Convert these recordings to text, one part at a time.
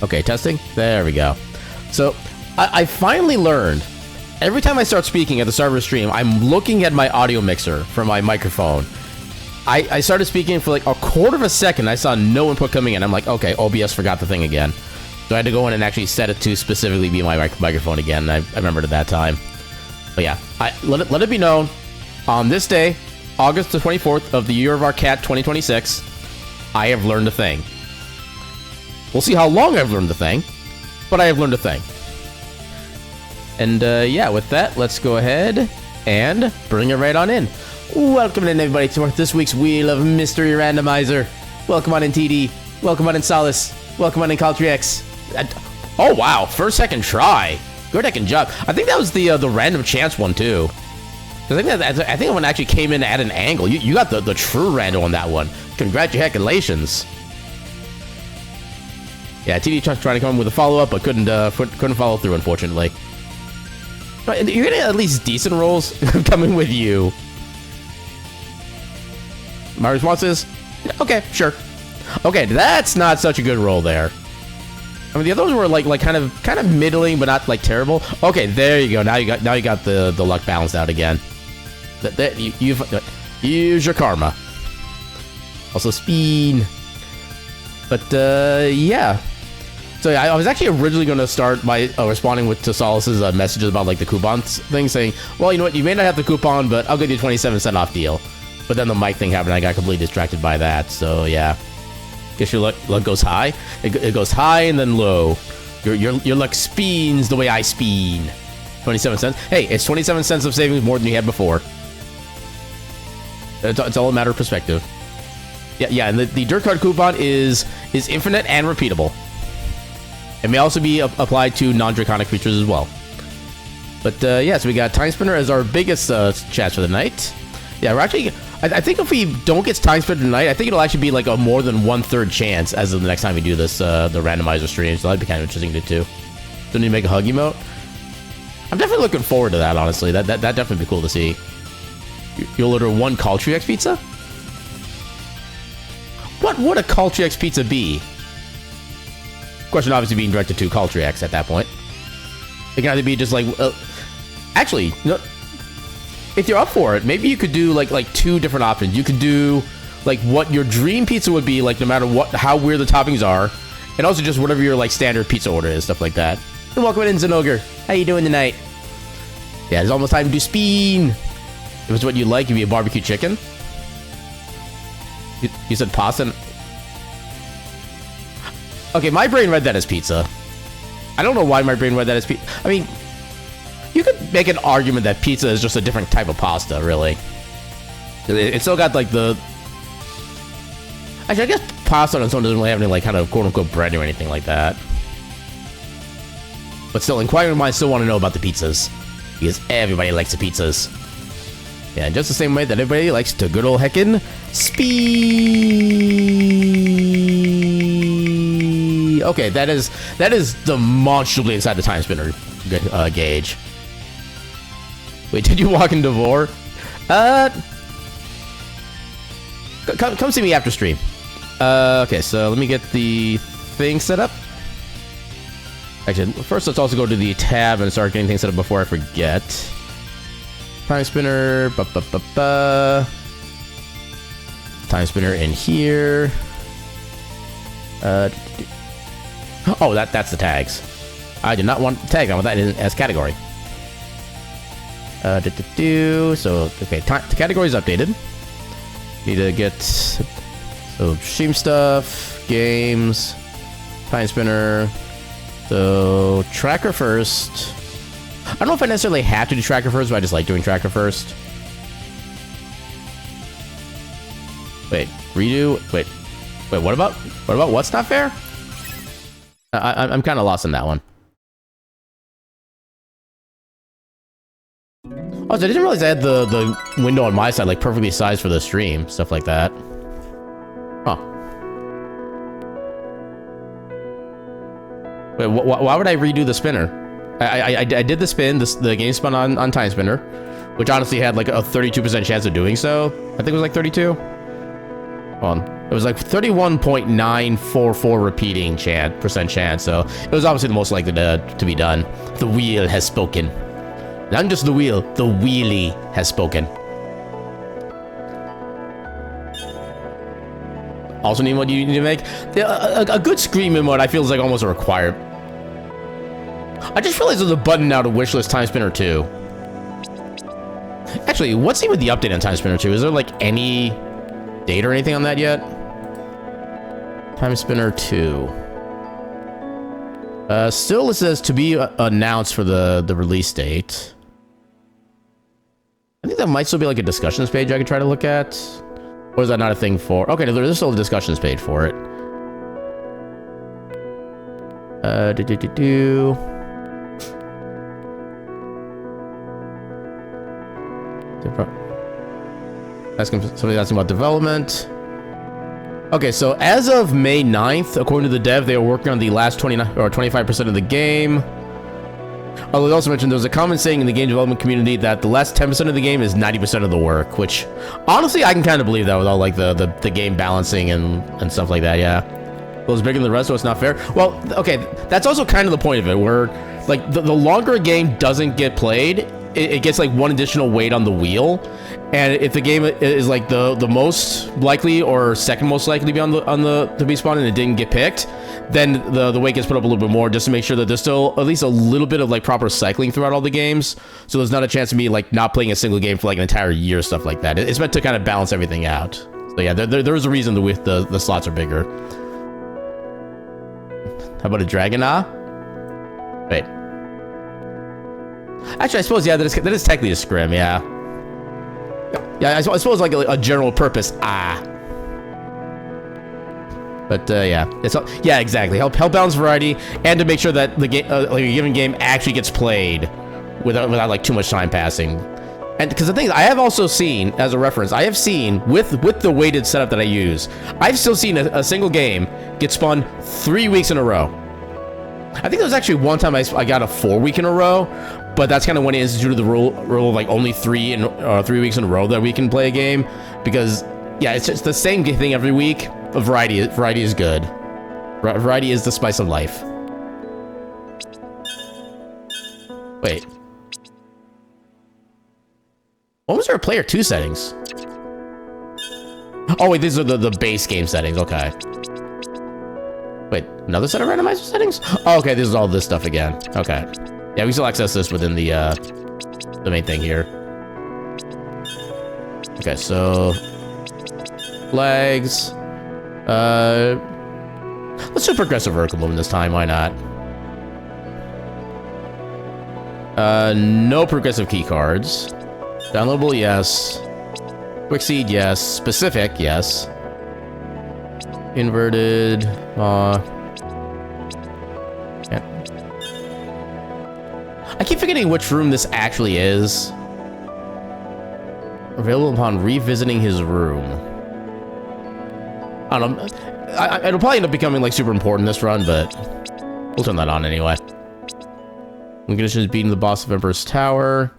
Okay, testing. There we go. So, I finally learned. Every time I start speaking at the start of a stream, I'm looking at my audio mixer for my microphone. I started speaking for like a quarter of a second. I saw no input coming in. I'm like, okay, OBS forgot the thing again. So I had to go in and actually set it to specifically be my microphone again. I remembered at that time. But yeah, let it be known, on this day, August the 24th of the year of our cat 2026, I have learned a thing. We'll see how long I've learned the thing, but I have learned a thing. And yeah, with that, let's go ahead and bring it right on in. Welcome in, everybody, to this week's Wheel of Mystery Randomizer. Welcome on in, TD. Welcome on in, Solace. Welcome on in, Caltrix. Oh, wow. First, second try. Good heckin' job. I think that was the random chance one, too. I think that one actually came in at an angle. You got the true random on that one. Congratulations. Yeah, TD trying to come in with a follow-up, but couldn't follow through, unfortunately. But you're getting at least decent rolls coming with you. My response is, okay, sure. Okay, that's not such a good roll there. I mean, the others were like kind of middling, but not like terrible. Okay, there you go. Now you got the luck balanced out again. You've use your karma. Also spin. But yeah. So yeah, I was actually originally going to start by responding to Solace's messages about like the coupons thing, saying, well, you know what, you may not have the coupon, but I'll give you a 27-cent off deal. But then the mic thing happened, I got completely distracted by that, so yeah. Guess your luck goes high. It goes high and then low. Your luck speens the way I speen. 27 cents. Hey, it's 27 cents of savings more than you had before. It's all a matter of perspective. Yeah, and the dirt card coupon is infinite and repeatable. It may also be applied to non-draconic creatures as well. But yeah, so we got Timespinner as our biggest chance for the night. Yeah, we're actually... I think if we don't get Timespinner tonight, I think it'll actually be like a more than 1/3 chance as of the next time we do this, the randomizer stream. So that'd be kind of interesting to do. Don't need to make a hug emote. I'm definitely looking forward to that, honestly. That'd definitely be cool to see. You'll order one Caltrix pizza? What would a Caltrix pizza be? Question obviously being directed to Caltrix at that point. It can either be just like... actually, no... If you're up for it, maybe you could do like two different options. You could do like what your dream pizza would be, like no matter how weird the toppings are, and also just whatever your like standard pizza order is, stuff like that. And welcome in, Zenogre. How you doing tonight? Yeah, it's almost time to do spin. If it's what you like, it'd be a barbecue chicken. You said pasta. Okay, my brain read that as pizza. I don't know why my brain read that as pizza. I mean, you could make an argument that pizza is just a different type of pasta, really. It still got like the... Actually, I guess pasta on its own doesn't really have any like kind of quote-unquote bread or anything like that. But still, inquiring minds still want to know about the pizzas. Because everybody likes the pizzas. Yeah, just the same way that everybody likes to good old heckin' speed. Okay, that is demonstrably inside the Timespinner gauge. Wait, did you walk in Devore? Come see me after stream. Okay, so let me get the thing set up. Actually, first let's also go to the tab and start getting things set up before I forget. Timespinner, Timespinner in here. Oh, that's the tags. I did not want the tag. I want that as category. So, okay, the category is updated. Need to get stream stuff, games, Timespinner. So tracker first. I don't know if I necessarily have to do tracker first, but I just like doing tracker first. Wait, redo. Wait, what about what's not fair? I'm kind of lost in that one. Oh, so I didn't realize I had the window on my side like perfectly sized for the stream, stuff like that. Huh. Wait, why would I redo the spinner? I did the spin, the game spun on Timespinner, which honestly had like a 32% chance of doing so. I think it was like 32. Hold on. It was like 31.944 repeating percent chance, so it was obviously the most likely to be done. The wheel has spoken. Not just the wheel, the wheelie has spoken. Also need what you need to make? A good screaming mode I feel is like almost a requirement. I just realized there's a button now to wishlist Timespinner 2. Actually, what's even the update on Timespinner 2? Is there like any date or anything on that yet? Timespinner 2. Still it says to be announced for the release date. I think that might still be like a discussions page I could try to look at. Or is that not a thing for? Okay, there's still a discussions page for it. Somebody asking about development. Okay, so as of May 9th, according to the dev, they are working on the last 29 or 25% of the game. Although they also mentioned there was a common saying in the game development community that the last 10% of the game is 90% of the work, which honestly I can kind of believe that with all like the game balancing and stuff like that. Yeah, well, it's bigger than the rest, so it's not fair. Well, okay, that's also kind of the point of it, where like the longer a game doesn't get played, it gets like one additional weight on the wheel. And if the game is like the most likely or second most likely to be to be spawned and it didn't get picked, then the weight gets put up a little bit more, just to make sure that there's still at least a little bit of like proper cycling throughout all the games. So there's not a chance of me like not playing a single game for like an entire year, stuff like that. It's meant to kind of balance everything out. So yeah, there's a reason the slots are bigger. How about a dragon? Wait. Actually, I suppose, yeah, that is technically a scrim, yeah. Yeah, I suppose like a general purpose, But, yeah. Yeah, exactly. Help balance variety, and to make sure that the game, like a given game actually gets played without like too much time passing. And because the thing is, I have also seen, as a reference, I have seen, with the weighted setup that I use, I've still seen a single game get spun 3 weeks in a row. I think there was actually one time I got a 4 week in a row, but that's kind of when he instituted the rule of like only 3 weeks in a row that we can play a game, because yeah, it's just the same thing every week. But variety is good. Variety is the spice of life. Wait, when was there a player 2 settings? Oh wait, these are the base game settings. Okay. Wait, another set of randomizer settings? Oh, okay, this is all this stuff again. Okay. Yeah, we still access this within the main thing here. Okay, so legs. Let's do progressive vertical movement this time, why not? No progressive key cards. Downloadable, yes. Quick seed, yes. Specific, yes. Inverted, yeah. I keep forgetting which room this actually is. Available upon revisiting his room. I don't know. It'll probably end up becoming like super important this run, but we'll turn that on anyway. One condition is beating the boss of Emperor's Tower.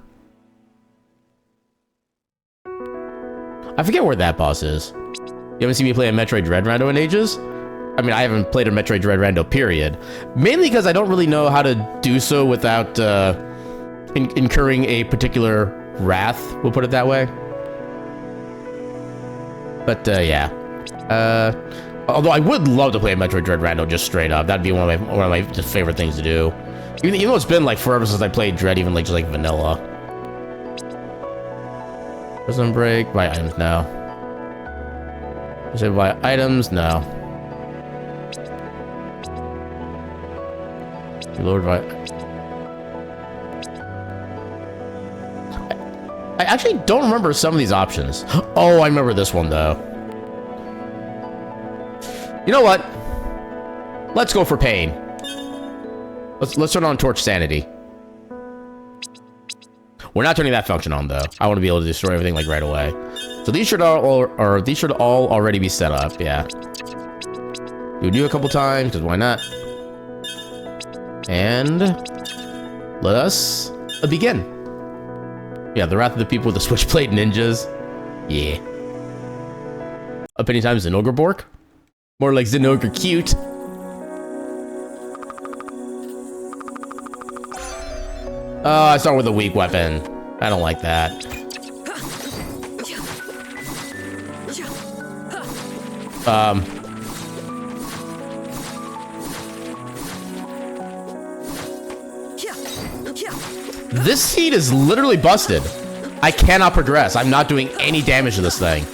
I forget where that boss is. You haven't seen me play a Metroid Dread Rando in ages? I mean, I haven't played a Metroid Dread Rando, period. Mainly because I don't really know how to do so without incurring a particular wrath, we'll put it that way. But, yeah. Although I would love to play a Metroid Dread Rando just straight up. That'd be one of my just favorite things to do. Even though it's been like forever since I played Dread, even like just like vanilla. Prison break, buy items now. Should buy items? No. Reload by. I actually don't remember some of these options. Oh, I remember this one though. You know what? Let's go for pain. Let's turn on Torch Sanity. We're not turning that function on though. I want to be able to destroy everything like right away. So these should all already be set up. Yeah. Do a couple times because why not? And let us begin. Yeah, the Wrath of the People with the Switchblade Ninjas. Yeah. Opinion time is Zinogrebork? More like Zinogre cute. Oh, I start with a weak weapon. I don't like that. This seed is literally busted. I cannot progress. I'm not doing any damage to this thing.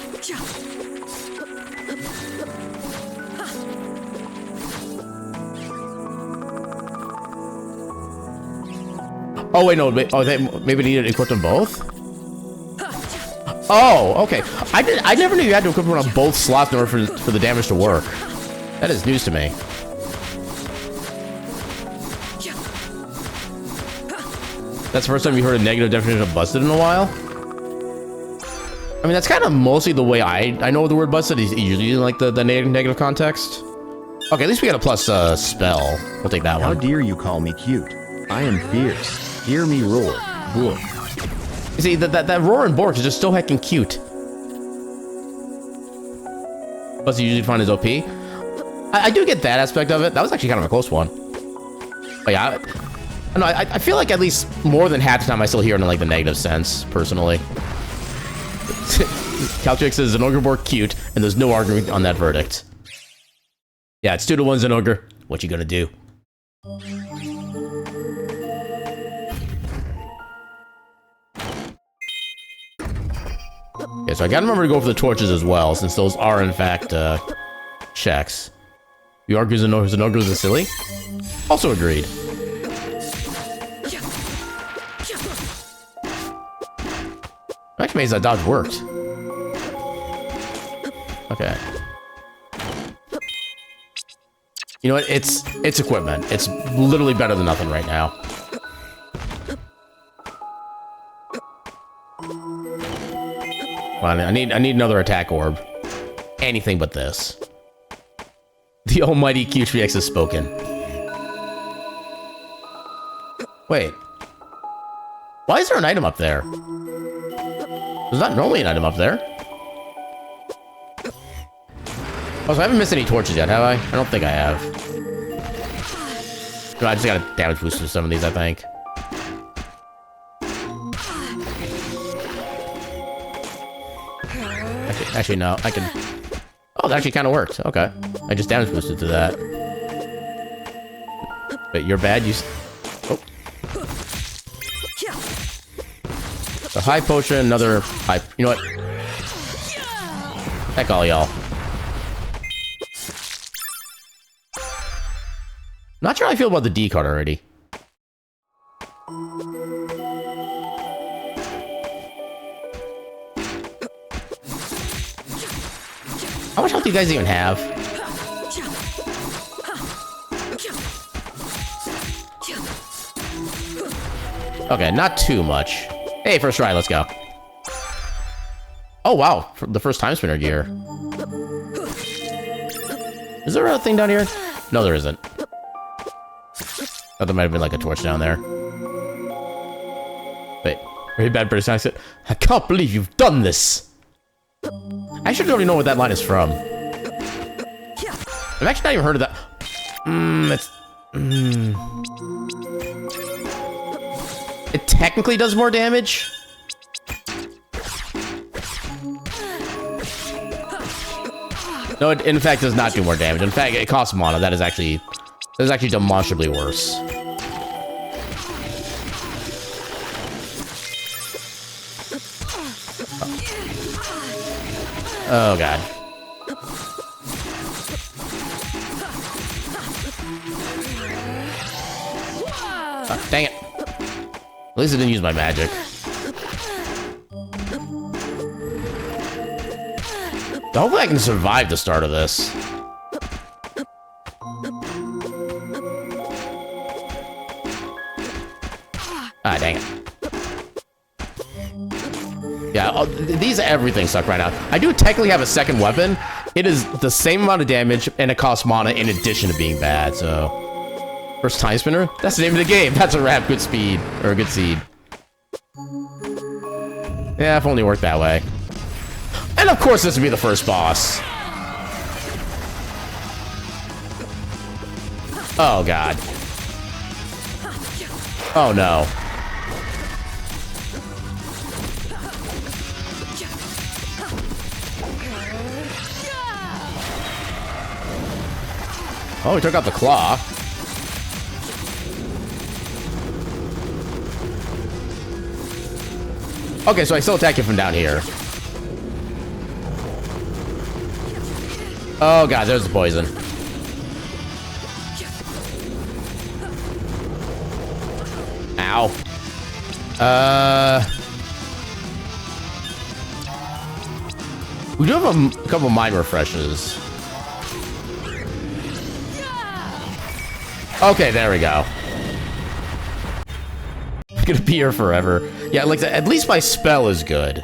Oh, wait, no. Oh, maybe they need to equip them both? Oh, okay. I never knew you had to equip them on both slots in order for the damage to work. That is news to me. That's the first time you heard a negative definition of busted in a while? I mean, that's kind of mostly the way I know the word busted. Is usually in, like, the negative context. Okay, at least we got a plus spell. We'll take that one. How dare you call me cute? I am fierce. Hear me roar. Bork. You see, that roar and Bork is just so heckin' cute. Plus, you usually find his OP. I do get that aspect of it. That was actually kind of a close one. But yeah, I feel like at least more than half the time I still hear it in, like, the negative sense, personally. Caltrix says Zinogrebork cute, and there's no argument on that verdict. Yeah, it's 2-1 Zinogre. What you gonna do? Okay, so I gotta remember to go for the torches as well, since those are, in fact, checks. You argue Zinogre is silly? Also agreed. Actually, amazed that dodge worked. Okay. You know what? It's equipment. It's literally better than nothing right now. Well, I need another attack orb. Anything but this. The almighty Q3X has spoken. Wait. Why is there an item up there? There's not normally an item up there. Oh, so I haven't missed any torches yet, have I? I don't think I have. No, I just got a damage boost with some of these, I think. Actually, no. I can... Oh, that actually kind of worked. Okay. I just damage boosted to that. But you're bad. You... Oh. The high potion, another high... You know what? Heck all y'all. Not sure how I feel about the D card already. How much health do you guys even have? Okay, not too much. Hey, first try, let's go. Oh, wow. For the first Timespinner gear. Is there a thing down here? No, there isn't. Thought there might have been like a torch down there. Wait, very bad British accent. I can't believe you've done this. I actually don't even know what that line is from. I've actually not even heard of that. It technically does more damage. No, it in fact does not do more damage. In fact, it costs mana. That is actually demonstrably worse. Oh god. Oh, dang it. At least I didn't use my magic. Hopefully I can survive the start of this. Ah, dang it. Yeah, these everything suck right now. I do technically have a second weapon. It is the same amount of damage, and it costs mana in addition to being bad, so... First Timespinner? That's the name of the game. That's a wrap. Good speed. Or a good seed. Yeah, if only it worked that way. And of course this would be the first boss. Oh, God. Oh, no. Oh, he took out the claw. Okay, so I still attack you from down here. Oh, God, there's the poison. Ow. We do have a couple mind refreshes. Okay, there we go. I'm gonna be here forever. Yeah, like, at least my spell is good.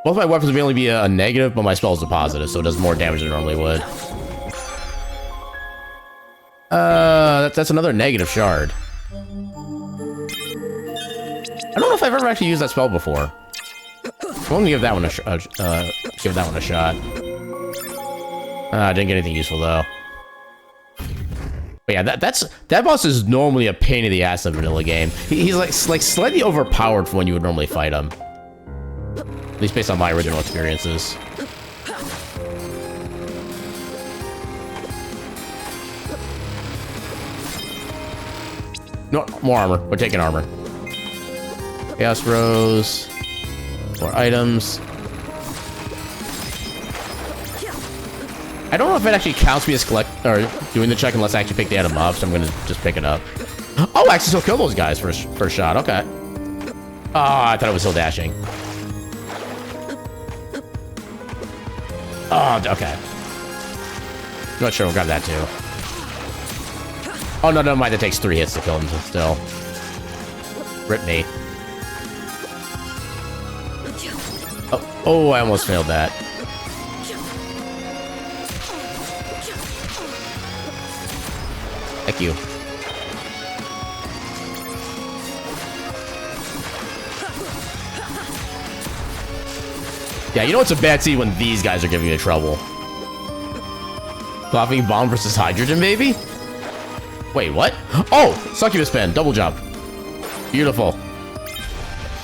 Both my weapons may only be a negative, but my spell is a positive, so it does more damage than it normally would. That's another negative shard. I don't know if I've ever actually used that spell before. I'm gonna give that one a shot. I didn't get anything useful though. But yeah, that boss is normally a pain in the ass in a vanilla game. He's like slightly overpowered for when you would normally fight him. At least based on my original experiences. No, more armor. We're taking armor. Chaos Rose. More items. I don't know if it actually counts me as doing the check unless I actually pick the item up, so I'm gonna just pick it up. Oh, I actually still kill those guys first shot. Okay. Oh, I thought it was still dashing. Oh, okay. Not sure. I've got that too. Oh, no, never mind. That takes 3 hits to kill him still. Rip me. Oh, I almost failed that. Thank you. Yeah, you know it's a bad scene when these guys are giving you trouble. Coughing bomb versus hydrogen, baby? Wait, what? Oh! Succubus pen, double jump. Beautiful.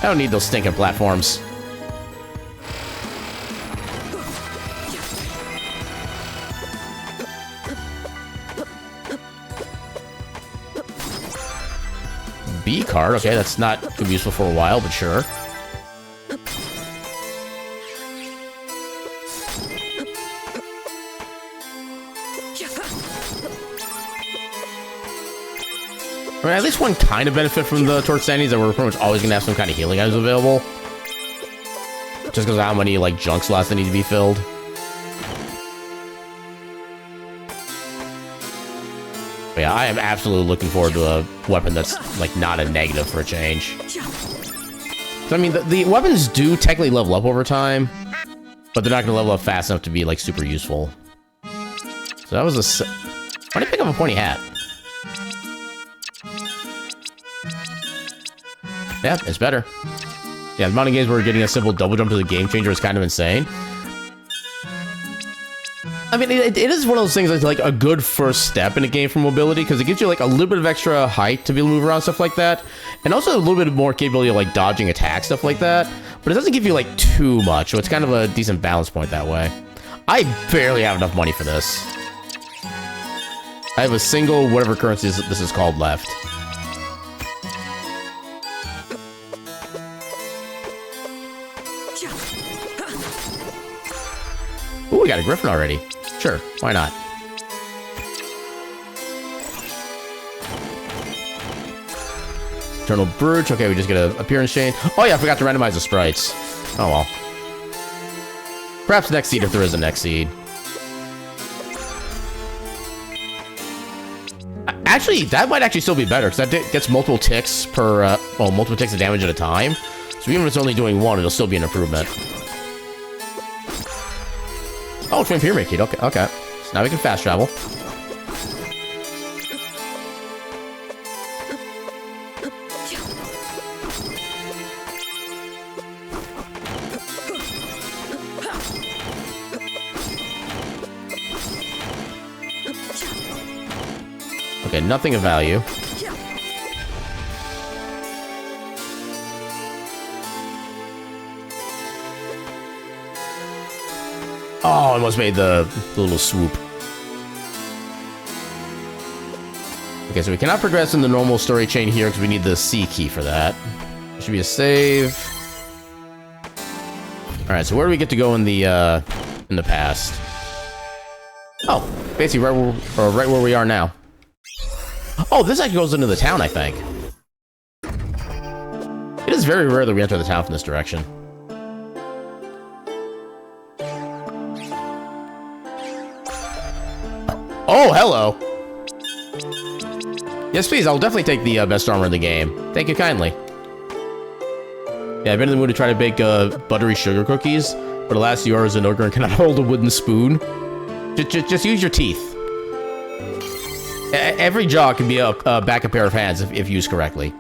I don't need those stinking platforms. B card, okay, that's not gonna be useful for a while, but sure. I mean, at least one kind of benefit from the torch standings that we're pretty much always gonna have some kind of healing items available. Just because of how many, like, junk slots that need to be filled. But yeah, I am absolutely looking forward to a weapon that's, like, not a negative for a change. So, I mean, the weapons do technically level up over time, but they're not gonna level up fast enough to be, like, super useful. So that was a... Why did I pick up a pointy hat? Yeah, it's better. Yeah, the amount of games where we're getting a simple double jump to the game changer is kind of insane. I mean, it is one of those things that's like a good first step in a game for mobility, because it gives you like a little bit of extra height to be able to move around, stuff like that. And also a little bit more capability of like dodging attacks, stuff like that. But it doesn't give you like too much, so it's kind of a decent balance point that way. I barely have enough money for this. I have a single, whatever currency this is called, left. Ooh, we got a griffin already. Sure, why not? Eternal Brooch. Okay, we just get an appearance chain. Oh yeah, I forgot to randomize the sprites. Oh well. Perhaps next seed if there is a next seed. Actually, that might actually still be better, because that gets multiple ticks per, well, multiple ticks of damage at a time. So even if it's only doing one, it'll still be an improvement. Oh, Twin Pyramid Key. Okay, okay. So now we can fast travel. Okay, nothing of value. Oh, I almost made the little swoop. Okay, so we cannot progress in the normal story chain here because we need the C key for that. There should be a save. Alright, so where do we get to go in the past? Oh, basically right where we are now. Oh, this actually goes into the town, I think. It is very rare that we enter the town from this direction. Oh, hello! Yes, please, I'll definitely take the best armor in the game. Thank you kindly. Yeah, I've been in the mood to try to bake buttery sugar cookies, but alas, you are as an ogre and cannot hold a wooden spoon. Just use your teeth. Every jaw can be a backup pair of hands if used correctly.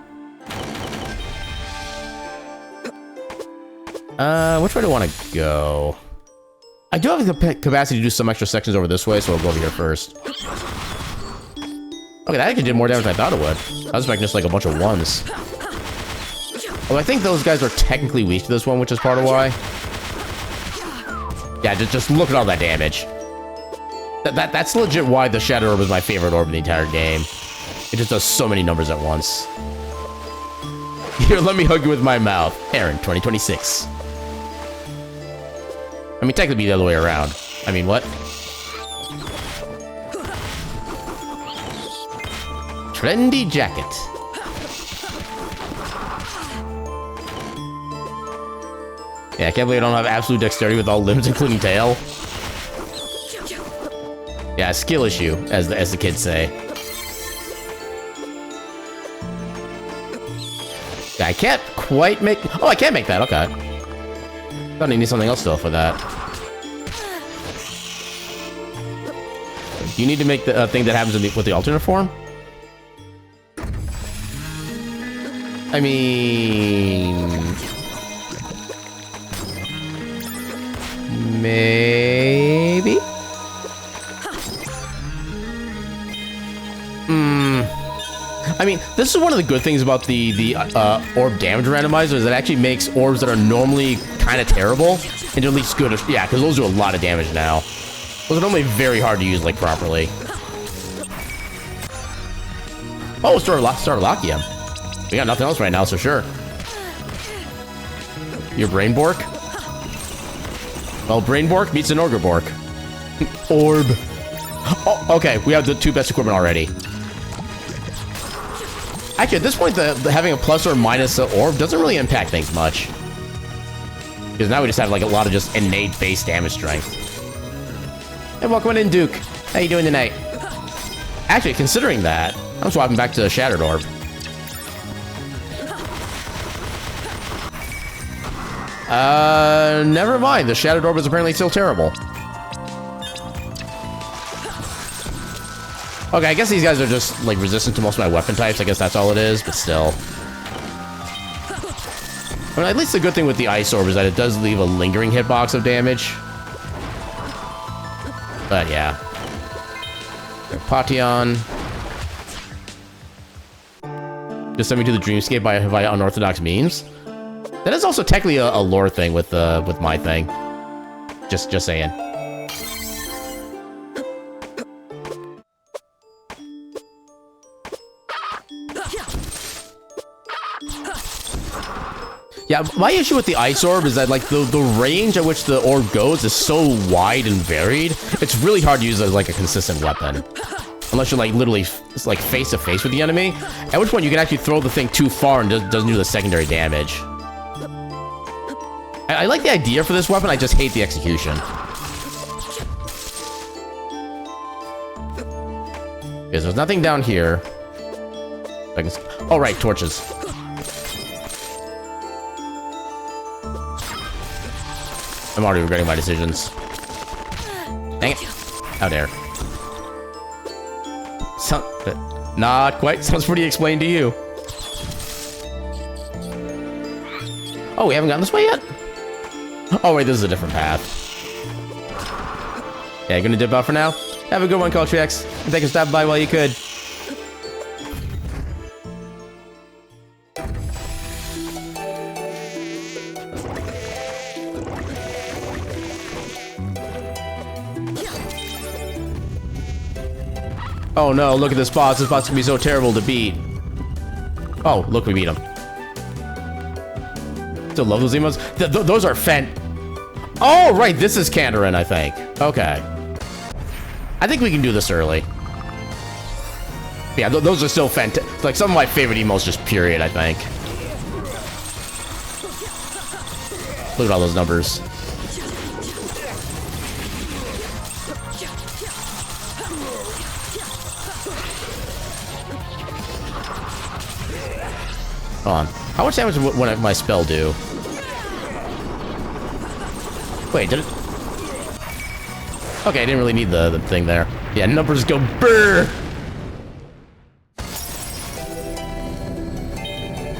Which way do I want to go? I do have the capacity to do some extra sections over this way, so I'll go over here first. Okay, that actually did more damage than I thought it would. I was expecting just like a bunch of ones. Well, I think those guys are technically weak to this one, which is part of why. Yeah, just look at all that damage. That's legit why the Shadow Orb is my favorite orb in the entire game. It just does so many numbers at once. Here, let me hug you with my mouth. Aaron, 2026. I mean, technically the other way around. I mean, what? Trendy jacket. Yeah, I can't believe I don't have absolute dexterity with all limbs, including tail. Yeah, skill issue, as the kids say. Yeah, I can't quite make... Oh, I can make that, okay. Thought I need something else still for that. Do you need to make the thing that happens with the alternate form? I mean... Maybe? I mean, this is one of the good things about the orb damage randomizer, is it actually makes orbs that are normally kind of terrible into at least good. Yeah, because those do a lot of damage now. Those are normally very hard to use, like, properly. Oh, Starlockium. We got nothing else right now, so sure. Your Brain Bork? Well, Brain Bork beats an Ogre Bork. Orb. Oh, okay, we have the two best equipment already. Actually, at this point, having a plus or minus orb doesn't really impact things much. Because now we just have, like, a lot of just innate base damage strength. Hey, welcome in, Duke. How you doing tonight? Actually, considering that, I'm swapping back to the Shattered Orb. Never mind. The Shattered Orb is apparently still terrible. Okay, I guess these guys are just, like, resistant to most of my weapon types. I guess that's all it is, but still. I mean, at least the good thing with the Ice Orb is that it does leave a lingering hitbox of damage. But, yeah. Patyon. Just send me to the Dreamscape via unorthodox means. That is also technically a lore thing with my thing. Just saying. Yeah, my issue with the Ice Orb is that, like, the range at which the orb goes is so wide and varied, it's really hard to use as, like, a consistent weapon. Unless you're, like, literally, like, face-to-face with the enemy, at which point you can actually throw the thing too far and doesn't do the secondary damage. I like the idea for this weapon, I just hate the execution. Okay, so there's nothing down here. Oh, right, torches. I'm already regretting my decisions. Dang it. How dare. Not quite. Sounds pretty explained to you. Oh, we haven't gotten this way yet? Oh, wait, this is a different path. Yeah, gonna dip out for now? Have a good one, Cultrex. And thanks for stopping by while you could. Oh no, look at this boss. This boss can be so terrible to beat. Oh, look, we beat him. Still love those emotes. Those are Oh, right, this is Kandarin, I think. Okay. I think we can do this early. Yeah, those are still fantastic. Like, some of my favorite emotes, just period, I think. Look at all those numbers. Hold on. How much damage would my spell do? Wait, did it? Okay, I didn't really need the thing there. Yeah, numbers go brrr.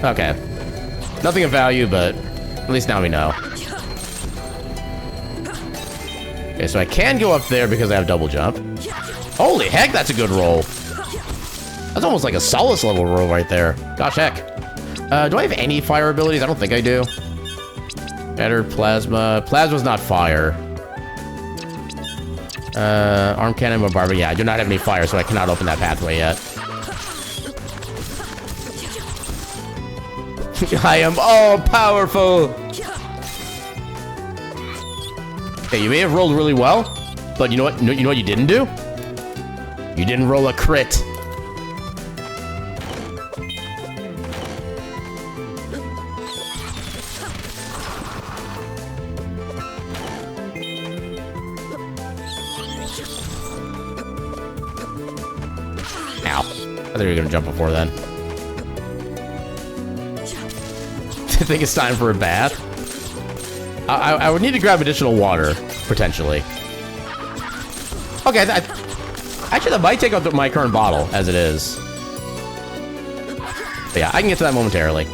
Okay. Nothing of value, but at least now we know. Okay, so I can go up there because I have double jump. Holy heck, that's a good roll. That's almost like a Solace level roll right there. Gosh heck. Do I have any fire abilities? I don't think I do. Better plasma. Plasma's not fire. Arm cannon, bombardment. Yeah, I do not have any fire, so I cannot open that pathway yet. I am all powerful. Okay, you may have rolled really well, but you know what? You know what you didn't do? You didn't roll a crit. Ow. I thought you were gonna jump before then. I think it's time for a bath. I would need to grab additional water, potentially. Okay, actually that might take out my current bottle, as it is. But yeah, I can get to that momentarily.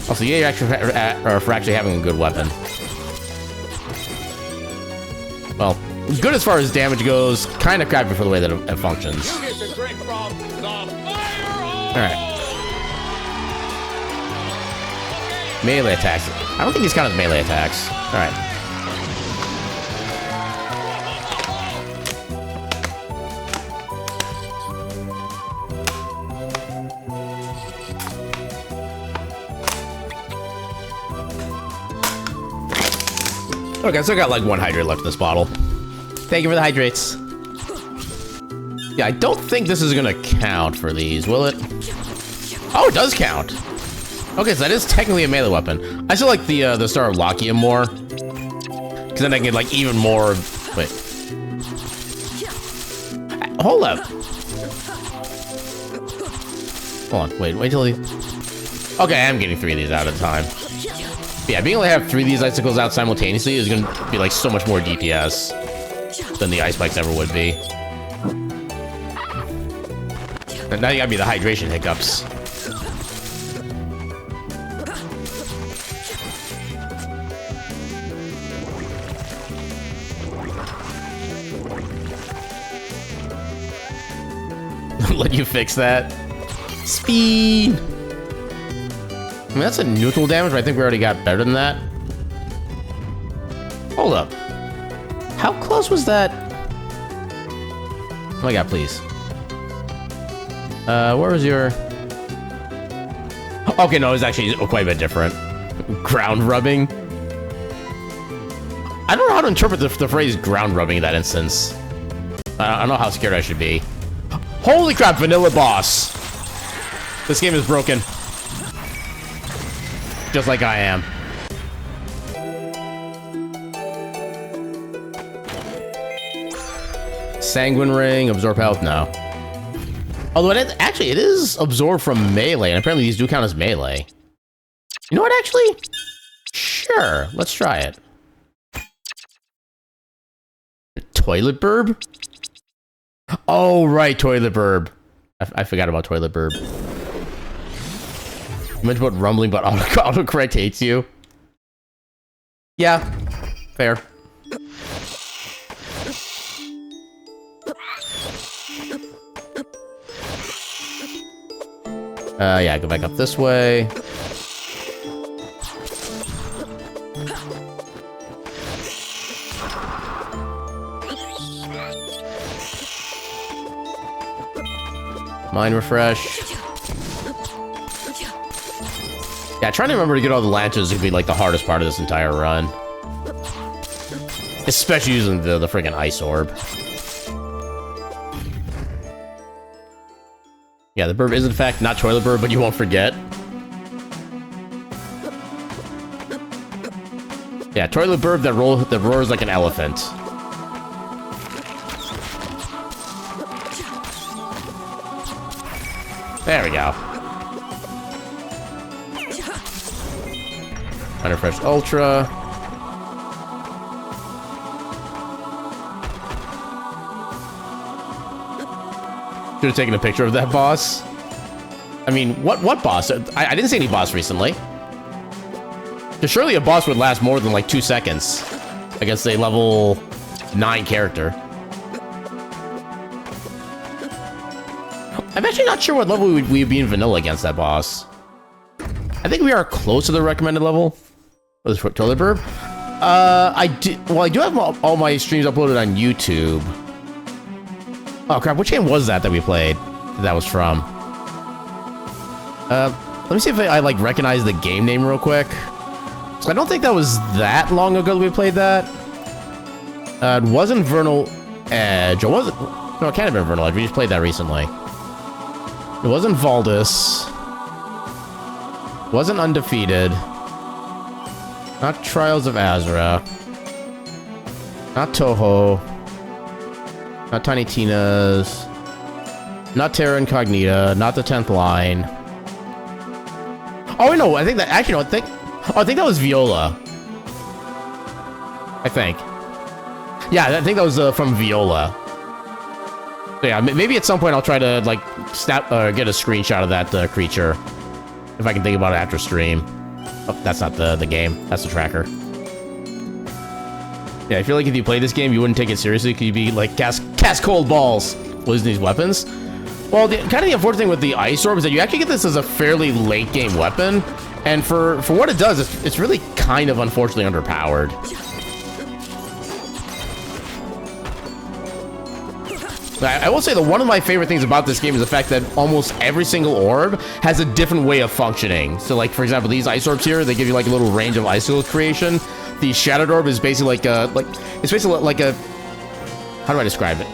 Also, yeah, for actually having a good weapon. Well, good as far as damage goes, kind of crappy for the way that it functions. Alright. Melee attacks. I don't think these count as melee attacks. Alright. Okay, I still got like one hydrate left in this bottle. Thank you for the hydrates. Yeah, I don't think this is gonna count for these, will it? Oh, it does count. Okay, so that is technically a melee weapon. I still like the Star of Lakia more, because then I can get like even more. Wait, hold up. Hold on, wait till he. Okay, I am getting 3 of these out at a time. But yeah, being able to have 3 of these icicles out simultaneously is going to be like so much more DPS than the ice spikes ever would be. And now you gotta be the hydration hiccups. Let you fix that. Speed! I mean, that's a neutral damage, but I think we already got better than that. Hold up. How close was that? Oh my god, please. Where was your... Okay, no, it was actually quite a bit different. Ground rubbing? I don't know how to interpret the phrase ground rubbing in that instance. I don't know how scared I should be. Holy crap, vanilla boss! This game is broken. Just like I am. Sanguine Ring, absorb health, no. Although it is absorbed from melee, and apparently these do count as melee. You know what, actually? Sure, let's try it. Toilet burb? Oh, right, toilet burb. I forgot about toilet burb. You mentioned about rumbling, but autocorrect hates you. Yeah, fair. Yeah, go back up this way. Mind refresh. Yeah, trying to remember to get all the lances would be like the hardest part of this entire run. Especially using the freaking ice orb. Yeah, the burb is in fact not toilet burb, but you won't forget. Yeah, toilet burb that roars like an elephant. There we go. Unrefresh Ultra. Should have taken a picture of that boss. I mean, what boss? I didn't see any boss recently. There's surely a boss would last more than like 2 seconds against a level 9 character. I'm actually not sure what level we'd be in vanilla against that boss. I think we are close to the recommended level. Was for Toilet Burb? I do have all my streams uploaded on YouTube. Oh crap, which game was that we played? That was from? Let me see if I like recognize the game name real quick. So I don't think that was that long ago that we played that. It wasn't Vernal Edge. Or was it? No, it can't have been Vernal Edge. We just played that recently. It wasn't Valdis. It wasn't Undefeated. Not Trials of Azra. Not Toho. Not Tiny Tina's. Not Terra Incognita. Not the 10th Line. Oh, no, I think that... Actually, no, I think that was Viola. I think. Yeah, I think that was from Viola. So yeah, maybe at some point I'll try to, like, get a screenshot of that creature. If I can think about it after stream. Oh, that's not the game. That's the tracker. Yeah, I feel like if you play this game, you wouldn't take it seriously because you'd be like, cast cold balls using these weapons. Well, kind of the unfortunate thing with the Ice Orb is that you actually get this as a fairly late game weapon. And for what it does, it's really kind of unfortunately underpowered. I will say that one of my favorite things about this game is the fact that almost every single orb has a different way of functioning. So, like, for example, these ice orbs here, they give you, like, a little range of icicle creation. The Shattered Orb is basically it's basically like a... How do I describe it?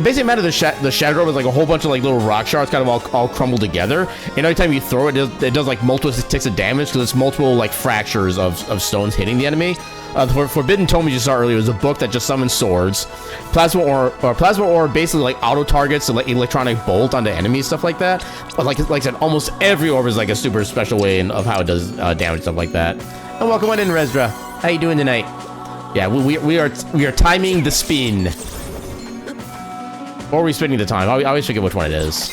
Basically, matter the Shattered Orb is like a whole bunch of, like, little rock shards kind of all crumbled together. And every time you throw it, it does like, multiple ticks of damage because it's multiple, like, fractures of stones hitting the enemy. The Forbidden Tome you saw earlier was a book that just summons swords. Plasma Orb basically like auto targets to like electronic bolt onto enemies, stuff like that. But like I said, almost every orb is like a super special way of how it does damage, stuff like that. And welcome on in, Rezdra. How you doing tonight? Yeah, we are timing the spin. Or are we spinning the time? I always forget which one it is.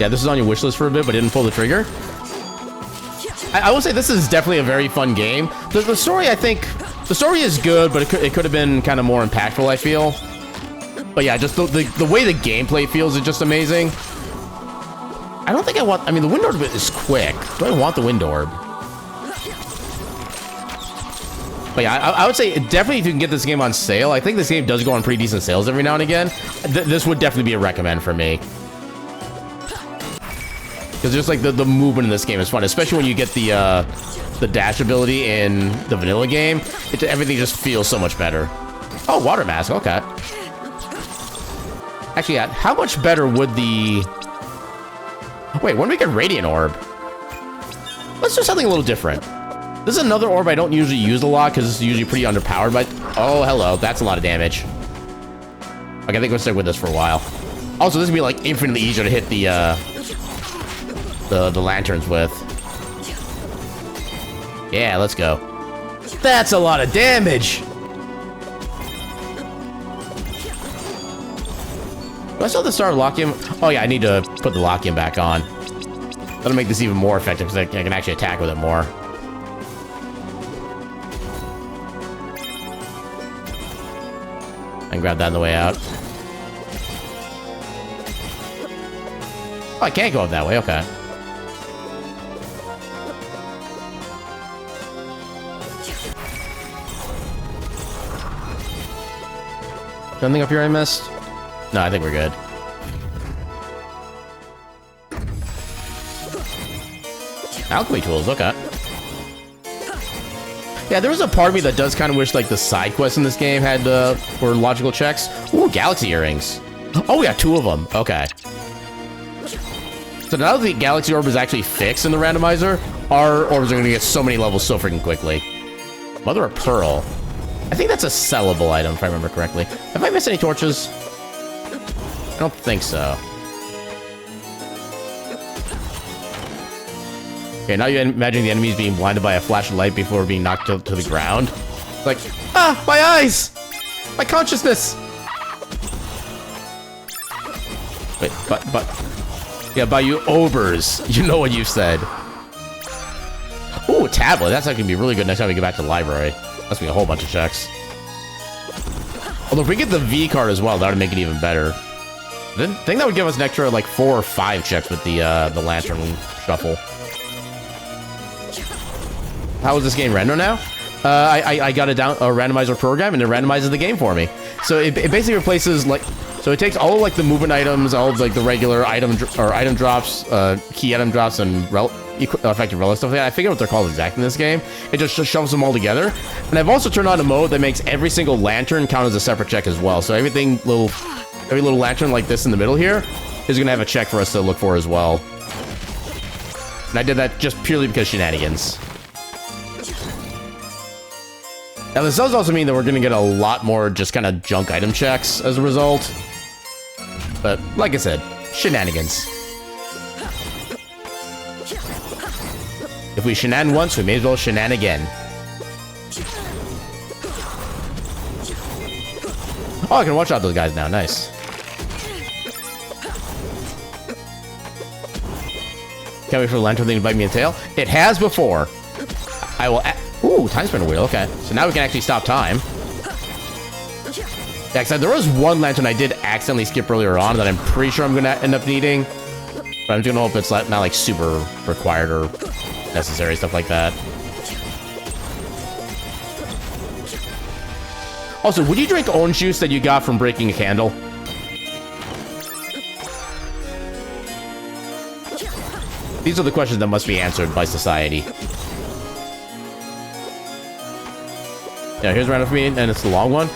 Yeah, this is on your wish list for a bit, but didn't pull the trigger. I will say this is definitely a very fun game. The story, I think, the story is good, but it could have been kind of more impactful, I feel. But yeah, just the way the gameplay feels is just amazing. I don't think I mean, the Wind Orb is quick. Do I want the Wind Orb? But yeah, I would say definitely if you can get this game on sale, I think this game does go on pretty decent sales every now and again. This would definitely be a recommend for me. Because just like the movement in this game is fun, especially when you get the dash ability in the vanilla game. Everything just feels so much better. Oh, Water Mask, okay. Actually, yeah, how much better would the... Wait, when do we get Radiant Orb? Let's do something a little different. This is another orb I don't usually use a lot because it's usually pretty underpowered, but... Oh, hello, that's a lot of damage. Okay, I think we'll stick with this for a while. Also, this would be like infinitely easier to hit the lanterns with. Yeah, let's go. That's a lot of damage! Do I still have to start lock-in? Oh yeah, I need to put the lock-in back on. That'll make this even more effective because I can actually attack with it more. I can grab that on the way out. Oh, I can't go up that way, okay. Something up here I missed? No, I think we're good. Alchemy tools, okay. Yeah, there was a part of me that does kind of wish like the side quests in this game had were logical checks. Ooh, galaxy earrings. Oh, we got 2 of them. Okay. So now that the galaxy orb is actually fixed in the randomizer, our orbs are going to get so many levels so freaking quickly. Mother of Pearl. I think that's a sellable item, if I remember correctly. Have I missed any torches? I don't think so. Okay, now you imagine the enemies being blinded by a flash of light before being knocked to the ground. Like, ah, my eyes! My consciousness! Wait, but... Yeah, by you obers. You know what you said. Ooh, a tablet. That's actually going to be really good next time we get back to the library. That's going to be a whole bunch of checks. Although if we get the V card as well, that would make it even better. I think that would give us an extra, like, 4 or 5 checks with the lantern shuffle. How is this game random now? I got a randomizer program, and it randomizes the game for me. So it basically replaces, like... So it takes all of, like, the movement items, all of, like, the regular item drops, key item drops, and effective relic stuff like that. I forget what they're called exactly in this game. It just shoves them all together. And I've also turned on a mode that makes every single lantern count as a separate check as well. So every little lantern like this in the middle here is going to have a check for us to look for as well. And I did that just purely because shenanigans. Now, this does also mean that we're going to get a lot more just kind of junk item checks as a result. But, like I said, shenanigans. If we shenan once, we may as well shenan again. Oh, I can watch out those guys now. Nice. Can't wait for the lantern thing to bite me in the tail. It has before. I will... Ooh, Timespinner wheel, okay. So now we can actually stop time. Yeah, because there was one lantern I did accidentally skip earlier on that I'm pretty sure I'm going to end up needing. But I'm going to hope it's not like super required or necessary, stuff like that. Also, would you drink orange juice that you got from breaking a candle? These are the questions that must be answered by society. Yeah, here's random for me, and it's the long one.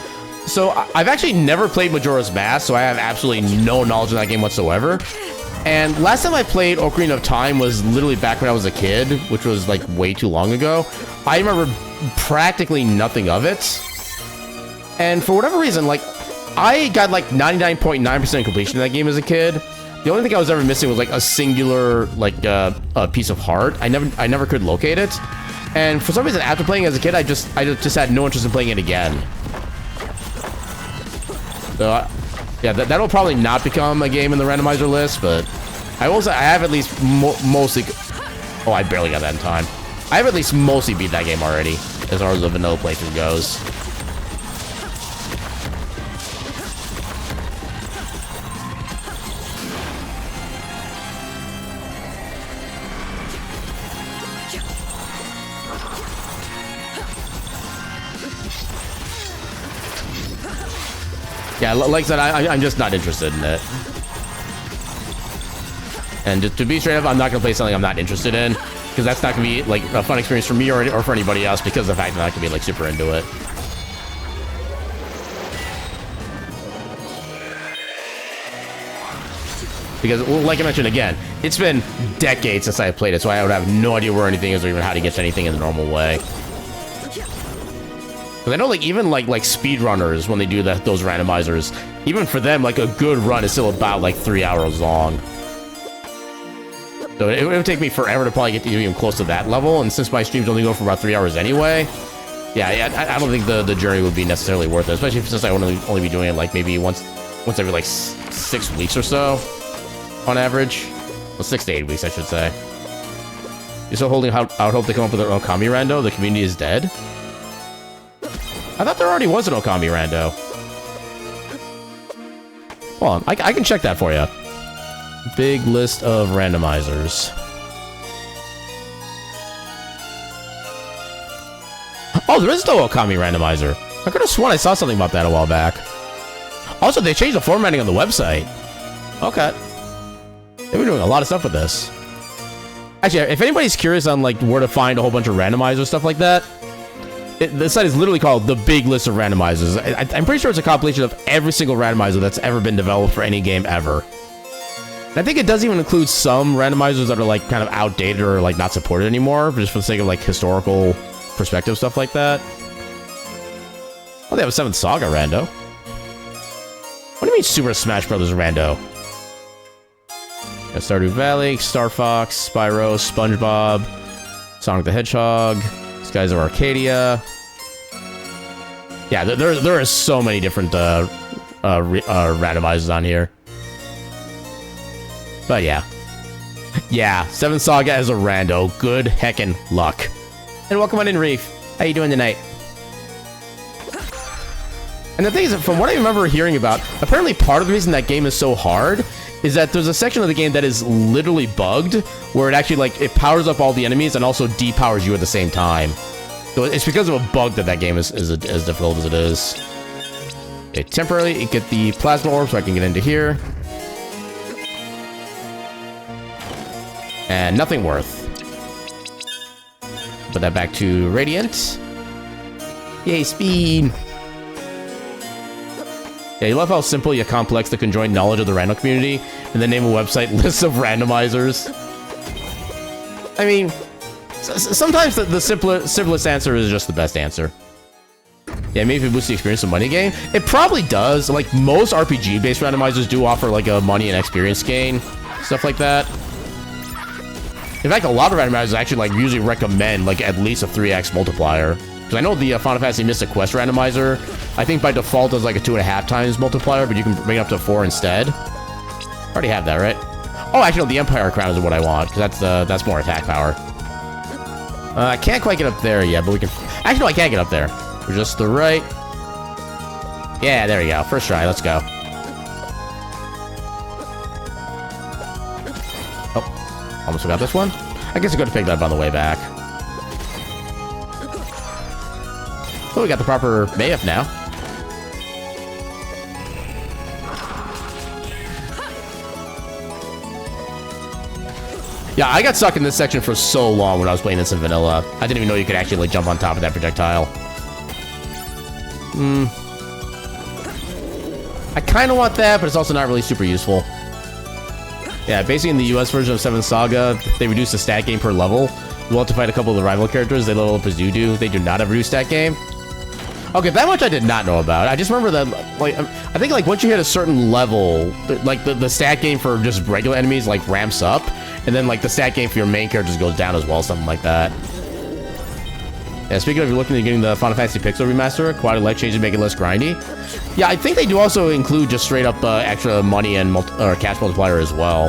So, I've actually never played Majora's Mask, so I have absolutely no knowledge of that game whatsoever. And last time I played Ocarina of Time was literally back when I was a kid, which was, like, way too long ago. I remember practically nothing of it. And for whatever reason, like, I got, like, 99.9% completion in that game as a kid. The only thing I was ever missing was, like, a singular, like, a piece of heart. I never could locate it. And for some reason, after playing as a kid, I just had no interest in playing it again. So, yeah, that'll probably not become a game in the randomizer list, but I have at least mostly... Oh, I barely got that in time. I have at least mostly beat that game already, as far as the vanilla playthrough goes. Yeah, like I said, I'm just not interested in it. And to be straight up, I'm not going to play something I'm not interested in, because that's not going to be, like, a fun experience for me or for anybody else, because of the fact that I'm not going to be, like, super into it. Because, well, like I mentioned again, it's been decades since I played it, so I would have no idea where anything is or even how to get to anything in the normal way. Because I know, like, even, like speedrunners, when they do those randomizers, even for them, like, a good run is still about, like, 3 hours long. So it would take me forever to probably get to even close to that level, and since my streams only go for about 3 hours anyway, yeah, I don't think the journey would be necessarily worth it, especially since I would only be doing it, like, maybe once every, like, 6 weeks or so, on average. Well, 6 to 8 weeks, I should say. You're still holding out hope to come up with an Okami rando? The community is dead? I thought there already was an Okami rando. Hold on, I can check that for you. Big list of randomizers. Oh, there is no Okami randomizer. I could have sworn I saw something about that a while back. Also, they changed the formatting on the website. Okay. They've been doing a lot of stuff with this. Actually, if anybody's curious on like where to find a whole bunch of randomizers, stuff like that, the site is literally called The Big List of Randomizers. I'm pretty sure it's a compilation of every single randomizer that's ever been developed for any game ever. And I think it does even include some randomizers that are like kind of outdated or like not supported anymore, just for the sake of like historical perspective, stuff like that. Oh, they have a 7th Saga rando. What do you mean Super Smash Bros. Rando? Got Stardew Valley, Star Fox, Spyro, SpongeBob, Sonic the Hedgehog, Skies of Arcadia. Yeah, there are so many different randomizers on here. But yeah. Yeah, 7th Saga as a rando. Good heckin' luck. And welcome on in, Reef. How you doing tonight? And the thing is, from what I remember hearing about, apparently part of the reason that game is so hard is that there's a section of the game that is literally bugged, where it actually, like, it powers up all the enemies and also depowers you at the same time. So it's because of a bug that that game is as difficult as it is. Okay, temporarily, get the plasma orb so I can get into here. And nothing worth. Put that back to Radiant. Yay, speed! Yeah, you love how simple yet complex the conjoined knowledge of the random community and the name of a website lists of randomizers. I mean, sometimes the simplest answer is just the best answer. Yeah, maybe if it boosts the experience of money gain. It probably does. Like, most RPG-based randomizers do offer, like, a money and experience gain. Stuff like that. In fact, a lot of randomizers actually, like, usually recommend, like, at least a 3x multiplier. Because I know the Final Fantasy Mystic Quest randomizer, I think by default does like a 2.5 times multiplier, but you can bring it up to 4 instead. Already have that, right? Oh, actually, no, the Empire Crown is what I want, because that's more attack power. I can't quite get up there yet, but we can... Actually, no, I can't get up there. We're just the right... Yeah, there we go. First try, let's go. Oh, almost forgot this one. I guess I could have picked that up on the way back. Oh, we got the proper Mayef now. Yeah, I got stuck in this section for so long when I was playing this in vanilla. I didn't even know you could actually like jump on top of that projectile. I kind of want that, but it's also not really super useful. Yeah, basically in the US version of 7th Saga, they reduced the stat gain per level. We'll have to fight a couple of the rival characters. They level up as you do. They do not have a reduced stat gain. Okay, that much I did not know about. I just remember that, like, I think, like, once you hit a certain level, like, the stat gain for just regular enemies, like, ramps up, and then, like, the stat gain for your main characters goes down as well, something like that. Yeah, speaking of, you're looking at getting the Final Fantasy Pixel Remaster, quite a life change to make it less grindy. Yeah, I think they do also include just straight up extra money and cash multiplier as well.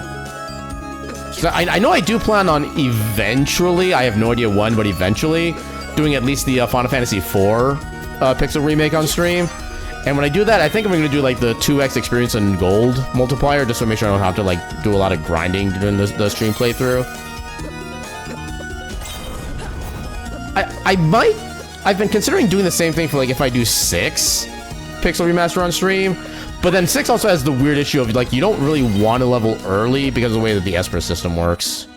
So I know I do plan on eventually, I have no idea when, but eventually, doing at least the Final Fantasy IV Pixel remake on stream. And when I do that, I think I'm going to do like the 2x experience and gold multiplier, just to make sure I don't have to like do a lot of grinding during the stream playthrough. I've been considering doing the same thing for like if I do 6 Pixel Remaster on stream, but then 6 also has the weird issue of like you don't really want to level early because of the way that the Esper system works.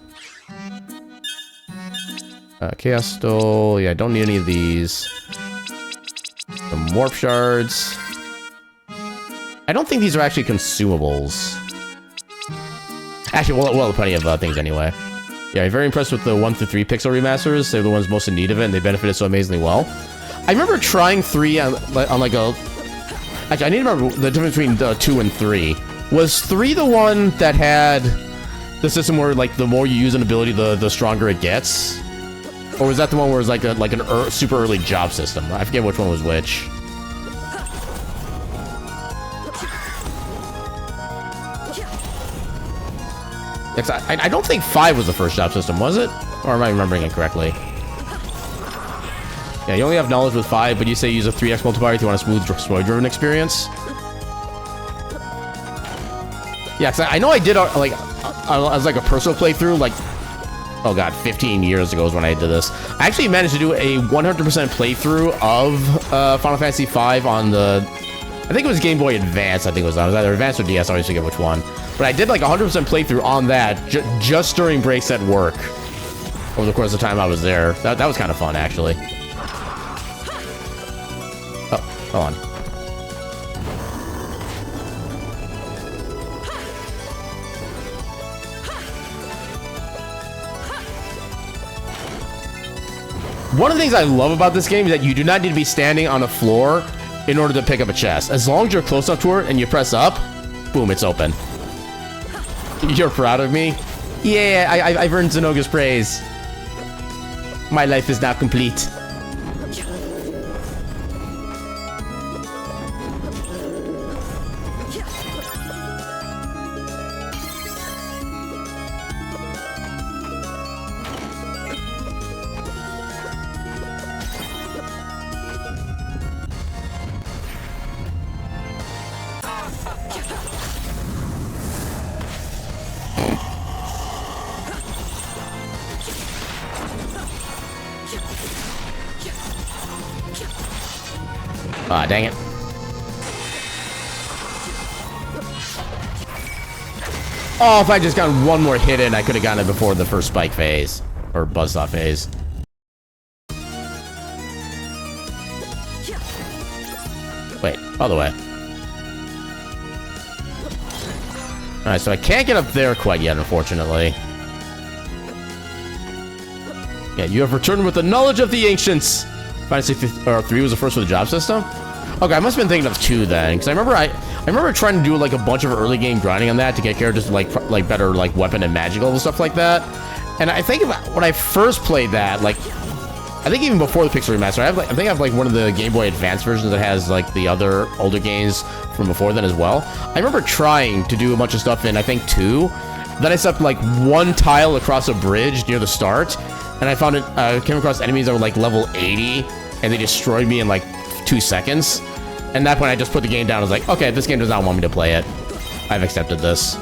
Chaos Stole, yeah, don't need any of these. Some warp shards. I don't think these are actually consumables. Actually, we'll have plenty of things anyway. Yeah, I'm very impressed with the 1 through 3 Pixel remasters. They're the ones most in need of it, and they benefited so amazingly well. I remember trying 3 on like a... Actually, I need to remember the difference between 2 and 3. Was 3 the one that had the system where like the more you use an ability, the stronger it gets? Or was that the one where it was like an super early job system? I forget which one was which. I don't think 5 was the first job system, was it? Or am I remembering it correctly? Yeah, you only have knowledge with 5, but you say use a 3x multiplier if you want a smooth story-driven experience. Yeah, cause I know I did like as like a personal playthrough, like, oh god, 15 years ago is when I did this. I actually managed to do a 100% playthrough of Final Fantasy V on the I think it was Game Boy Advance, I think it was on. It was either Advance or DS, I always forget which one. But I did like 100% playthrough on that just during breaks at work. Over the course of the time I was there. That was kind of fun, actually. Oh, hold on. One of the things I love about this game is that you do not need to be standing on a floor in order to pick up a chest. As long as you're close up to it and you press up, boom, it's open. You're proud of me? Yeah, I've earned Zenoga's praise. My life is now complete. Ah, dang it. Oh, if I just got one more hit in, I could have gotten it before the first spike phase. Or buzzsaw phase. Wait, other way. Alright, so I can't get up there quite yet, unfortunately. Yeah, you have returned with the knowledge of the ancients. Final 3 was the first for the job system? Okay, I must have been thinking of 2 then, because I remember trying to do like a bunch of early game grinding on that to get characters like better like weapon and magical and stuff like that. And I think when I first played that, like I think even before the Pixel Remaster, I think I have like one of the Game Boy Advance versions that has like the other older games from before then as well. I remember trying to do a bunch of stuff in I think 2. Then I stepped like one tile across a bridge near the start, and I found it came across enemies that were like level 80, and they destroyed me in like 2 seconds. And at that point, I just put the game down. I was like, okay, this game does not want me to play it. I've accepted this.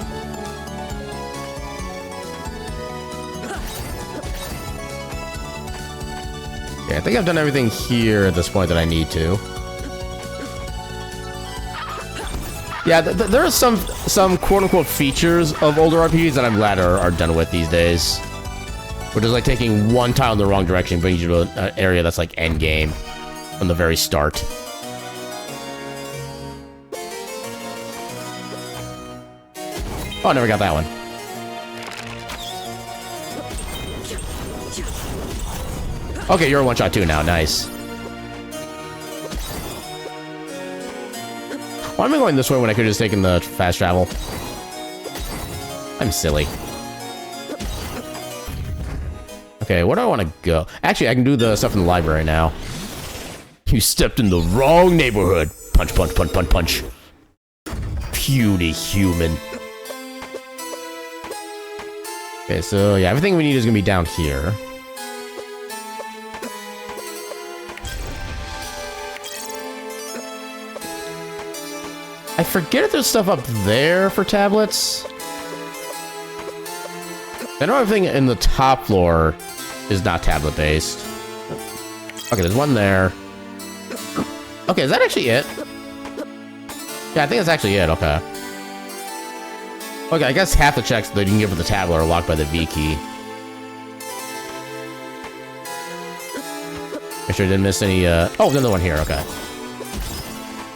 Okay, I think I've done everything here at this point that I need to. Yeah, there are some quote-unquote features of older RPGs that I'm glad are done with these days. Which is like taking one tile in the wrong direction brings you to an area that's like endgame from the very start. Oh, I never got that one. Okay, you're a one-shot too now. Nice. Why am I going this way when I could have just taken the fast travel? I'm silly. Okay, where do I want to go? Actually, I can do the stuff in the library now. You stepped in the wrong neighborhood. Punch, punch, punch, punch, punch. Puny human. Okay, so yeah, everything we need is gonna be down here. I forget if there's stuff up there for tablets. I know everything in the top floor is not tablet-based. Okay, there's one there. Okay, is that actually it? Yeah, I think that's actually it, okay. Okay, I guess half the checks that you can give with the tablet are locked by the V key. Make sure I didn't miss any, oh, there's another one here, okay.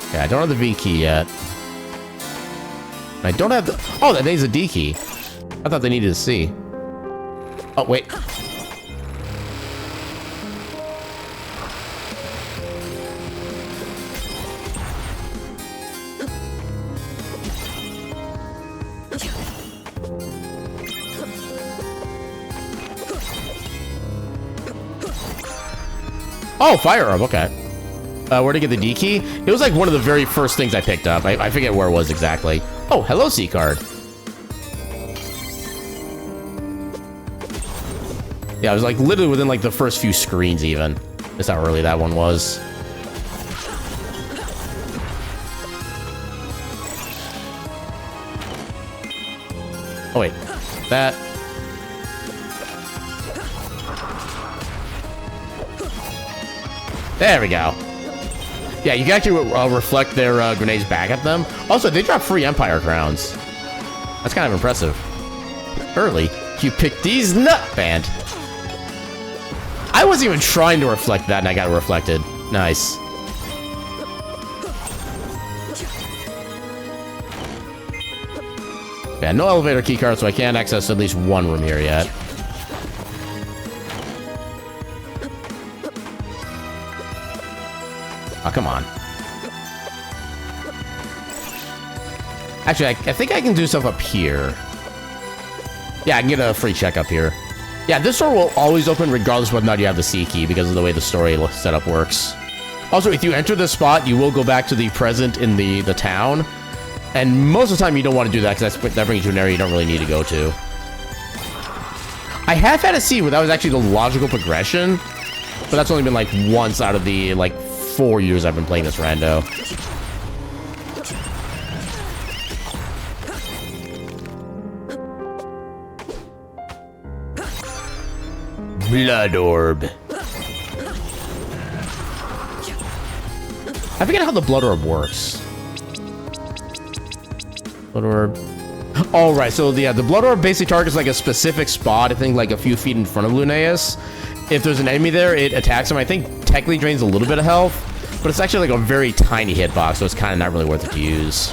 Okay, I don't have the V key yet. I don't have the, oh, that needs a D key. I thought they needed a C. Oh, wait. Oh, fire orb, okay. Where to get the D key? It was like one of the very first things I picked up. I forget where it was exactly. Oh, hello, C card. Yeah, it was like literally within like the first few screens even. That's how early that one was. Oh wait, that. There we go. Yeah, you can actually reflect their grenades back at them. Also, they drop free Empire crowns. That's kind of impressive. Early, you picked these nut band. I wasn't even trying to reflect that, and I got it reflected. Nice. Yeah, no elevator keycard, so I can't access at least one room here yet. Oh, come on. Actually, I think I can do stuff up here. Yeah, I can get a free check up here. Yeah, this door will always open regardless of whether or not you have the C key because of the way the story setup works. Also, if you enter this spot, you will go back to the present in the town. And most of the time, you don't want to do that because that brings you to an area you don't really need to go to. I have had a C where that was actually the logical progression, but that's only been like once out of the like 4 years I've been playing this rando. Blood orb. I forget how the blood orb works. Blood orb. Oh, right. So, yeah, the blood orb basically targets like a specific spot, I think like a few feet in front of Lunaeus. If there's an enemy there, it attacks him. I think technically drains a little bit of health, but it's actually like a very tiny hitbox, so it's kind of not really worth it to use.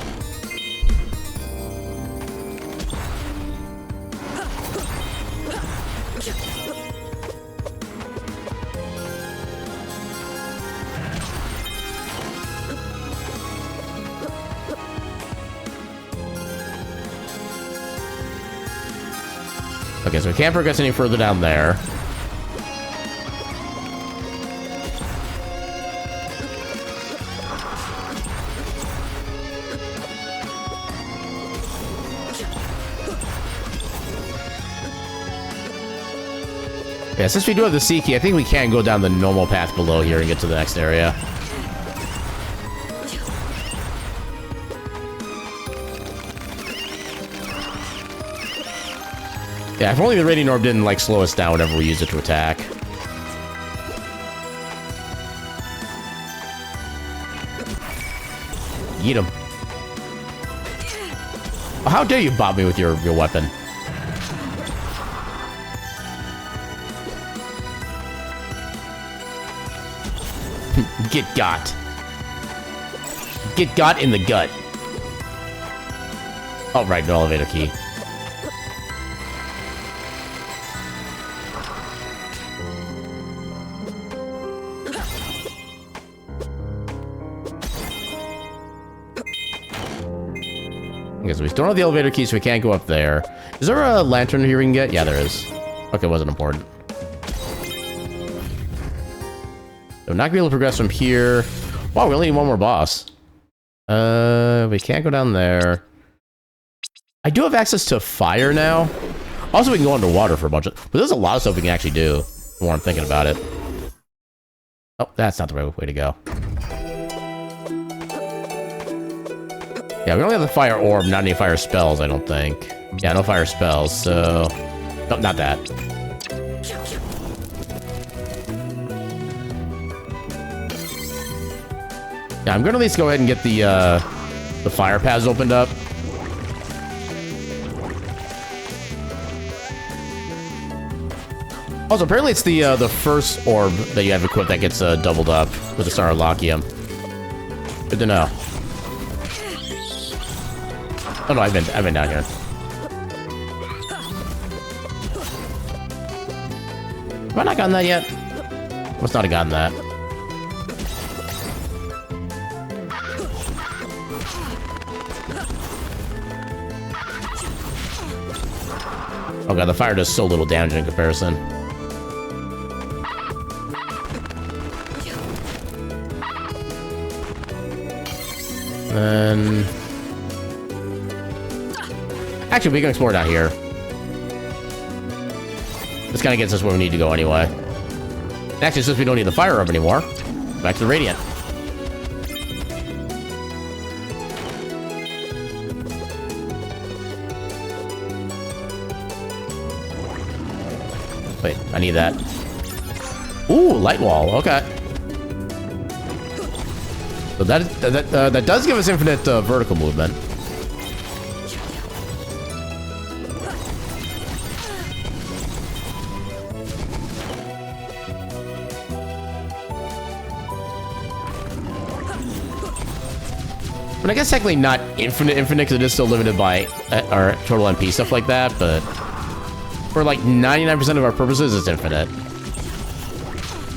Okay, so we can't progress any further down there. Yeah, since we do have the C key, I think we can go down the normal path below here and get to the next area. Yeah, if only the Radiant Orb didn't, like, slow us down whenever we use it to attack. Eat him. Oh, how dare you bop me with your weapon? Get got. Get got in the gut. Oh, right, no elevator key. Okay, so we don't have the elevator key, so we can't go up there. Is there a lantern here we can get? Yeah, there is. Okay, wasn't important. So not gonna be able to progress from here. Wow, we only need one more boss. We can't go down there. I do have access to fire now. Also, we can go underwater for a bunch of... But there's a lot of stuff we can actually do, the more I'm thinking about it. Oh, that's not the right way to go. Yeah, we only have the fire orb, not any fire spells, I don't think. Yeah, no fire spells, so... Nope, not that. Yeah, I'm gonna at least go ahead and get the fire paths opened up. Also, apparently it's the first orb that you have equipped that gets doubled up with the Star of Lachium. Good to know. Oh no, I've been down here. Have I not gotten that yet? Must not have gotten that. Oh god, the fire does so little damage in comparison. And... Actually, we can explore down here. This kind of gets us where we need to go anyway. Actually, since we don't need the fire orb anymore, back to the Radiant. Wait, I need that. Ooh, light wall, okay. So that does give us infinite vertical movement. But I guess technically not infinite because it is still limited by our total MP, stuff like that, but for like 99% of our purposes, it's infinite.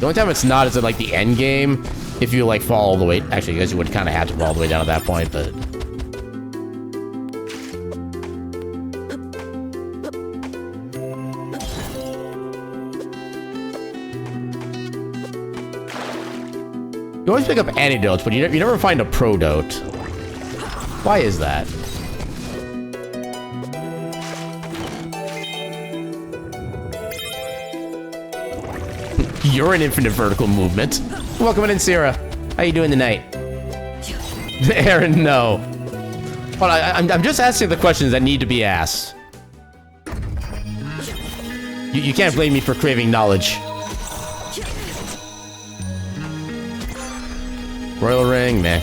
The only time it's not is at like the end game, if you like fall all the way. Actually, I guess you would kind of have to fall all the way down at that point, but... You always pick up antidotes, but you never find a prodote. Why is that? You're an infinite vertical movement. Welcome in, Sierra. How you doing tonight? Aaron, no. Hold on, I'm just asking the questions that need to be asked. You can't blame me for craving knowledge. Royal Ring, meh.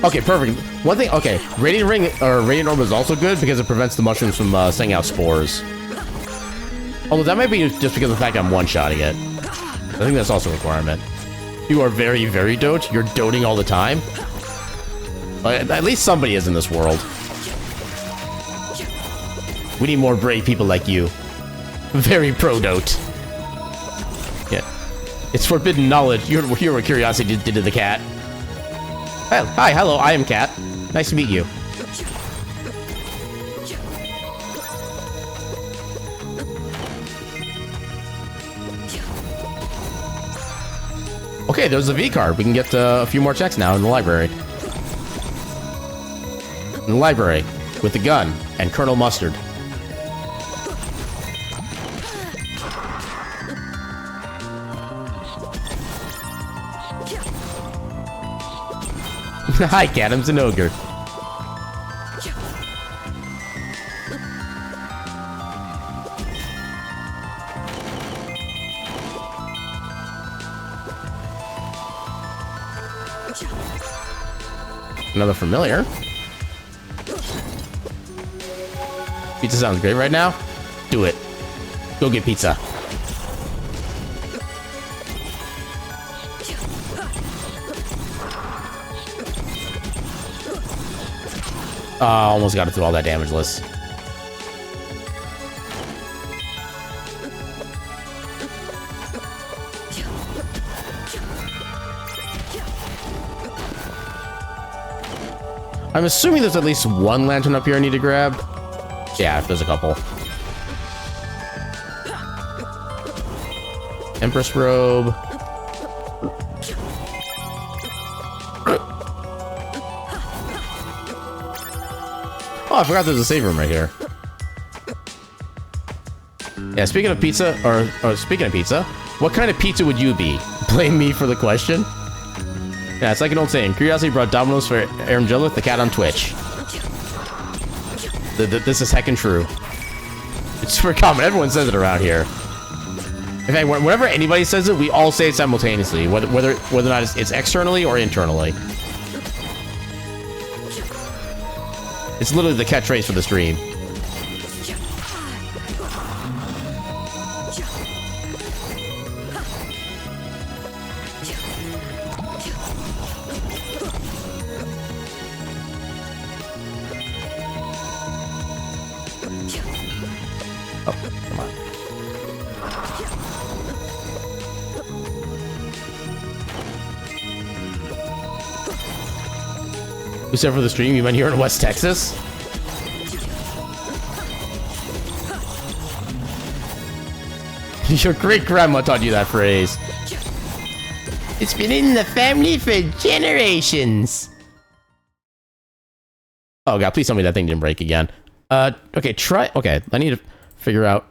Okay, perfect. One thing, okay, Radiant Ring or Radiant Orb is also good because it prevents the mushrooms from sending out spores. Although that might be just because of the fact I'm one-shotting it. I think that's also a requirement. You are very, very dote. You're doting all the time. At least somebody is in this world. We need more brave people like you. Very pro-dote. Yeah. It's forbidden knowledge. You're what curiosity did to the cat. Hi, hello, I am Cat. Nice to meet you. Okay, there's a V card. We can get a few more checks now in the library. In the library, with the gun and Colonel Mustard. Hi, Cat, I'm an ogre. Another familiar. Pizza sounds great right now. Do it. Go get pizza. Almost got it through all that damage list. I'm assuming there's at least one lantern up here I need to grab. Yeah, there's a couple. Empress robe. Oh, I forgot there's a save room right here. Yeah, speaking of pizza, or speaking of pizza, what kind of pizza would you be? Blame me for the question? Yeah, it's like an old saying. Curiosity brought Domino's for Aaron Jillith, the cat on Twitch. This is heckin' true. It's super common. Everyone says it around here. In fact, whenever anybody says it, we all say it simultaneously, whether or not it's externally or internally. It's literally the catchphrase for the stream. Who said for the stream you meant here in West Texas? Your great-grandma taught you that phrase. It's been in the family for generations. Oh god, please tell me that thing didn't break again. Okay, okay, I need to figure out.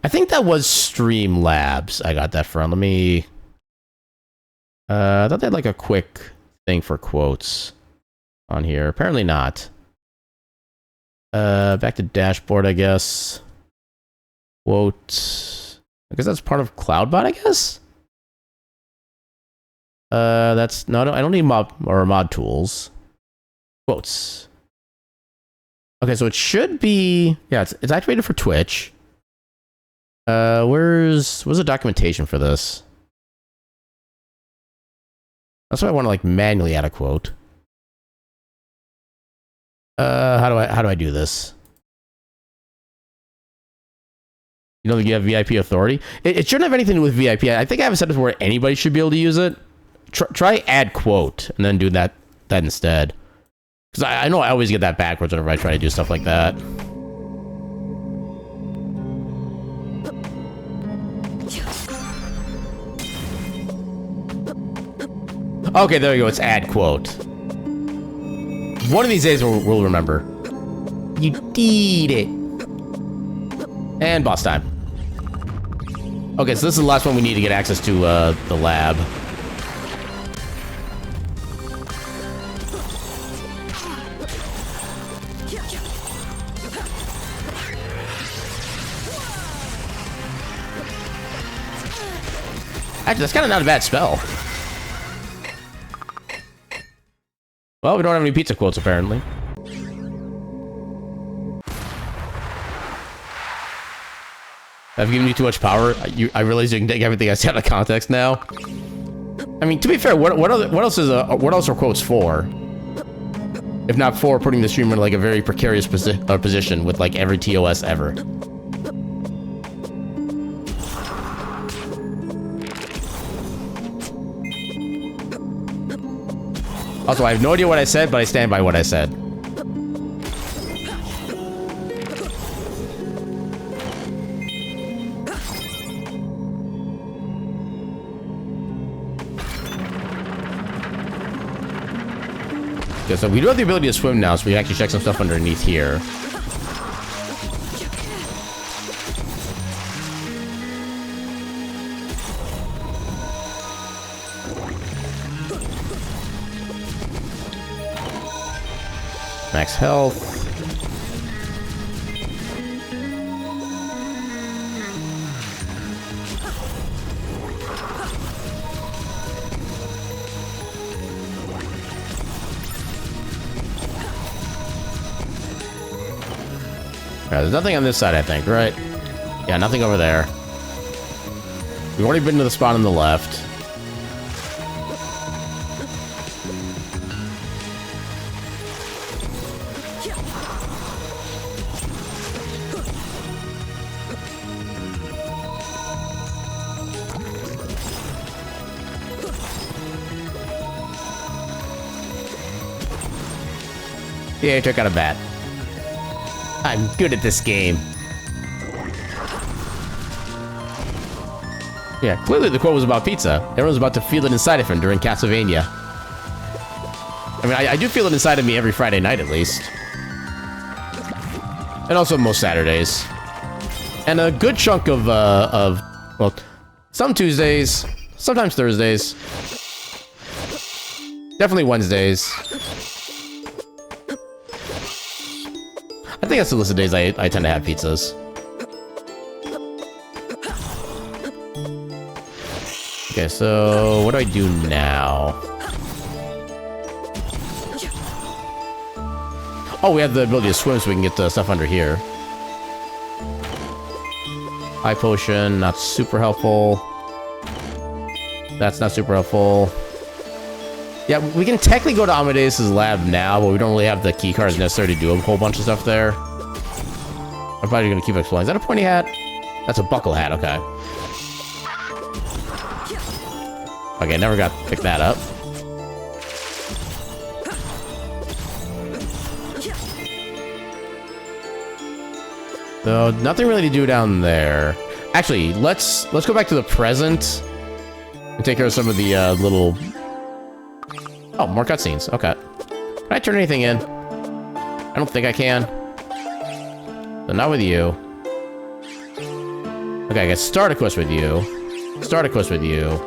I think that was Streamlabs I got that from. Let me... I thought they had like a quick thing for quotes on here. Apparently not. Back to dashboard, I guess. Quote. I guess that's part of CloudBot, I guess? That's no, I don't need mod tools. Quotes. Okay, so it should be, yeah, it's activated for Twitch. Where's the documentation for this? That's why I want to like manually add a quote. How do I do this? You know, you have VIP authority. It shouldn't have anything to do with VIP. I think I have a setup where anybody should be able to use it. Try add quote and then do that instead. Because I know I always get that backwards whenever I try to do stuff like that. Okay, there we go. It's add quote. One of these days we'll remember. You did it. And boss time. Okay, so this is the last one we need to get access to the lab. Actually, that's kind of not a bad spell. Well, we don't have any pizza quotes, apparently. I've given you too much power. I realize you can take everything I say out of context now. I mean, to be fair, what else are quotes for? If not for putting the streamer in like a very precarious position with like every TOS ever. Also, I have no idea what I said, but I stand by what I said. Okay, so we do have the ability to swim now, so we can actually check some stuff underneath here. Max health. Alright, there's nothing on this side, I think, right? Yeah, nothing over there. We've already been to the spot on the left. Yeah, I took out a bat. I'm good at this game. Yeah, clearly the quote was about pizza. Everyone's about to feel it inside of him during Castlevania. I mean, I do feel it inside of me every Friday night, at least. And also most Saturdays. And a good chunk of well, some Tuesdays, sometimes Thursdays. Definitely Wednesdays. I think that's the list of days I tend to have pizzas. Okay, so what do I do now? Oh, we have the ability to swim so we can get the stuff under here. High potion, not super helpful. That's not super helpful. Yeah, we can technically go to Amadeus' lab now, but we don't really have the key cards necessary to do a whole bunch of stuff there. I'm probably going to keep exploring. Is that a pointy hat? That's a buckle hat, okay. Okay, never got to pick that up. So, nothing really to do down there. Actually, let's go back to the present and take care of some of the little... Oh, more cutscenes. Okay. Can I turn anything in? I don't think I can. So not with you. Okay, I guess start a quest with you. Start a quest with you.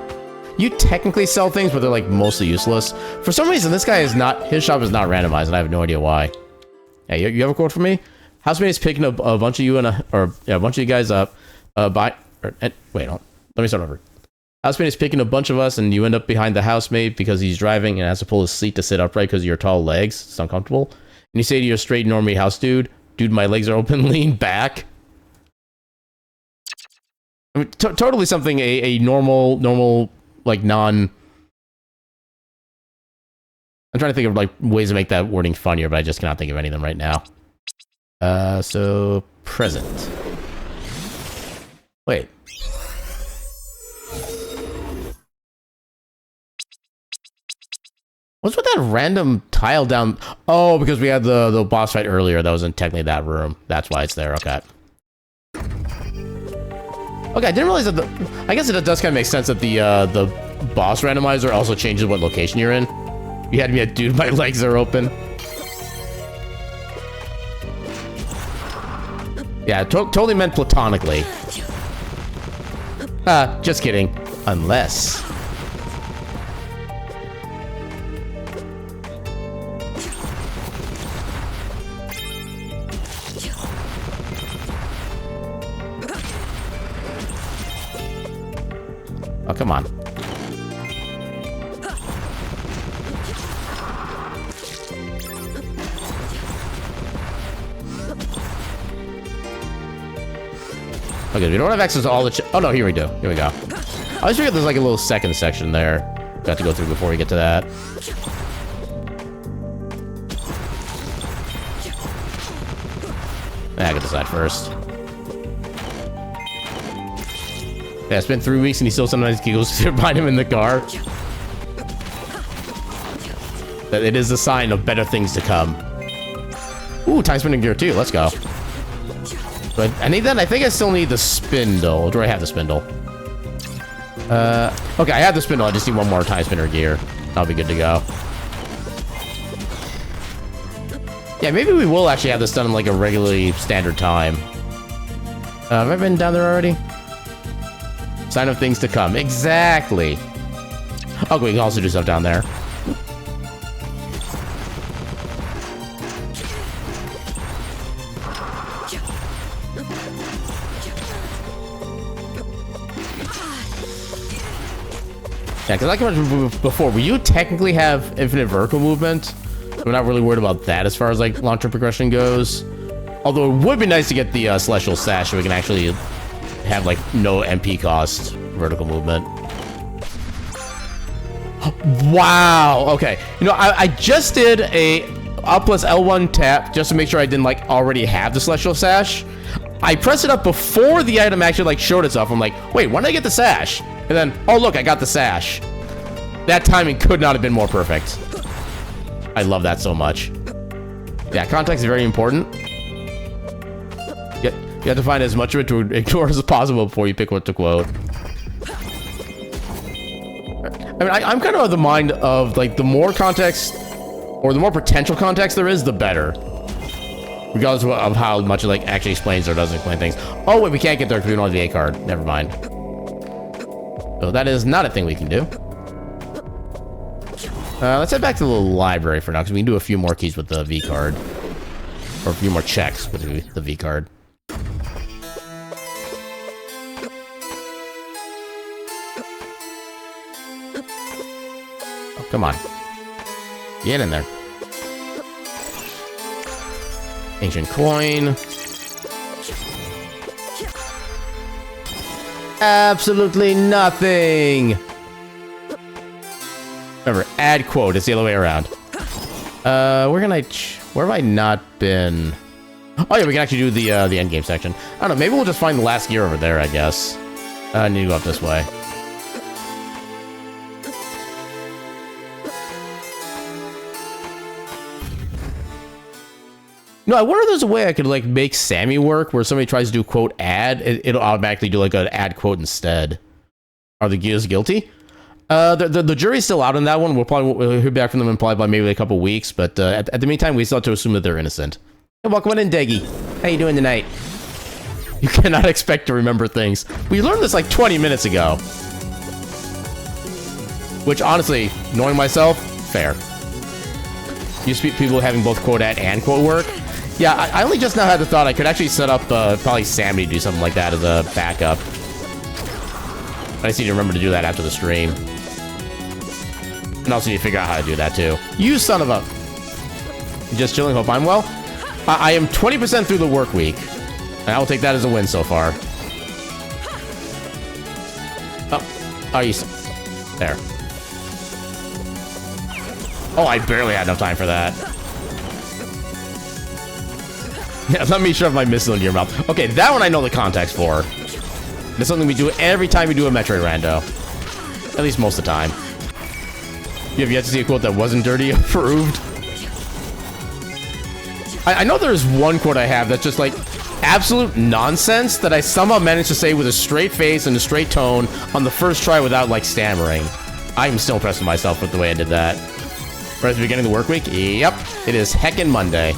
You technically sell things, but they're like mostly useless. For some reason, this guy is not... His shop is not randomized, and I have no idea why. Hey, you have a quote for me? Housemate is picking up a bunch of you and a bunch of you guys up. Wait, hold on. Let me start over. Housemate is picking a bunch of us, and you end up behind the housemate because he's driving and has to pull his seat to sit upright because of your tall legs. It's uncomfortable. And you say to your straight normie house dude, my legs are open, lean back. I mean, totally something a normal, like, non... I'm trying to think of, like, ways to make that wording funnier, but I just cannot think of any of them right now. So... present. Wait. What's with that random tile down? Oh, because we had the boss fight earlier. That wasn't technically that room. That's why it's there. Okay. Okay, I didn't realize that I guess it does kind of make sense that the boss randomizer also changes what location you're in. You had me at dude, my legs are open. Yeah, totally meant platonically. Just kidding. Unless... Oh, come on. Okay, we don't have access to all the oh no, here we do. Here we go. I always figured there's like a little second section there. Got to go through before we get to that. I get this side first. Yeah, it's been 3 weeks and he still sometimes goes to find him in the car. That it is a sign of better things to come. Ooh, time spinning gear too. Let's go. But I need that. I think I still need the spindle. Do I have the spindle? Okay, I have the spindle. I just need one more time spinner gear. I'll be good to go. Yeah, maybe we will actually have this done in like a regularly standard time. Have I been down there already? Sign of things to come. Exactly. Okay, we can also do stuff down there. Yeah, because like I mentioned before, will you technically have infinite vertical movement? I'm not really worried about that as far as like long-term progression goes. Although it would be nice to get the Celestial Sash so we can actually have like no MP cost vertical movement. Wow. Okay. You know, I just did a up plus L1 tap just to make sure I didn't like already have the Celestial Sash. I pressed it up before the item actually like showed itself. I'm like, wait, when did I get the sash? And then, oh look, I got the sash. That timing could not have been more perfect. I love that so much. Yeah, context is very important. You have to find as much of it to ignore as possible before you pick what to quote. I mean, I'm kind of of the mind of, like, the more context, or the more potential context there is, the better. Regardless of how much it, like, actually explains or doesn't explain things. Oh, wait, we can't get there because we don't have the A card. Never mind. So that is not a thing we can do. Let's head back to the library for now, because we can do a few more keys with the V card. Or a few more checks with the V card. Oh, come on. Get in there. Ancient coin. Absolutely nothing. Remember, add quote. It's the other way around. Where have I not been? Oh yeah, we can actually do the end game section. I don't know. Maybe we'll just find the last gear over there. I guess. I need to go up this way. No, I wonder if there's a way I could like make Sammy work where somebody tries to do quote add, it'll automatically do like an add quote instead. Are the gears guilty? The jury's still out on that one. We'll hear back from them in probably by maybe a couple weeks, but at the meantime, we still have to assume that they're innocent. Hey, welcome in, Deggy. How you doing tonight? You cannot expect to remember things. We learned this like 20 minutes ago. Which honestly, knowing myself, fair. You speak people having both quote add and quote work. Yeah, I only just now had the thought I could actually set up probably Sammy to do something like that as a backup. I just need to remember to do that after the stream. And also need to figure out how to do that too. You son of a... Just chilling, hope I'm well. I am 20% through the work week. And I will take that as a win so far. Oh, you... There. Oh, I barely had enough time for that. Yeah, let me shove my missile into your mouth. Okay, that one I know the context for. That's something we do every time we do a Metroid rando. At least most of the time. You have yet to see a quote that wasn't dirty approved? I know there's one quote I have that's just like absolute nonsense that I somehow managed to say with a straight face and a straight tone on the first try without like stammering. I'm still impressed with myself with the way I did that. Right at the beginning of the work week? Yep, it is heckin' Monday.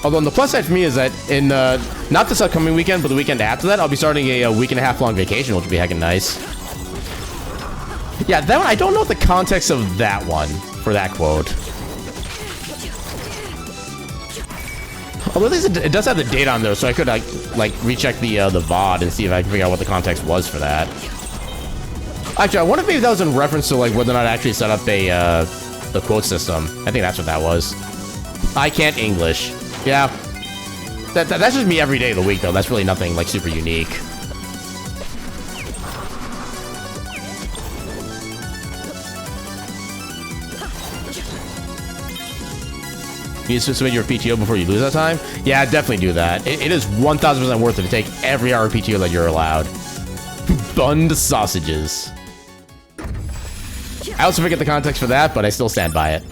Although on the plus side for me is that in, not this upcoming weekend, but the weekend after that, I'll be starting a week and a half long vacation, which will be heckin' nice. Yeah, that one, I don't know the context of that one for that quote. Although at least it does have the date on there, so I could like recheck the VOD and see if I can figure out what the context was for that. Actually, I wonder if maybe that was in reference to like whether or not I actually set up a the quote system. I think that's what that was. I can't English. Yeah, that's just me every day of the week though. That's really nothing like super unique. You need to submit your PTO before you lose that time? Yeah, definitely do that. It is 1000% worth it to take every hour of PTO that you're allowed. Bunned sausages. I also forget the context for that, but I still stand by it.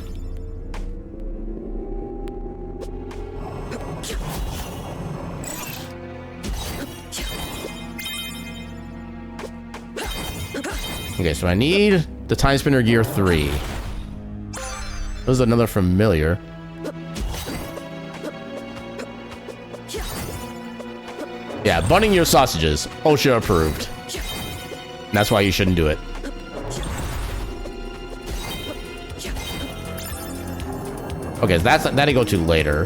Okay, so I need the Timespinner Gear 3. This is another familiar. Yeah, bunning your sausages. OSHA approved. And that's why you shouldn't do it. Okay, so that I go to later.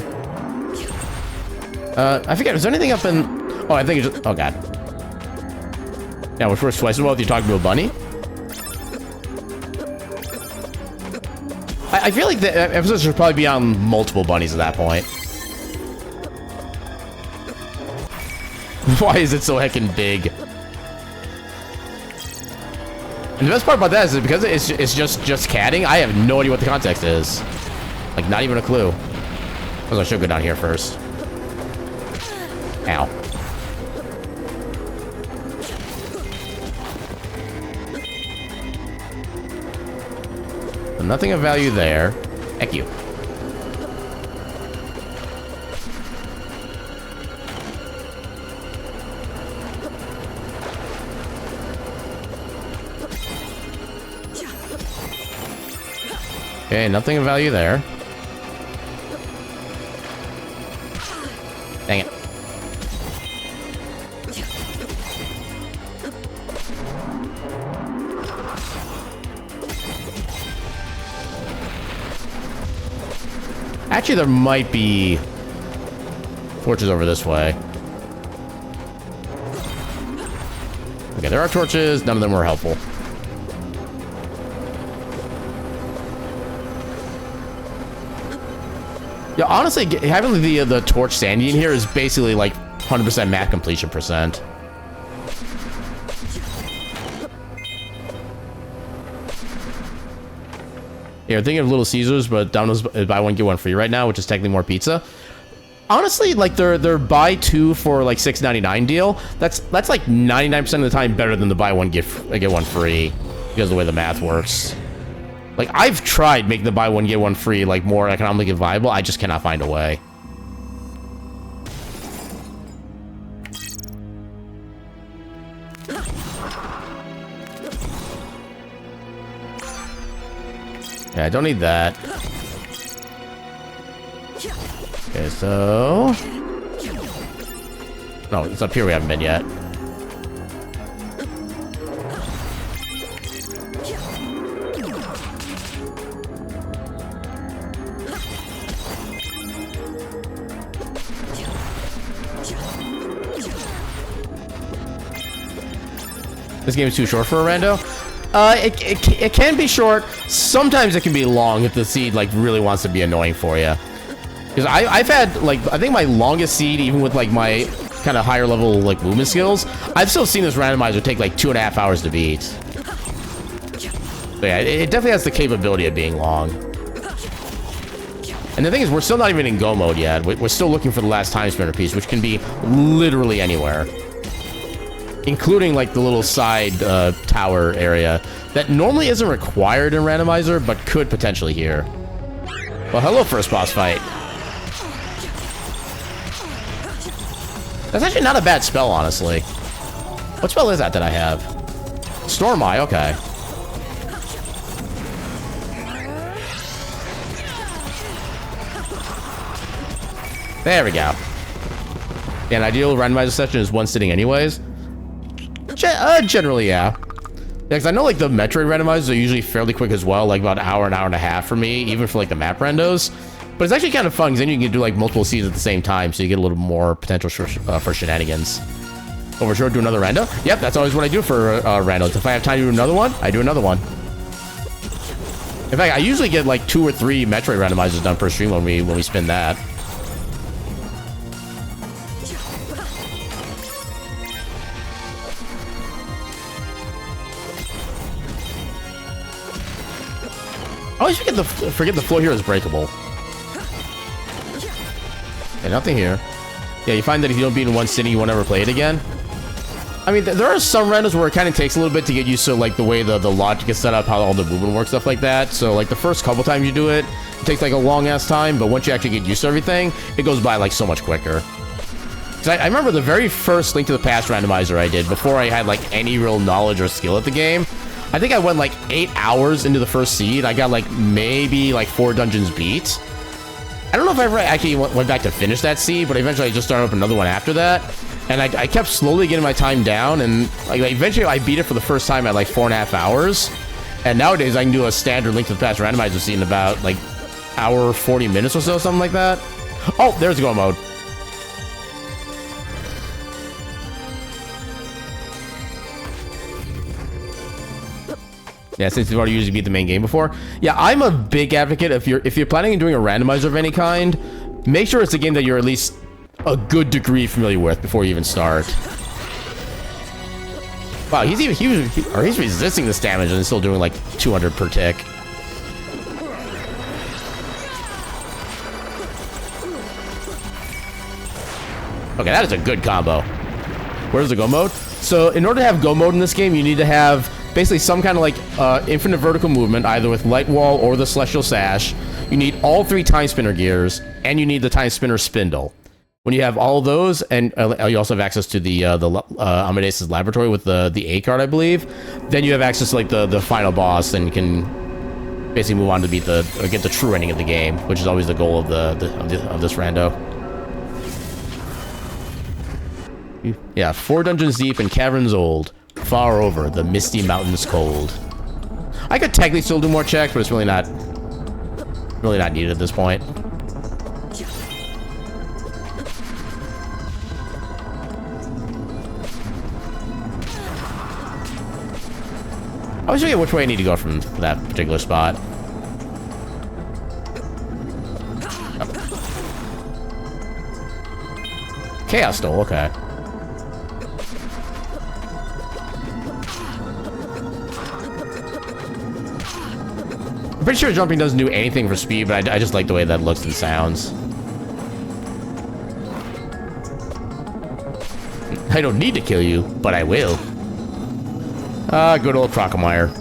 I forget, is there anything up in... Oh, I think it's just... Oh, God. Yeah, which works twice as well if you're talking to a bunny. I feel like the episode should probably be on multiple bunnies at that point. Why is it so heckin' big? And the best part about that is because it's just catting, I have no idea what the context is. Like, not even a clue. I should go down here first. Ow. So nothing of value there. Heck you. Okay, nothing of value there. Dang it. Actually, there might be torches over this way. Okay, there are torches. None of them were helpful. Yeah, honestly, having the torch sandy in here is basically like 100% math completion percent. Yeah, I'm thinking of Little Caesars, but Domino's buy one get one free right now, which is technically more pizza. Honestly, like their buy two for like $6.99 deal, that's like 99% of the time better than the buy one get one free because of the way the math works. Like, I've tried making the buy one get one free like more economically viable. I just cannot find a way. Yeah, I don't need that. Okay, so... No, it's up here we haven't been yet. This game is too short for a rando. It can be short. Sometimes it can be long if the seed like really wants to be annoying for you. Because I've had like I think my longest seed, even with like my kind of higher level like movement skills, I've still seen this randomizer take like 2.5 hours to beat. But yeah, it definitely has the capability of being long. And the thing is, we're still not even in go mode yet. We're still looking for the last Timespinner piece, which can be literally anywhere. Including, like, the little side tower area that normally isn't required in Randomizer, but could potentially here. Well, hello, first boss fight. That's actually not a bad spell, honestly. What spell is that I have? Storm Eye, okay. There we go. Yeah, an ideal randomizer session is one sitting anyways. Generally, yeah. Because I know, like, the Metroid randomizers are usually fairly quick as well, like about an hour and a half for me, even for, like, the map randos. But it's actually kind of fun, because then you can do, like, multiple seeds at the same time, so you get a little more potential for shenanigans. Over sure, do another rando? Yep, that's always what I do for randos. If I have time to do another one, I do another one. In fact, I usually get, like, 2 or 3 Metroid randomizers done per stream when we spin that. I always forget the floor here is breakable. Okay, nothing here. Yeah, you find that if you don't beat in one sitting, you won't ever play it again. I mean, there are some randos where it kind of takes a little bit to get used to, like, the way the logic is set up, how all the movement works, stuff like that. So, like, the first couple times you do it, it takes, like, a long-ass time, but once you actually get used to everything, it goes by, like, so much quicker. Because I remember the very first Link to the Past randomizer I did, before I had, like, any real knowledge or skill at the game, I think I went like 8 hours into the first seed. I got like maybe like 4 dungeons beat. I don't know if I ever actually went back to finish that seed, but eventually I just started up another one after that. And I kept slowly getting my time down, and like eventually I beat it for the first time at like 4.5 hours. And nowadays I can do a standard Link to the Past randomizer seed in about like hour 40 minutes or so, something like that. Oh, there's go mode. Yeah, since you've already usually beat the main game before. Yeah, I'm a big advocate. If you're planning on doing a randomizer of any kind, make sure it's a game that you're at least a good degree familiar with before you even start. Wow, he's resisting this damage and still doing like 200 per tick. Okay, that is a good combo. Where's the go mode? So in order to have go mode in this game, you need to have basically some kind of like infinite vertical movement, either with Light Wall or the Celestial Sash. You need all 3 Timespinner gears, and you need the Timespinner spindle. When you have all of those, and you also have access to the Amadeus' laboratory with the A card, I believe, then you have access to like the final boss, and you can basically move on to get the true ending of the game, which is always the goal of this rando. Yeah, 4 dungeons deep and caverns old. Far over the misty mountains cold. I could technically still do more checks, but it's really not needed at this point. I always forget which way I need to go from that particular spot. Oh. Chaos Stole, okay. I'm pretty sure jumping doesn't do anything for speed, but I just like the way that looks and sounds. I don't need to kill you, but I will. Good old Crocomire.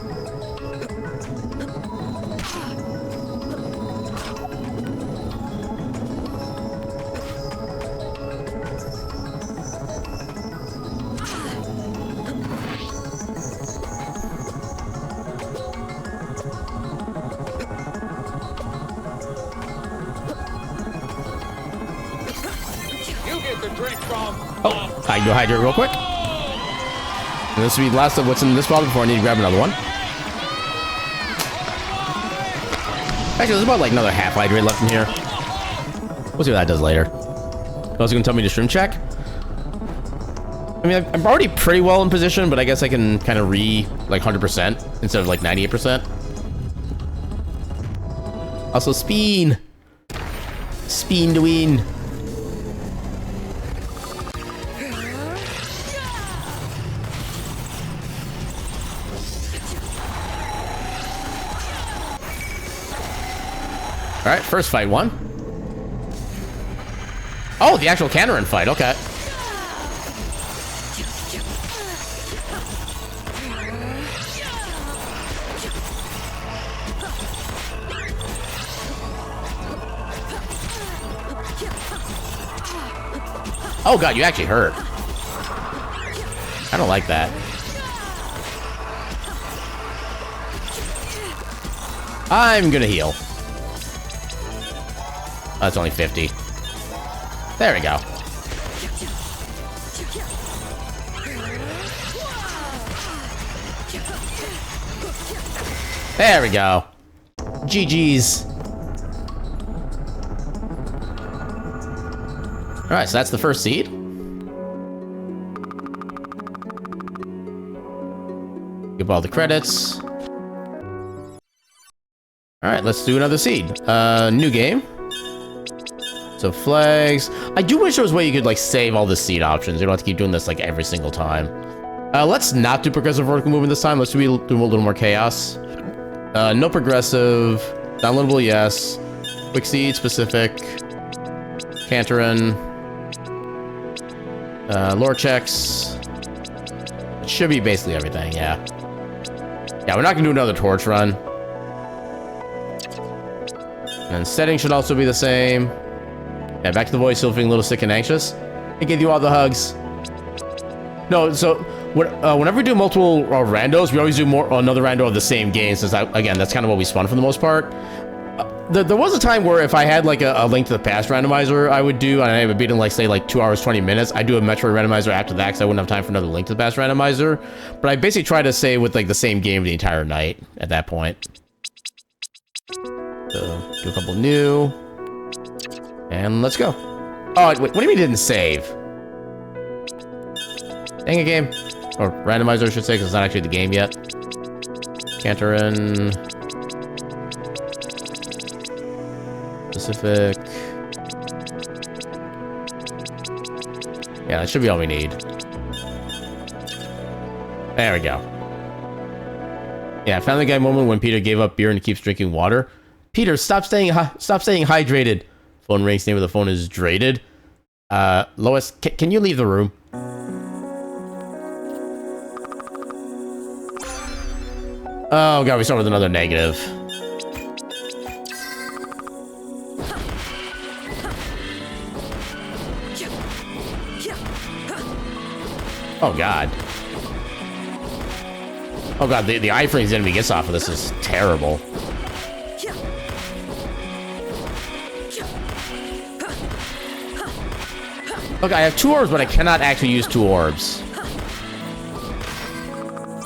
Oh, I can go hydrate real quick. And this will be the last of what's in this bottle before I need to grab another one. Actually, there's about like another half hydrate left in here. We'll see what that does later. Also gonna tell me to stream check? I mean, I'm already pretty well in position, but I guess I can kind of like 100% instead of like 98%. Also, Speen to win. All right, first fight won. Oh, the actual Cannerin fight. Okay. Oh god, you actually hurt. I don't like that. I'm gonna heal. Oh, that's only 50. There we go. There we go. GG's. Alright, so that's the first seed. Give all the credits. Alright, let's do another seed. New game. So flags. I do wish there was a way you could like save all the seed options. You don't have to keep doing this like every single time. Let's not do progressive vertical movement this time. Let's do a little more chaos. No progressive. Downloadable, yes. Quick seed, specific. Canterin. Lore checks. It should be basically everything, yeah. Yeah, we're not gonna do another torch run. And settings should also be the same. Yeah, back to the voice, still feeling a little sick and anxious. I gave you all the hugs. No, so whenever we do multiple randos, we always do another rando of the same game, since again, that's kind of what we spun for the most part. There was a time where if I had like a Link to the Past randomizer I would do, and I would beat in like say like 2 hours 20 minutes, I'd do a Metroid randomizer after that because I wouldn't have time for another Link to the Past randomizer. But I basically try to stay with like the same game the entire night at that point. So do a couple new, and let's go. Oh wait, what do you mean it didn't save? Dang it, game. Or randomizer I should say, because it's not actually the game yet. Canterin. Specific. Yeah, that should be all we need. There we go. Yeah, Family Guy moment when Peter gave up beer and keeps drinking water. Peter, stop staying hydrated. Phone rings. Name of the phone is Drated. Lois, can you leave the room? Oh god, we start with another negative. Oh god. Oh god, the iframes enemy gets off of this is terrible. Okay, I have 2 orbs, but I cannot actually use 2 orbs.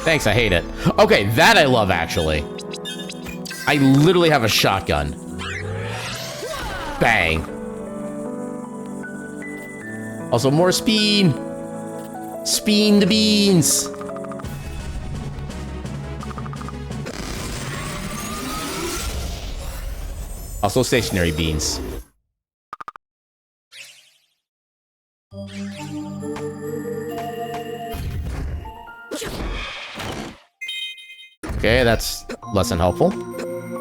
Thanks, I hate it. Okay, that I love, actually. I literally have a shotgun. Bang. Also, more speed. Speen the beans. Also, stationary beans. Okay, that's less than helpful.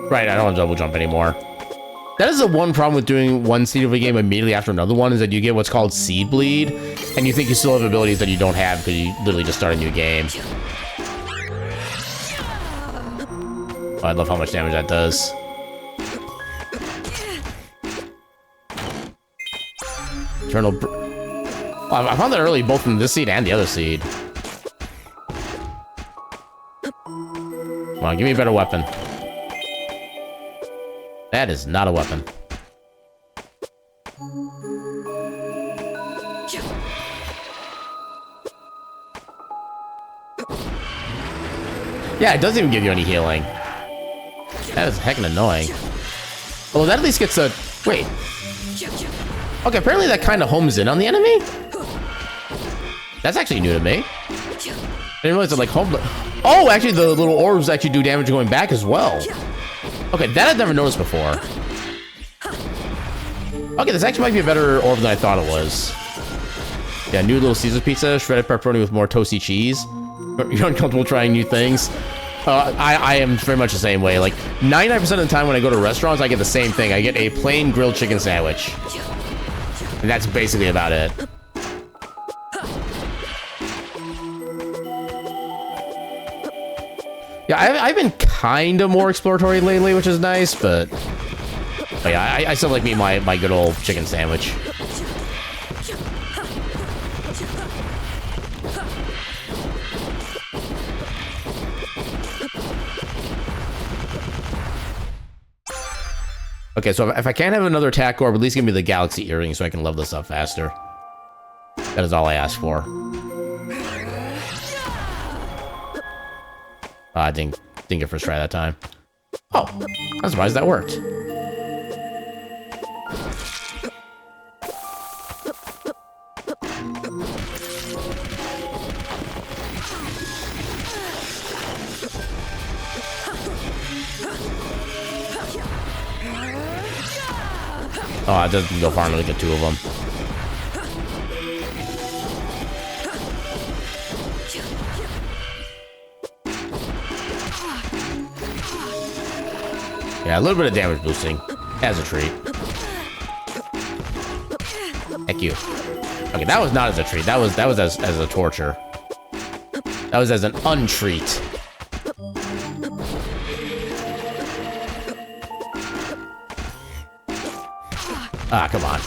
Right, I don't want to double jump anymore. That is the one problem with doing one seed of a game immediately after another one, is that you get what's called seed bleed, and you think you still have abilities that you don't have because you literally just start a new game. Oh, I love how much damage that does. Eternal. Oh, I found that early, both in this seed and the other seed. Come on, give me a better weapon. That is not a weapon. Yeah, it doesn't even give you any healing. That is heckin' annoying. Well, that at least gets a... Wait. Okay, apparently that kind of homes in on the enemy? That's actually new to me. I didn't realize that, like, home... Oh, actually, the little orbs actually do damage going back as well. Okay, that I've never noticed before. Okay, this actually might be a better orb than I thought it was. Yeah, new little Caesar pizza, shredded pepperoni with more toasty cheese. You're uncomfortable trying new things. I am very much the same way. Like, 99% of the time when I go to restaurants, I get the same thing. I get a plain grilled chicken sandwich. And that's basically about it. Yeah, I've been kind of more exploratory lately, which is nice, but yeah, I still like me my good old chicken sandwich. Okay, so if I can't have another attack orb, at least give me the galaxy earring so I can level this up faster. That is all I ask for. I didn't get first try that time. Oh, I'm surprised that worked. Oh, it doesn't go far enough to get two of them. Yeah, a little bit of damage boosting as a treat. Heck you. Okay, that was not as a treat. That was as a torture. That was as an untreat. Ah, come on.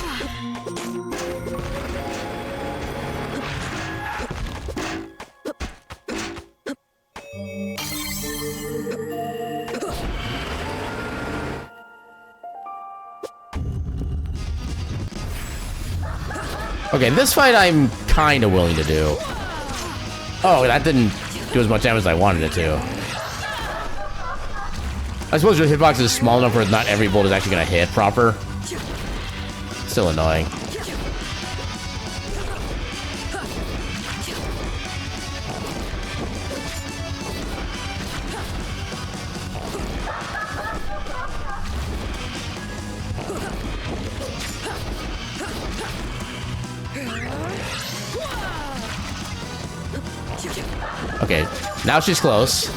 Okay, this fight I'm kind of willing to do. Oh, that didn't do as much damage as I wanted it to. I suppose your hitbox is small enough where not every bolt is actually going to hit proper. Still annoying. Okay, now she's close.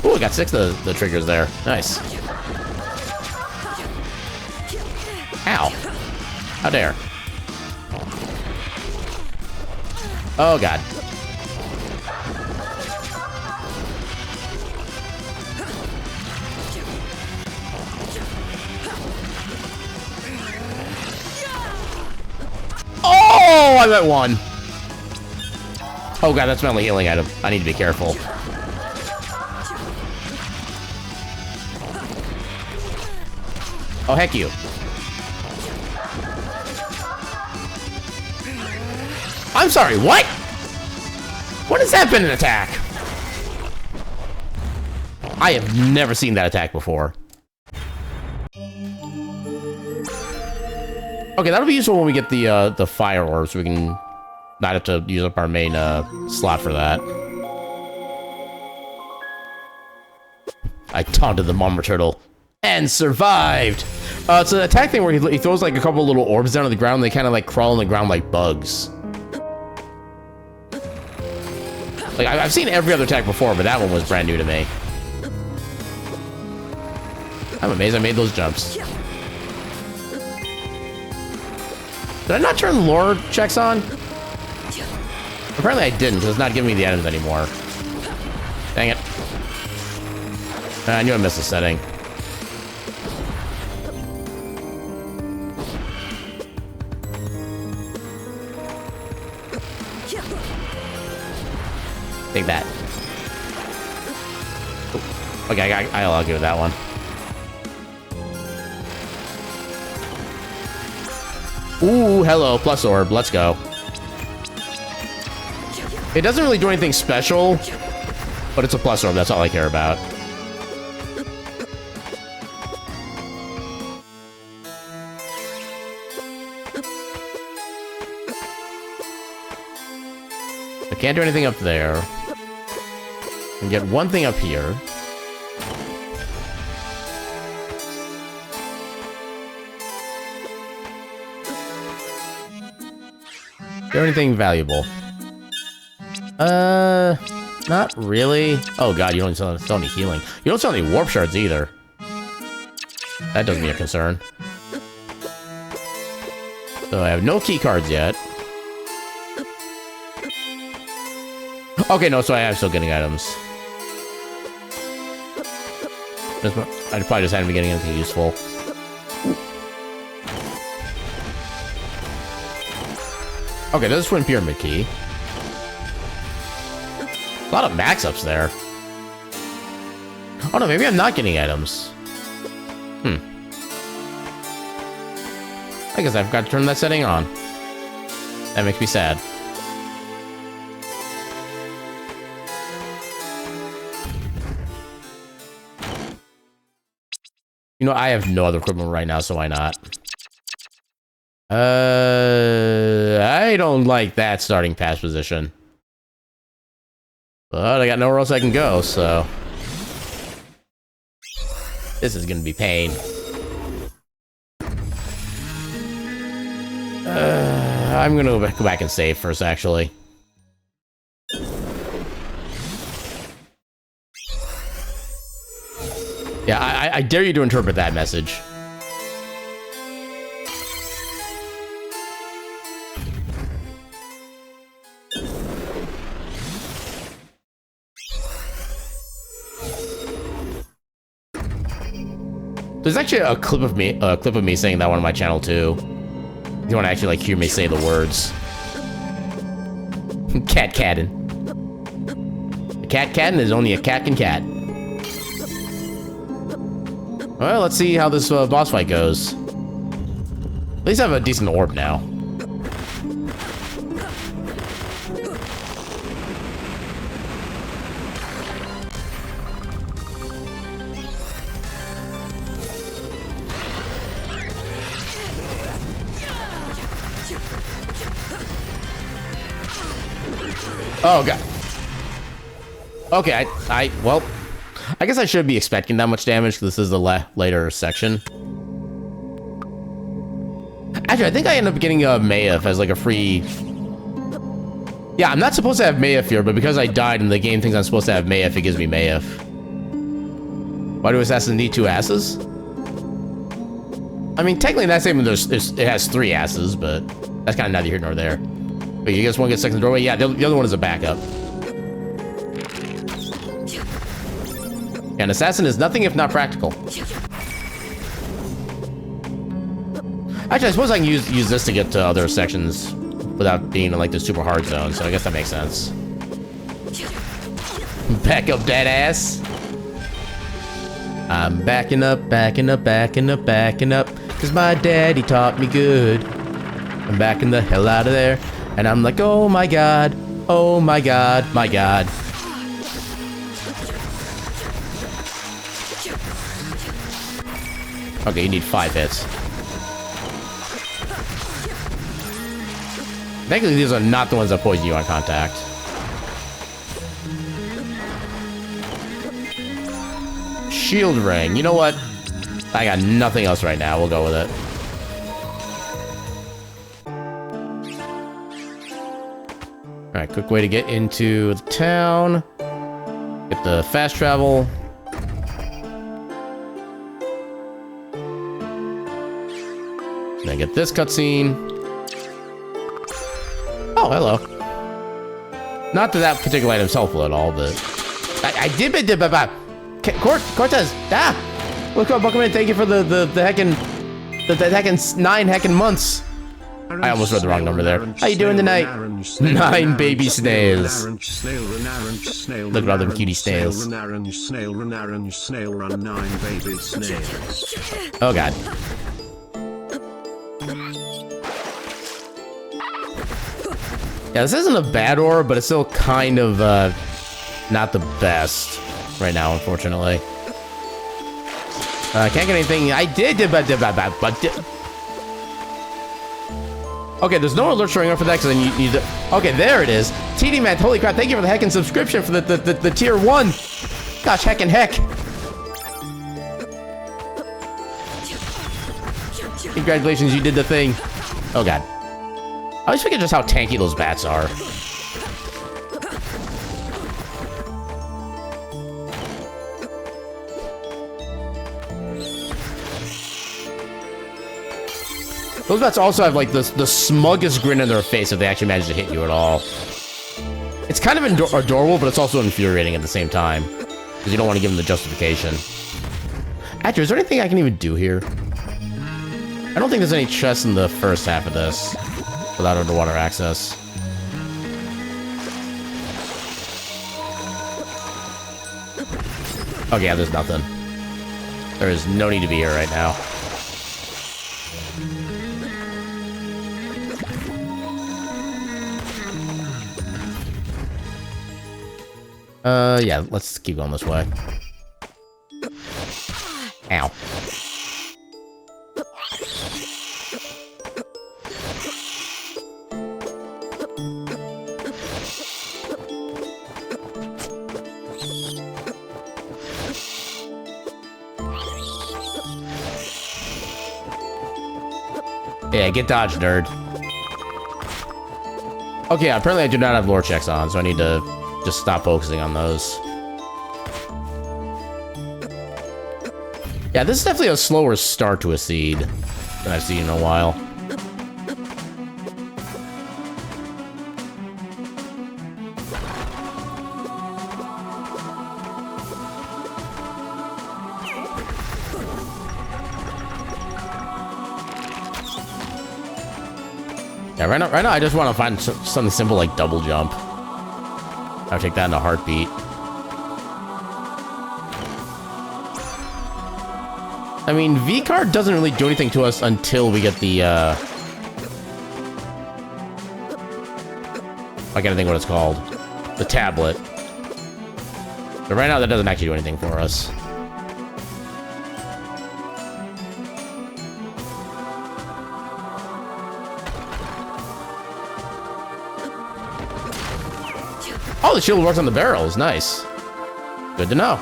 Ooh, I got 6 of the triggers there. Nice. Ow. How dare. Oh, God. Oh, I'm at 1. Oh, God, that's my only healing item. I need to be careful. Oh, heck you. I'm sorry, what? What has that been an attack? I have never seen that attack before. Okay, that'll be useful when we get the fire orbs, so we can not have to use up our main slot for that. I taunted the Mama Turtle and survived. It's an attack thing where he throws like a couple little orbs down on the ground and they kind of like crawl on the ground like bugs. Like, I've seen every other attack before, but that one was brand new to me. I'm amazed I made those jumps. Did I not turn lore checks on? Apparently I didn't, because it's not giving me the items anymore. Dang it. I knew I missed a setting. Take that. Ooh. Okay, I'll give it that one. Ooh, hello, plus orb. Let's go. It doesn't really do anything special, But it's a plus orb, that's all I care about. I can't do anything up there. I can get one thing up here. Do anything valuable? Not really. Oh god, you don't sell any healing. You don't sell any warp shards either. That doesn't be a concern. So I have no key cards yet. Okay, no, so I am still getting items. I probably just haven't been getting anything useful. Okay, there's a Twin Pyramid Key. A lot of max-ups there. Oh no, maybe I'm not getting items. I guess I forgot to turn that setting on. That makes me sad. You know, I have no other equipment right now, so why not? I don't like that starting pass position. But I got nowhere else I can go, so... This is gonna be pain. I'm gonna go back and save first, actually. Yeah, I dare you to interpret that message. There's actually a clip of me saying that one on my channel too. If you want to actually like hear me say the words. Cat-catting. A cat-catting is only a cat can cat. Well, let's see how this boss fight goes. At least I have a decent orb now. Oh god. Okay, well, I guess I should be expecting that much damage because this is the later section. Actually, I think I end up getting a Mayef as like a free... Yeah, I'm not supposed to have Mayef here, but because I died and the game thinks I'm supposed to have Mayef, it gives me Mayef. Why do assassins need 2 asses? I mean, technically in that statement it has 3 asses, but that's kind of neither here nor there. But you guys want to get stuck in the doorway? Yeah, the other one is a backup. An assassin is nothing if not practical. Actually, I suppose I can use this to get to other sections without being in like the super hard zone, so I guess that makes sense. Back up, dead ass. I'm backing up, backing up, backing up, backing up, cause my daddy taught me good. I'm backing the hell out of there, and I'm like, oh my god, oh my god, my god. Okay, you need 5 hits. Thankfully, these are not the ones that poison you on contact. Shield ring. You know what? I got nothing else right now. We'll go with it. Alright, quick way to get into the town. Get the fast travel. Then get this cutscene. Oh, hello. Not that that particular item's helpful at all, but... I did Cortez! Ah! Welcome in, thank you for the heckin' 9 heckin' months. I almost read the wrong number there. How you doing tonight? 9 baby snails. Look at all them cutie snails. Oh god. Yeah, this isn't a bad orb, but it's still kind of, not the best right now, unfortunately. Can't get anything. I did, but okay, there's no alert showing up for that because then you need to... Okay, there it is. TD Man, holy crap, thank you for the heckin' subscription for the tier 1. Gosh, heckin' heck. Congratulations, you did the thing. Oh, God. I always forget just how tanky those bats are. Those bats also have, like, the smuggest grin on their face if they actually manage to hit you at all. It's kind of adorable, but it's also infuriating at the same time. Because you don't want to give them the justification. Actually, is there anything I can even do here? I don't think there's any chests in the first half of this without underwater access. Okay, yeah, there's nothing. There is no need to be here right now. Yeah, let's keep going this way. Ow. Yeah, get dodged, nerd. Okay, apparently I do not have lore checks on, so I need to just stop focusing on those. Yeah, this is definitely a slower start to a seed than I've seen in a while. Yeah, right now I just want to find something simple like double jump. I'll take that in a heartbeat. I mean, V-Card doesn't really do anything to us until we get the, I gotta think what it's called. The tablet. But right now, that doesn't actually do anything for us. Oh, the shield works on the barrels. Nice. Good to know.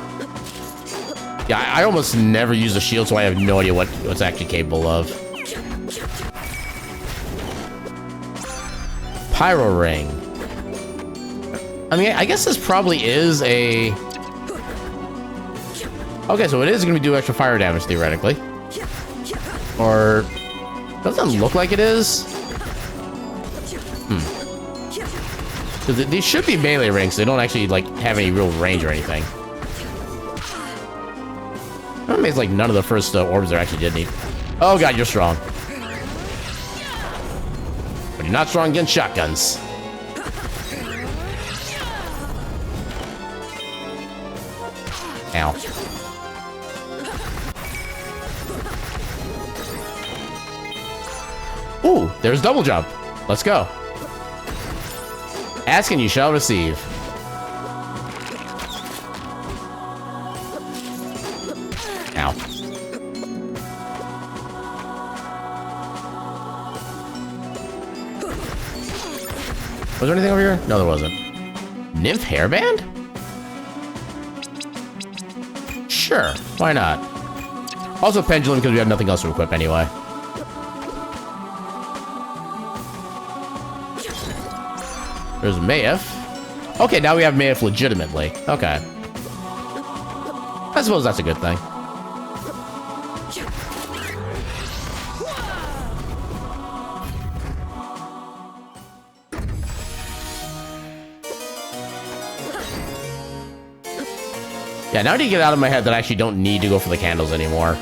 Yeah, I almost never use a shield, so I have no idea what it's actually capable of. Pyro ring. I mean, I guess this probably is a... Okay, so it is going to do extra fire damage, theoretically. Or... Doesn't look like it is. Because these should be melee rings, so they don't actually, like, have any real range or anything. I'm amazed, like, none of the first orbs are actually did any... Oh, God, you're strong. But you're not strong against shotguns. Ow. Ooh, there's double jump. Let's go. Ask and you shall receive. Ow. Was there anything over here? No, there wasn't. Nymph hairband? Sure, why not? Also pendulum because we have nothing else to equip anyway. There's Mayef. Okay, now we have Mayef legitimately. Okay. I suppose that's a good thing. Yeah, now I need to get out of my head that I actually don't need to go for the candles anymore.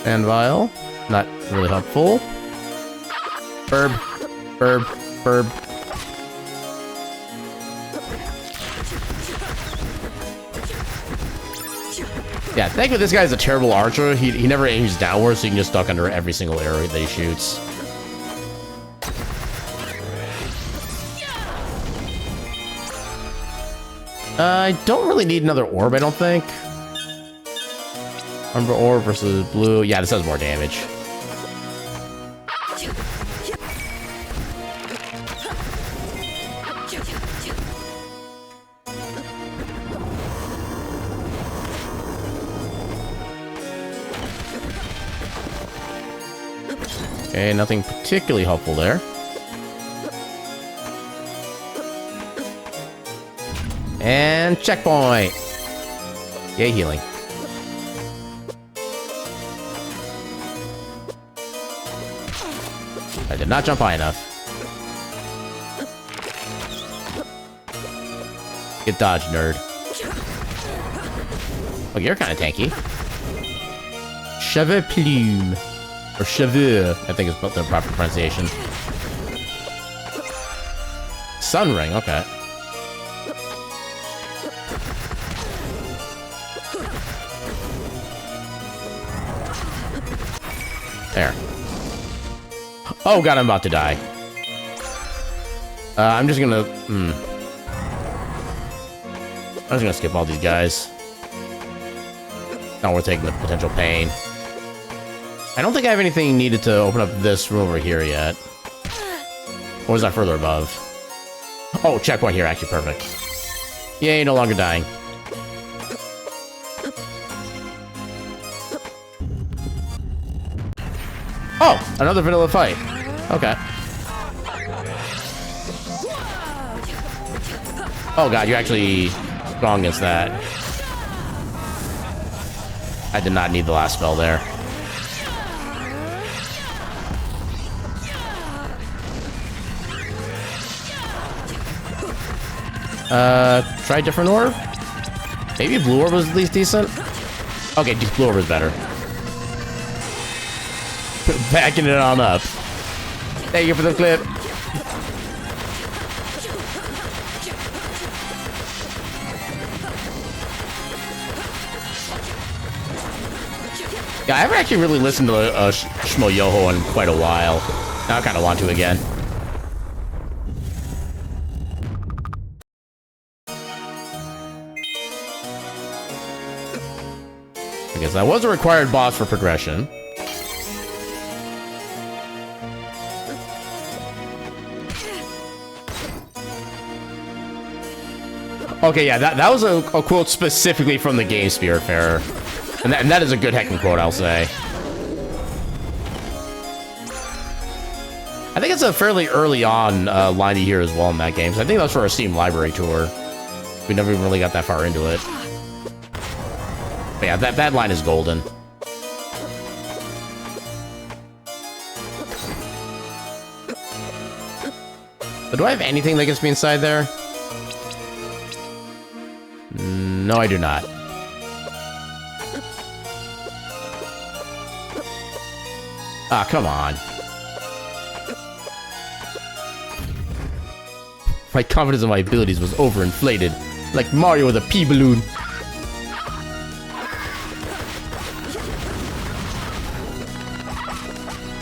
And vial. Not really helpful. Burb. Burb. Burb. Yeah, thankfully this guy's a terrible archer. He never aims downwards, so you can just duck under every single arrow that he shoots. I don't really need another orb, I don't think. Umber orb versus blue. Yeah, this does more damage. Okay, nothing particularly helpful there. And checkpoint! Yay, healing. I did not jump high enough. Get dodged, nerd. Oh, you're kind of tanky. Cheveux plume. Or cheveux, I think is the proper pronunciation. Sun ring, okay. There. Oh god, I'm about to die. I'm just gonna... I'm just gonna skip all these guys. Not worth taking the potential pain. I don't think I have anything needed to open up this room over here yet. Or is that further above? Oh, checkpoint here, actually, perfect. Yay, no longer dying. Oh, another vanilla fight. Okay. Oh god, you're actually strong against that. I did not need the last spell there. Try a different orb? Maybe blue orb was at least decent? Okay, blue orb is better. Backing it on up. Thank you for the clip. Yeah, I haven't actually really listened to Shmo Yoho in quite a while. Now I kind of want to again. Because that was a required boss for progression. Okay, yeah, that was a quote specifically from the Game Spiritfarer. And that is a good heckin' quote, I'll say. I think it's a fairly early on line to hear as well in that game. So I think that was for a Steam Library tour. We never even really got that far into it. But yeah, that line is golden. But do I have anything that gets me inside there? No, I do not. Ah, come on. My confidence in my abilities was overinflated, like Mario with a pea balloon.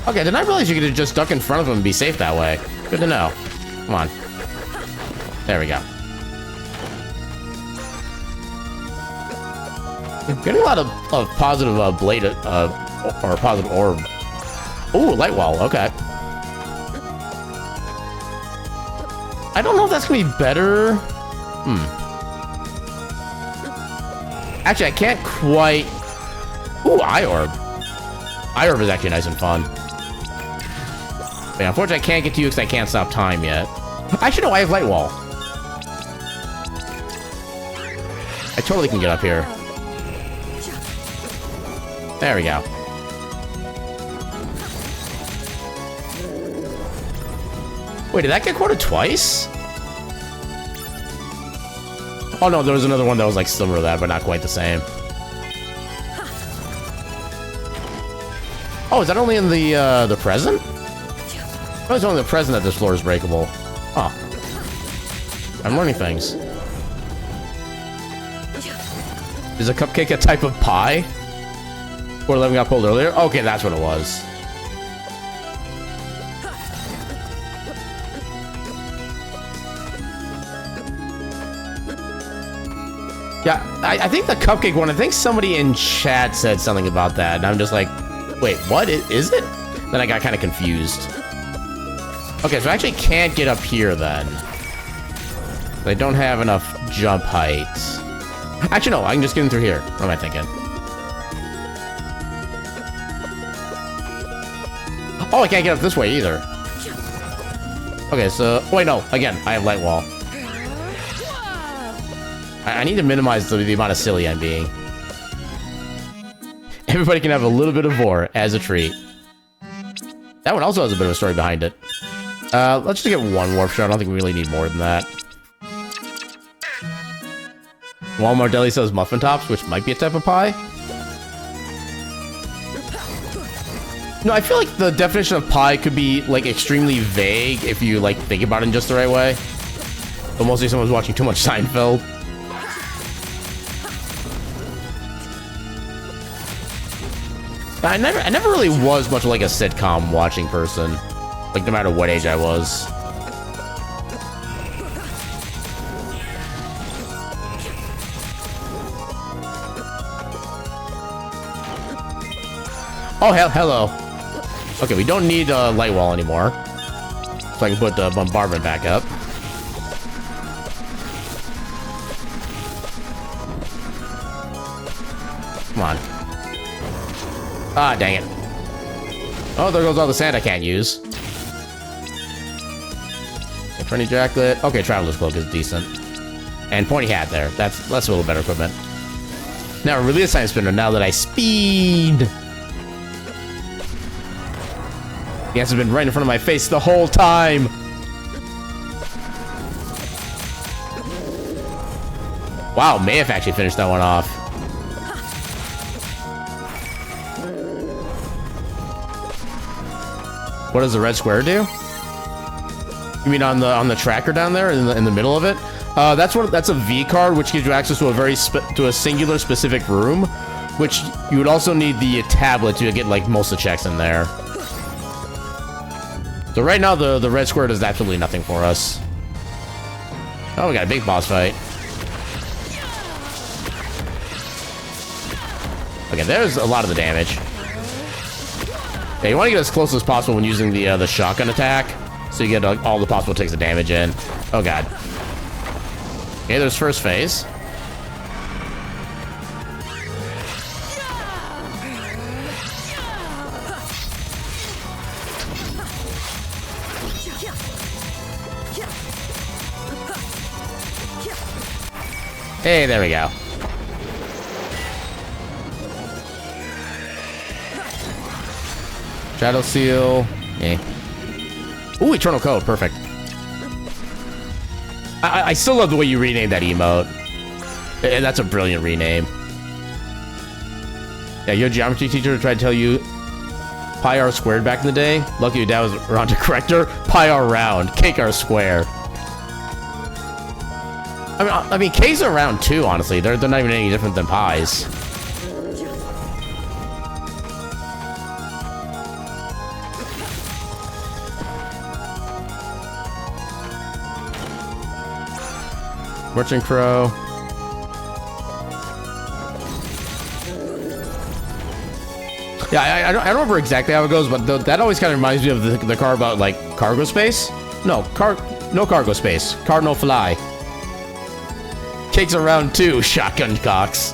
Okay, did I realize you could just duck in front of him and be safe that way? Good to know. Come on. There we go. I'm getting a lot of positive blade, or positive orb. Ooh, light wall, okay. I don't know if that's gonna be better. Actually, I can't quite... Ooh, eye orb. Eye orb is actually nice and fun. But yeah, unfortunately, I can't get to you because I can't stop time yet. Actually, no, I have light wall. I totally can get up here. There we go. Wait, did that get quoted twice? Oh no, there was another one that was like similar to that, but not quite the same. Oh, is that only in the present? Oh, it's only the present that this floor is breakable. Huh. I'm learning things. Is a cupcake a type of pie? Or 11 got pulled earlier? Okay, that's what it was. Yeah, I think the cupcake one, I think somebody in chat said something about that, and I'm just like, wait, what? Is it? Then I got kind of confused. Okay, so I actually can't get up here then. I don't have enough jump height. Actually, no, I can just get in through here. What am I thinking? Oh, I can't get up this way either. Okay, so... Wait, no. Again, I have light wall. I need to minimize the amount of silly I'm being. Everybody can have a little bit of vor as a treat. That one also has a bit of a story behind it. Let's just get one warp shot. I don't think we really need more than that. Walmart Deli sells muffin tops, which might be a type of pie. No, I feel like the definition of pie could be, like, extremely vague if you, like, think about it in just the right way. But mostly someone's watching too much Seinfeld. I never really was much like a sitcom watching person. Like, no matter what age I was. Oh, hello. Okay, we don't need a light wall anymore. So I can put the bombardment back up. Come on. Ah, dang it. Oh, there goes all the sand I can't use. Attorney Jacklet. Okay, Traveler's Cloak is decent. And Pointy Hat there. That's a little better equipment. Now, release Timespinner now that I speed. The answer's been right in front of my face the whole time. Wow, may have actually finished that one off. What does the red square do? You mean on the tracker down there in the middle of it? That's a V card, which gives you access to a singular specific room, which you would also need the tablet to get like most of the checks in there. So right now the red square does absolutely nothing for us. Oh, we got a big boss fight. Okay, there's a lot of the damage. Yeah, you want to get as close as possible when using the shotgun attack, so you get all the possible takes of damage in. Oh god. Okay, there's first phase. Hey, there we go. Shadow Seal. Eh. Ooh, Eternal Code. Perfect. I still love the way you renamed that emote. And that's a brilliant rename. Yeah, your geometry teacher tried to tell you pi r squared back in the day. Lucky your dad was around to correct her. Pi r round. Cake r square. I mean, K's are round too, honestly. They're not even any different than pies. Merchant Crow. Yeah, I don't remember exactly how it goes, but that always kind of reminds me of the car about, like, cargo space. No cargo space. Car no fly. Cakes around too, shotgun cocks.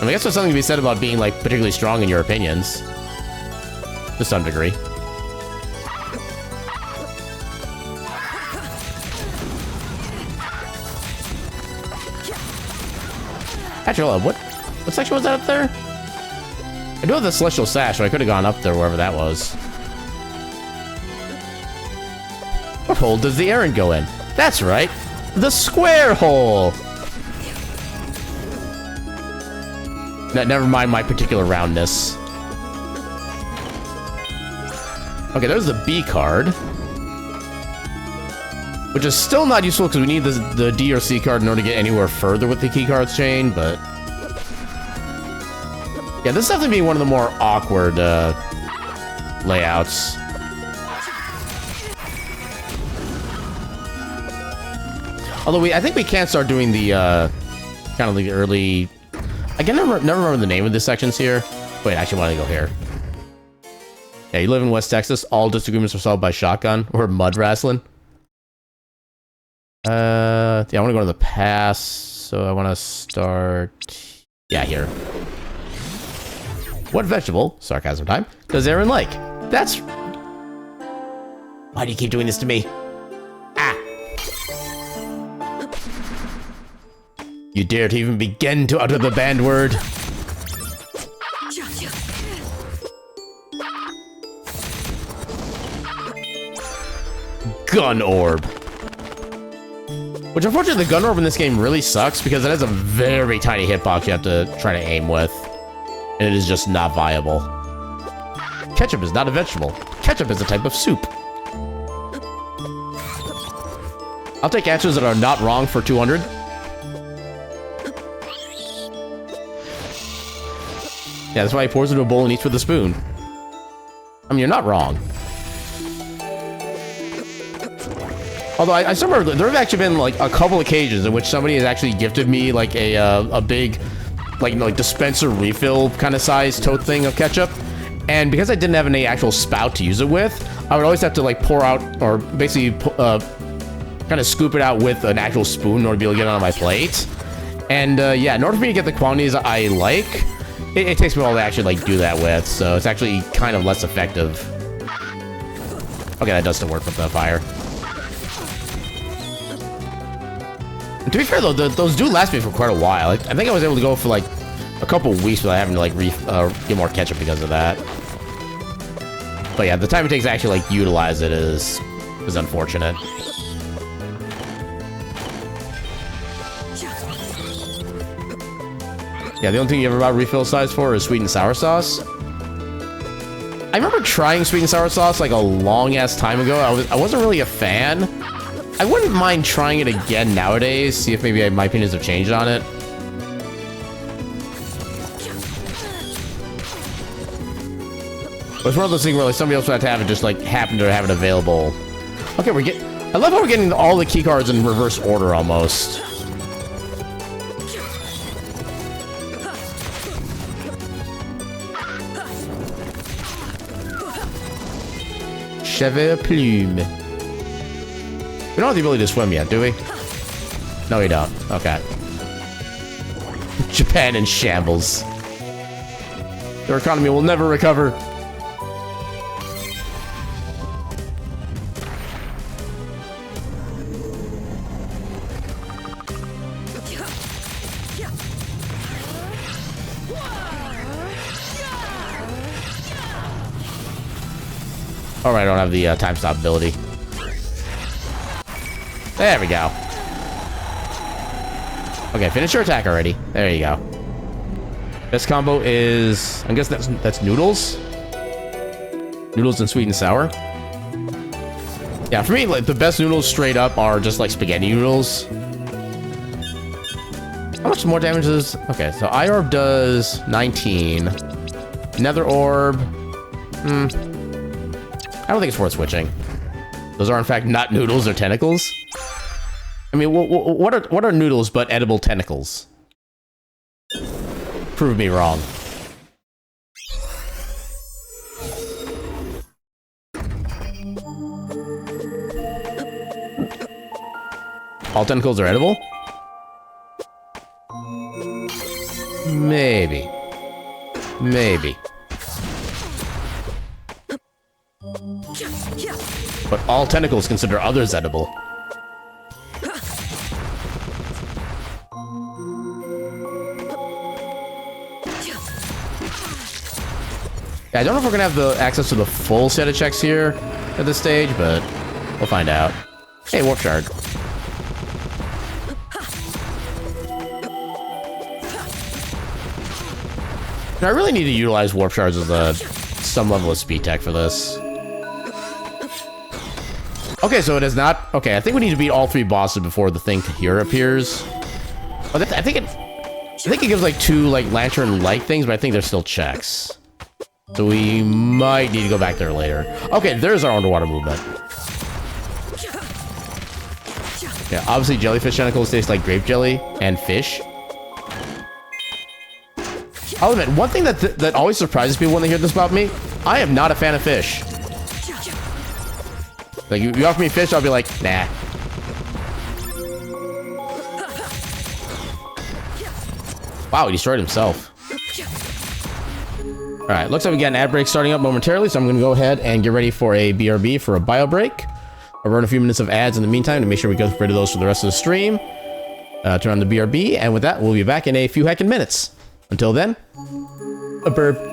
I guess there's something to be said about being, like, particularly strong in your opinions. To some degree. Actually, what section was that up there? I do have the Celestial Sash, so I could have gone up there, wherever that was. What hole does the errand go in? That's right, the square hole! Never mind my particular roundness. Okay, there's the B card. which is still not useful because we need the D or C card in order to get anywhere further with the key cards chain, but... Yeah, this is definitely being one of the more awkward layouts. Although I think we can start doing the kind of the early... I can never remember the name of the sections here. Wait, I actually want to go here. Yeah, you live in West Texas. All disagreements are solved by shotgun or mud wrestling. Yeah, I want to go to the past, so I want to start... Yeah, here. What vegetable, sarcasm time, does Aaron like? That's... Why do you keep doing this to me? Ah! You dare to even begin to utter the banned word? Gun orb. Which, unfortunately, the gun orb in this game really sucks because it has a very tiny hitbox you have to try to aim with. And it is just not viable. Ketchup is not a vegetable. Ketchup is a type of soup. I'll take answers that are not wrong for 200. Yeah, that's why he pours into a bowl and eats with a spoon. I mean, you're not wrong. Although I still remember there have actually been like a couple occasions in which somebody has actually gifted me like a big like dispenser refill kind of size tote thing of ketchup, and because I didn't have any actual spout to use it with, I would always have to like pour out or basically kind of scoop it out with an actual spoon in order to be able to get it on my plate. And yeah, in order for me to get the quantities I like, it takes me a while to actually like do that with, so it's actually kind of less effective. Okay, that does still work with the fire. And to be fair though, those do last me for quite a while. I think I was able to go for like a couple weeks without having to like get more ketchup because of that. But yeah, the time it takes to actually like utilize it is unfortunate. Yeah, the only thing you ever bought refill size for is sweet and sour sauce. I remember trying sweet and sour sauce like a long ass time ago. I wasn't really a fan. I wouldn't mind trying it again nowadays, see if maybe my opinions have changed on it. But it's one of those things where like somebody else would have to have it, just like happen to have it available. Okay, I love how we're getting all the key cards in reverse order almost. Cheveux plume. We don't have the ability to swim yet, do we? No, we don't. Okay. Japan in shambles. Their economy will never recover. Alright, I don't have the time stop ability. There we go. Okay, finish your attack already. There you go. This combo is... I guess that's noodles? Noodles and sweet and sour? Yeah, for me, like, the best noodles straight up are just, like, spaghetti noodles. How much more damage does... Okay, so Eye Orb does 19. Nether Orb... I don't think it's worth switching. Those are, in fact, not noodles, they're tentacles. I mean, what are noodles but edible tentacles? Prove me wrong. All tentacles are edible? Maybe. Maybe. But all tentacles consider others edible. Yeah, I don't know if we're gonna have the access to the full set of checks here at this stage, but we'll find out. Hey, Warp Shard. Now, I really need to utilize Warp Shards as some level of speed tech for this. Okay, so it is not... Okay, I think we need to beat all 3 bosses before the thing here appears. Oh, I think it gives like 2 like lantern-like things, but I think there's still checks. So we might need to go back there later. Okay, there's our underwater movement. Yeah, obviously jellyfish tentacles taste like grape jelly and fish. I'll admit, one thing that always surprises people when they hear this about me, I am not a fan of fish. Like, you offer me fish, I'll be like, nah. Wow, he destroyed himself. Alright, looks like we got an ad break starting up momentarily, so I'm going to go ahead and get ready for a BRB for a bio break. I'll run a few minutes of ads in the meantime to make sure we get rid of those for the rest of the stream. Turn on the BRB, and with that, we'll be back in a few heckin' minutes. Until then, a burp.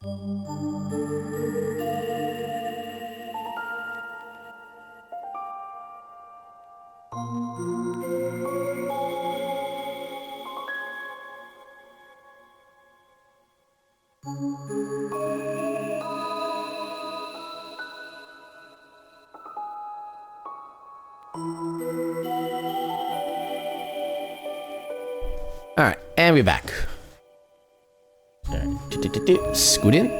All right, and we're back. All right. Scoot in.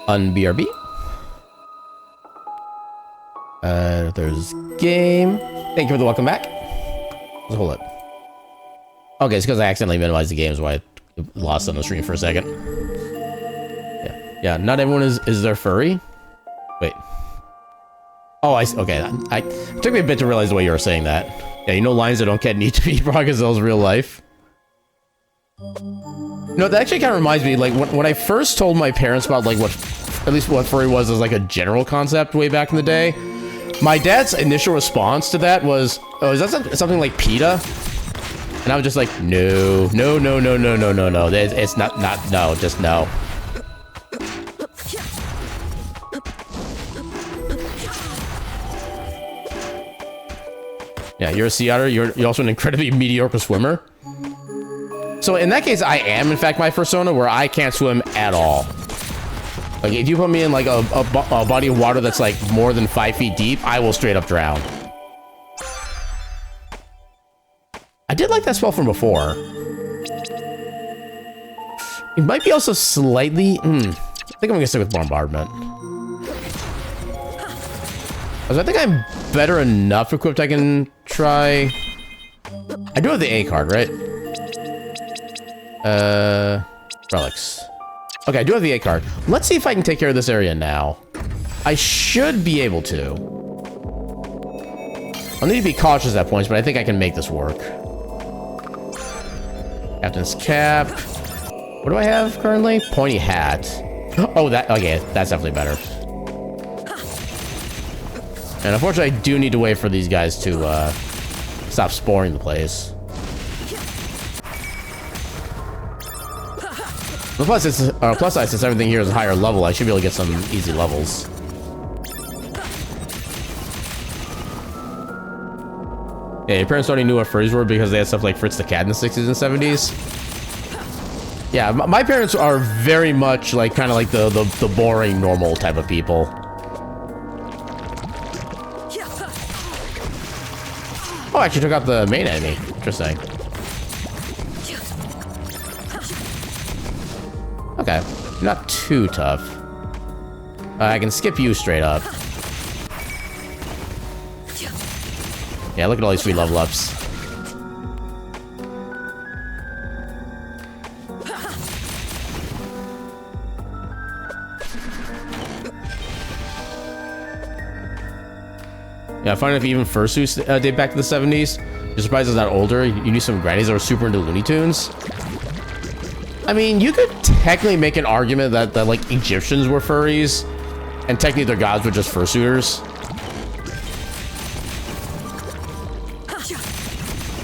Un-BRB. There's game. Thank you for the welcome back. Hold up. Okay, it's because I accidentally minimized the games, why I lost on the screen for a second. Yeah, not everyone is there furry. Wait. Oh, okay. It took me a bit to realize the way you were saying that. Yeah, you know lines that don't get need to be brought because those real life. No, that actually kind of reminds me, like, when I first told my parents about, like, at least what furry was as, like, a general concept way back in the day, my dad's initial response to that was, oh, is that something like PETA? And I was just like, no. It's not, no, just no. Yeah, you're a sea otter. You're also an incredibly mediocre swimmer. So in that case, I am in fact my persona, where I can't swim at all. Like if you put me in like a body of water that's like more than 5 feet deep, I will straight up drown. I did like that spell from before. It might be also slightly. I think I'm gonna stick with bombardment. I think I'm better enough equipped I can try. I do have the A card, right? Relics. Okay, I do have the A card. Let's see if I can take care of this area now. I should be able to. I'll need to be cautious at points, but I think I can make this work. Captain's cap. What do I have currently? Pointy hat. Oh, okay, that's definitely better. And unfortunately, I do need to wait for these guys to stop sporing the place. The plus side, since everything here is a higher level, I should be able to get some easy levels. Yeah, your parents already knew what furries were because they had stuff like Fritz the Cat in the 60s and 70s. Yeah, my parents are very much like kind of like the boring, normal type of people. Oh, I actually took out the main enemy. Interesting. Okay, not too tough. I can skip you straight up. Yeah, look at all these free level ups. Yeah, I find if even fursuits date back to the 70s, you're surprised it's not older. You knew some grannies that were super into Looney Tunes. I mean, you could technically make an argument that like Egyptians were furries, and technically their gods were just fursuiters.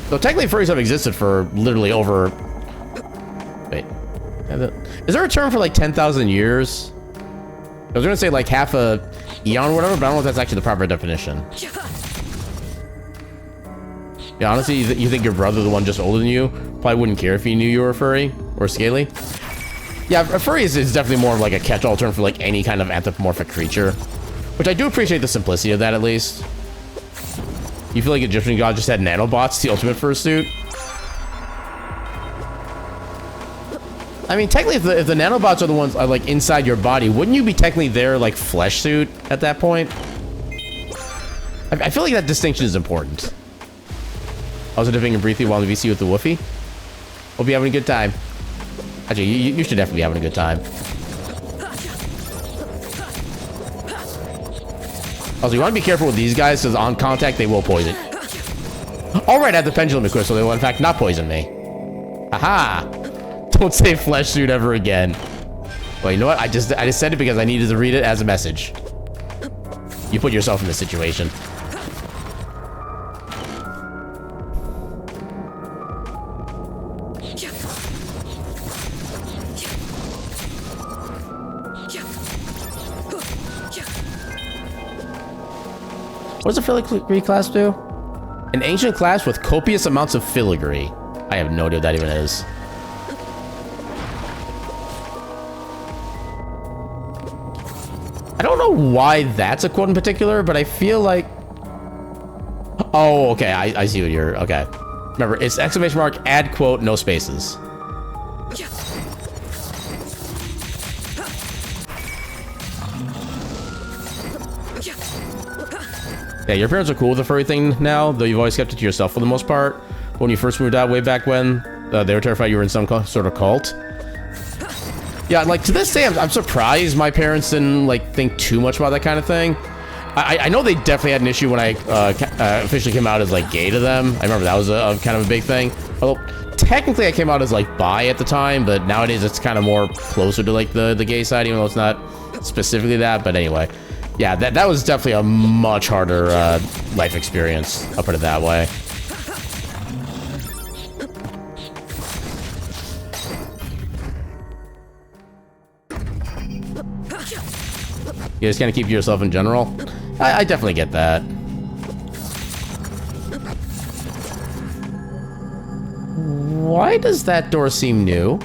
So technically furries have existed for literally over... Wait. Is there a term for like 10,000 years? I was gonna say like half a eon or whatever, but I don't know if that's actually the proper definition. Yeah, honestly, you think your brother, the one just older than you, probably wouldn't care if he knew you were a furry or scaly? Yeah, a furry is definitely more of like a catch-all term for like any kind of anthropomorphic creature, which I do appreciate the simplicity of that at least. You feel like Egyptian god just had nanobots, the ultimate fursuit? I mean, technically, if the nanobots are the ones like inside your body, wouldn't you be technically their like flesh suit at that point? I feel like that distinction is important. Also dipping and briefly while in the VC with the Woofy. Hope you're having a good time. Actually, you should definitely be having a good time. Also, you want to be careful with these guys, because on contact, they will poison. Alright, I have the pendulum equipped, so they will in fact not poison me. Aha! Don't say flesh suit ever again. Well, you know what? I just said it because I needed to read it as a message. You put yourself in this situation. What does a filigree clasp do? An ancient clasp with copious amounts of filigree. I have no idea what that even is. I don't know why that's a quote in particular, but I feel like... Oh, okay, I see what you're... Okay. Remember, it's exclamation mark, add quote, no spaces. Yeah, your parents are cool with the furry thing now, though you've always kept it to yourself for the most part. When you first moved out way back when, they were terrified you were in some sort of cult. Yeah, like, to this day, I'm surprised my parents didn't, like, think too much about that kind of thing. I know they definitely had an issue when I officially came out as, like, gay to them. I remember that was a kind of a big thing. Although, technically I came out as, like, bi at the time, but nowadays it's kind of more closer to, like, the gay side, even though it's not specifically that. But anyway, yeah, that was definitely a much harder life experience, I'll put it that way. You just kind of keep to yourself in general. I definitely get that. Why does that door seem new?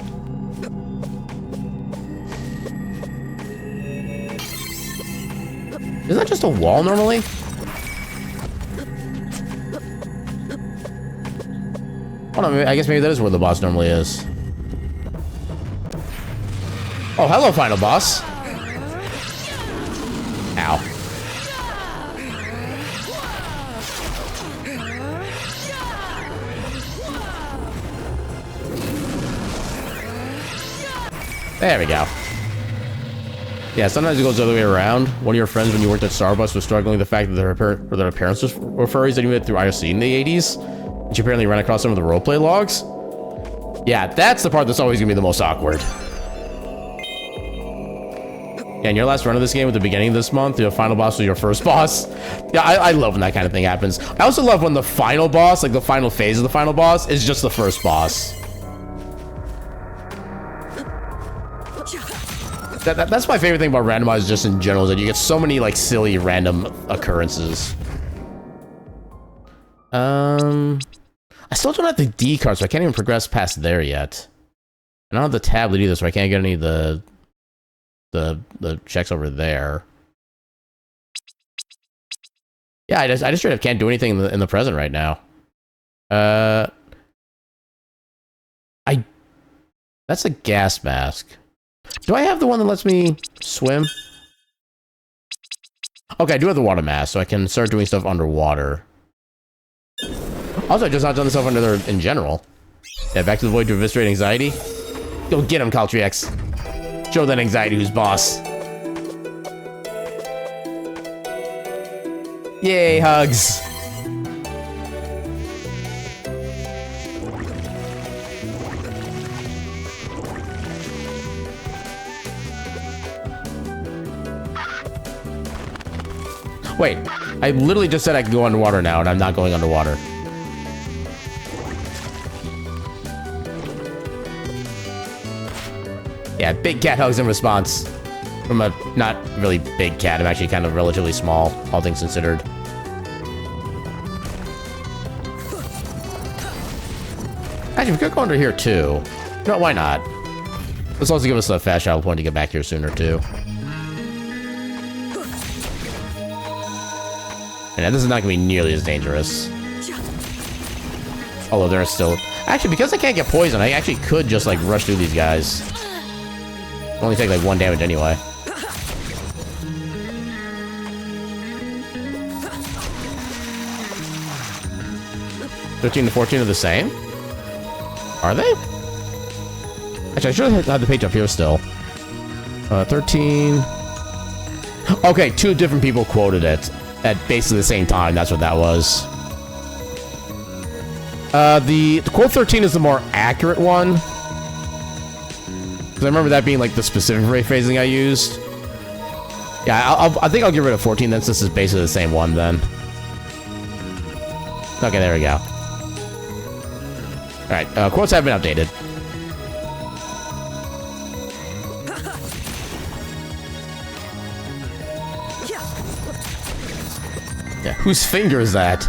Isn't that just a wall normally? Hold on, I guess maybe that is where the boss normally is. Oh, hello, final boss. Ow. There we go. Yeah, sometimes it goes the other way around. One of your friends when you worked at Starbucks was struggling with the fact that their parents were furries that you met through IRC in the 80s. And she apparently ran across some of the roleplay logs. Yeah, that's the part that's always gonna be the most awkward. Yeah, and your last run of this game at the beginning of this month, your final boss was your first boss. Yeah, I love when that kind of thing happens. I also love when the final boss, like the final phase of the final boss, is just the first boss. That's my favorite thing about Randomizers just in general, is that you get so many, like, silly random occurrences. I still don't have the D card, so I can't even progress past there yet. I don't have the tablet either, so I can't get any of the checks over there. Yeah, I just straight up can't do anything in the present right now. That's a gas mask. Do I have the one that lets me swim? Okay, I do have the water mask, so I can start doing stuff underwater. Also, I just not done this stuff under there in general. Yeah, back to the void to eviscerate anxiety. Go get him, Caltrix. Show that anxiety who's boss. Yay, hugs. Wait, I literally just said I could go underwater now, and I'm not going underwater. Yeah, big cat hugs in response. From a not really big cat, I'm actually kind of relatively small, all things considered. Actually, we could go under here too. No, why not? Let's also give us a fast travel point to get back here sooner too. And this is not gonna be nearly as dangerous. Although there are still... Actually, because I can't get poisoned, I actually could just, like, rush through these guys. Only take, like, 1 damage anyway. $13 to $14 are the same? Are they? Actually, I should have the page up here still. 13... Okay, 2 different people quoted it at basically the same time. That's what that was. The quote 13 is the more accurate one. Because I remember that being like the specific phrasing I used. Yeah, I think I'll get rid of 14 then, since this is basically the same one then. Okay, there we go. Alright, quotes have been updated. Yeah, whose finger is that?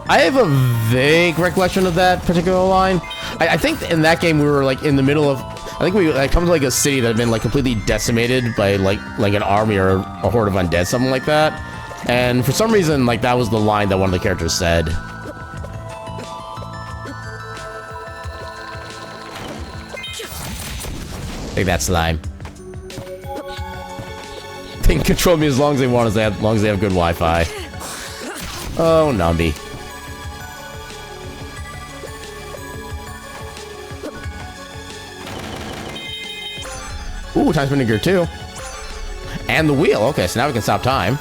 I have a vague recollection of that particular line. I think in that game we were like in the middle of. I think we come to like a city that had been like completely decimated by like an army or a horde of undead, something like that. And for some reason, like that was the line that one of the characters said. Take that, slime. They can control me as long as they want, as long as they have good Wi-Fi. Oh, Nambi. Ooh, Timespinner gear 2. And the wheel. Okay, so now we can stop time.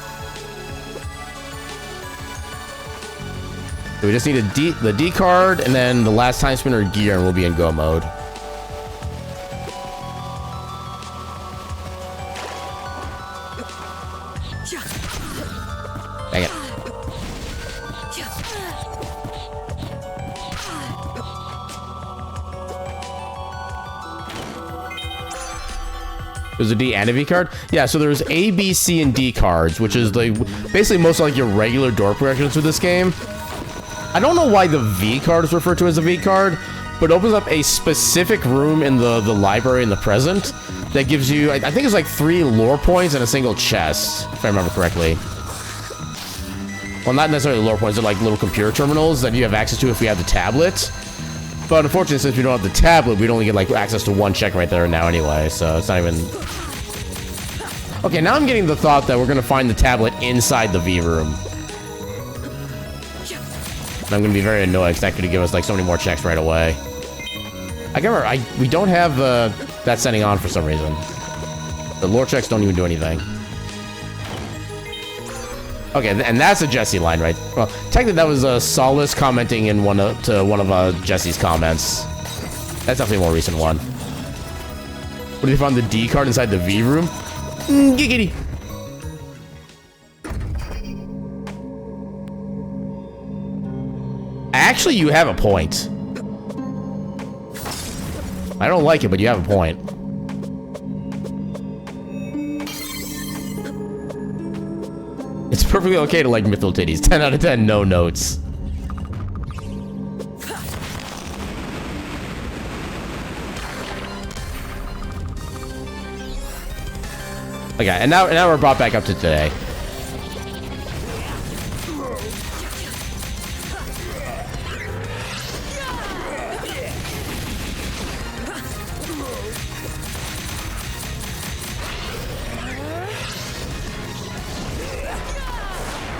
So we just need the D card, and then the last Timespinner gear, and we'll be in go mode. Dang it. There's a D and a V card? Yeah, so there's A, B, C, and D cards, which is like basically most of like your regular door progressions for this game. I don't know why the V card is referred to as a V card, but it opens up a specific room in the library in the present that gives you, I think it's like 3 lore points and a single chest, if I remember correctly. Well, not necessarily lore points, they're like little computer terminals that you have access to if we have the tablet. But unfortunately, since we don't have the tablet, we'd only get like access to 1 check right there now anyway, so it's not even... Okay, now I'm getting the thought that we're gonna find the tablet inside the V room. And I'm gonna be very annoyed because that could give us like so many more checks right away. I can't remember, we don't have that setting on for some reason. The lore checks don't even do anything. Okay, and that's a Jesse line, right? Well, technically that was Solace commenting in one of Jesse's comments. That's definitely a more recent one. What, did you find the D card inside the V room? Giggity. Actually, you have a point. I don't like it, but you have a point. It's perfectly okay to like Mythal Titties. 10 out of 10, no notes. Okay, and now we're brought back up to today.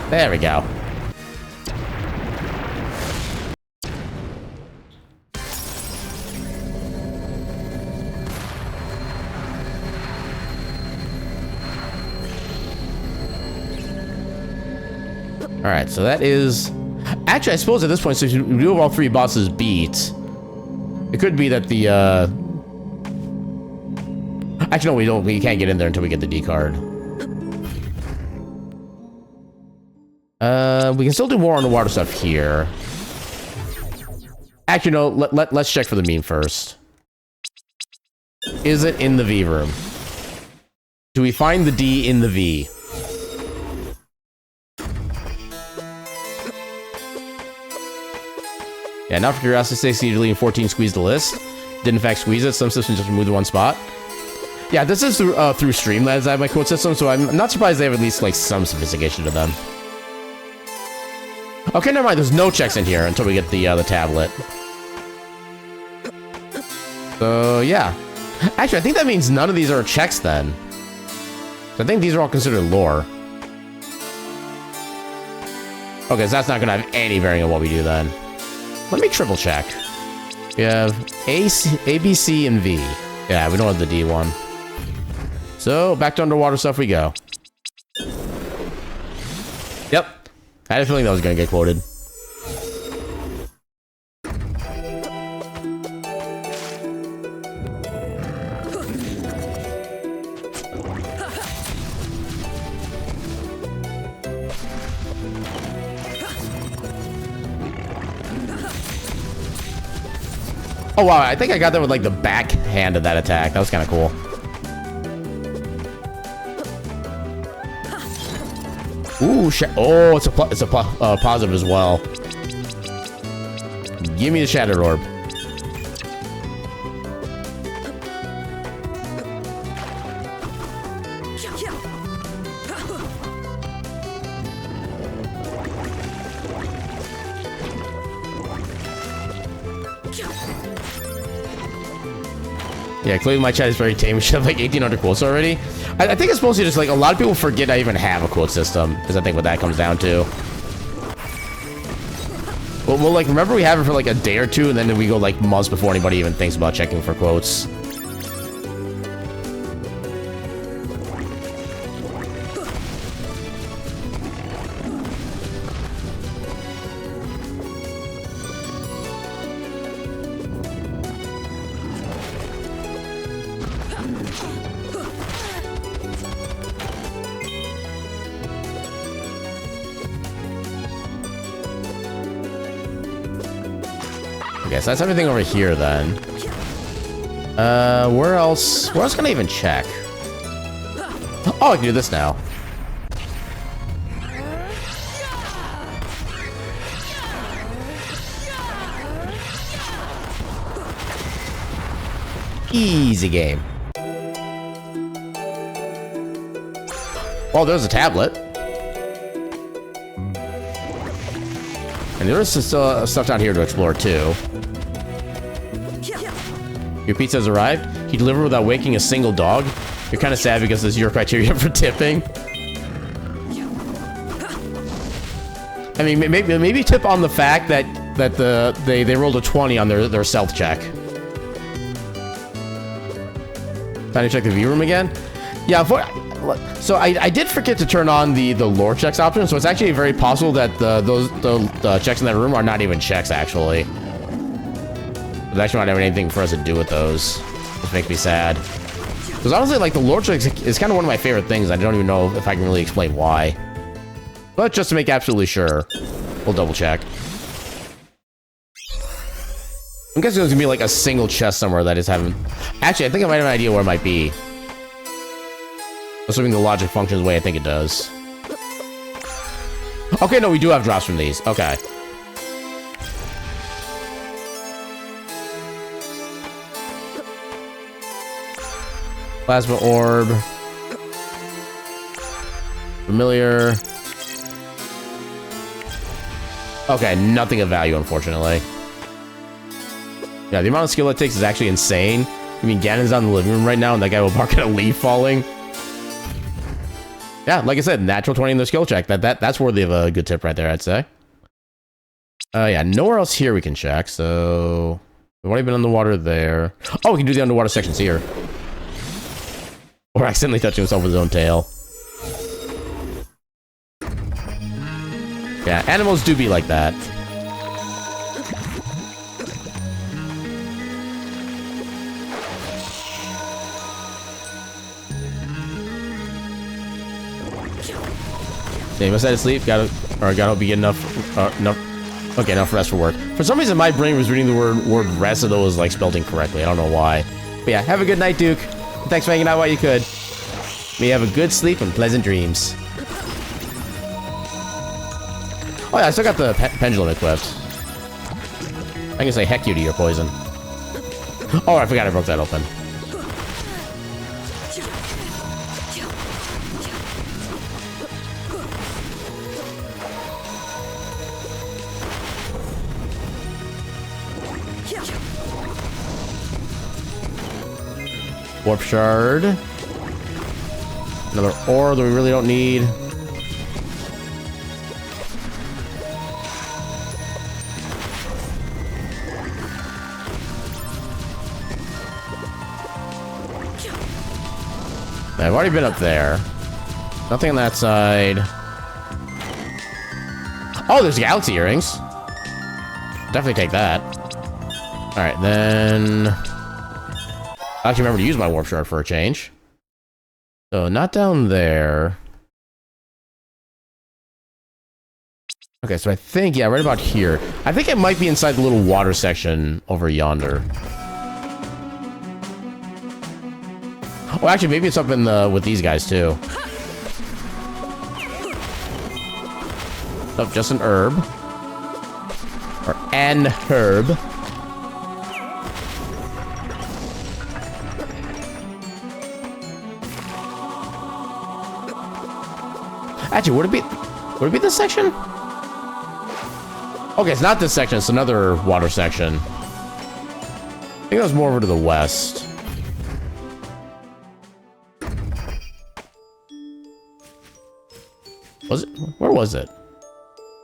There we go. Alright, so that is... Actually, I suppose at this point, since we do have all 3 bosses beat, it could be that the, Actually, no, we don't. We can't get in there until we get the D card. We can still do more underwater stuff here. Actually, no, let's check for the meme first. Is it in the V room? Do we find the D in the V? Yeah, now for curiosity's sake, Delete and 14 squeeze the list. Did in fact squeeze it. Some systems just remove the one spot. Yeah, this is through Streamlabs. I have my code system, so I'm not surprised they have at least like some sophistication to them. Okay, never mind. There's no checks in here until we get the tablet. So yeah, actually, I think that means none of these are checks then. So I think these are all considered lore. Okay, so that's not gonna have any bearing on what we do then. Let me triple check. We have A, B, C, and V. Yeah, we don't have the D one. So back to underwater stuff we go. Yep. I had a feeling that was gonna get quoted. Oh wow, I think I got that with like the backhand of that attack. That was kind of cool. Ooh, oh, it's a positive as well. Give me the Shattered Orb. Yeah, clearly my chat is very tame. We should have like 1,800 quotes already. I think it's mostly just like a lot of people forget I even have a quote system, is I think what that comes down to. Well, like, remember we have it for like a day or two, and then we go like months before anybody even thinks about checking for quotes. Okay, so that's everything over here then. Where else can I even check? Oh, I can do this now. Easy game. Oh, there's a tablet. And there's still stuff down here to explore too. Your pizza's arrived. He delivered without waking a single dog. You're kind of sad because this is your criteria for tipping. I mean, maybe tip on the fact that they rolled a 20 on their stealth check. Time to check the view room again. Yeah, so I did forget to turn on the lore checks option, so it's actually very possible that the checks in that room are not even checks actually. There's actually not having anything for us to do with those, which makes me sad. Because honestly, like, the lore checks is kind of one of my favorite things. I don't even know if I can really explain why. But just to make absolutely sure, we'll double check. I'm guessing there's gonna be like a single chest somewhere that is having... Actually, I think I might have an idea where it might be. Assuming the logic functions the way I think it does. Okay, no, we do have drops from these. Okay. Plasma orb. Familiar. Okay, nothing of value, unfortunately. Yeah, the amount of skill it takes is actually insane. I mean, Ganon's out in the living room right now, and that guy will bark at a leaf falling. Yeah, like I said, natural 20 in the skill check. That's worthy of a good tip right there, I'd say. Yeah, nowhere else here we can check, so... We've already been underwater there. Oh, we can do the underwater sections here. Or accidentally touching himself with his own tail. Yeah, animals do be like that. Yeah, you must have to sleep. Gotta be enough rest for work. For some reason, my brain was reading the word rest, although it was like spelled incorrectly. I don't know why. But yeah, have a good night, Duke. Thanks for hanging out while you could. May you have a good sleep and pleasant dreams. Oh yeah, I still got the pendulum equipped. I can say heck you to your poison. Oh, I forgot I broke that open. Warp shard. Another ore that we really don't need. I've already been up there. Nothing on that side. Oh, there's galaxy earrings. Definitely take that. Alright, then... I actually remember to use my warp shard for a change. So, not down there. Okay, so I think, yeah, right about here. I think it might be inside the little water section over yonder. Oh, actually, maybe it's up in the with these guys too. Oh, just an herb. Or an herb. Actually, would it be this section? Okay, it's not this section, it's another water section. I think that was more over to the west. Was it? Where was it?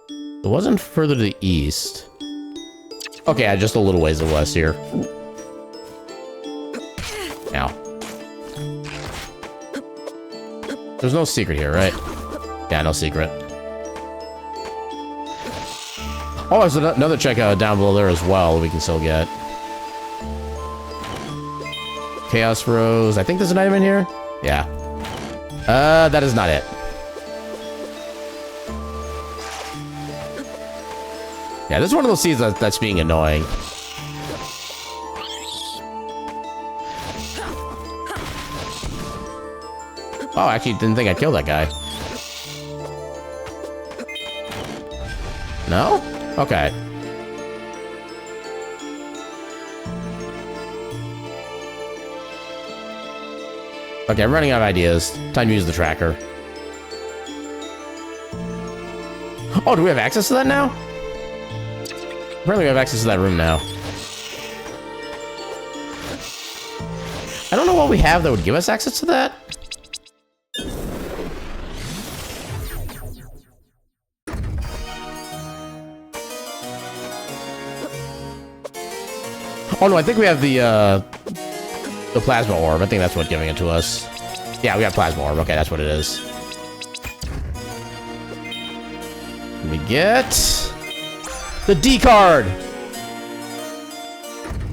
It wasn't further to the east. Okay, yeah, just a little ways to the west here. Now. There's no secret here, right? Yeah, no secret. Oh, there's another checkout down below there as well we can still get. Chaos Rose. I think there's an item in here. Yeah. That is not it. Yeah, this is one of those seeds that's being annoying. Oh, I actually didn't think I'd kill that guy. No? Okay. Okay, I'm running out of ideas. Time to use the tracker. Oh, do we have access to that now? Apparently we have access to that room now. I don't know what we have that would give us access to that. Oh no, I think we have the plasma orb. I think that's what's giving it to us. Yeah, we got plasma orb. Okay, that's what it is. Let me get the D card.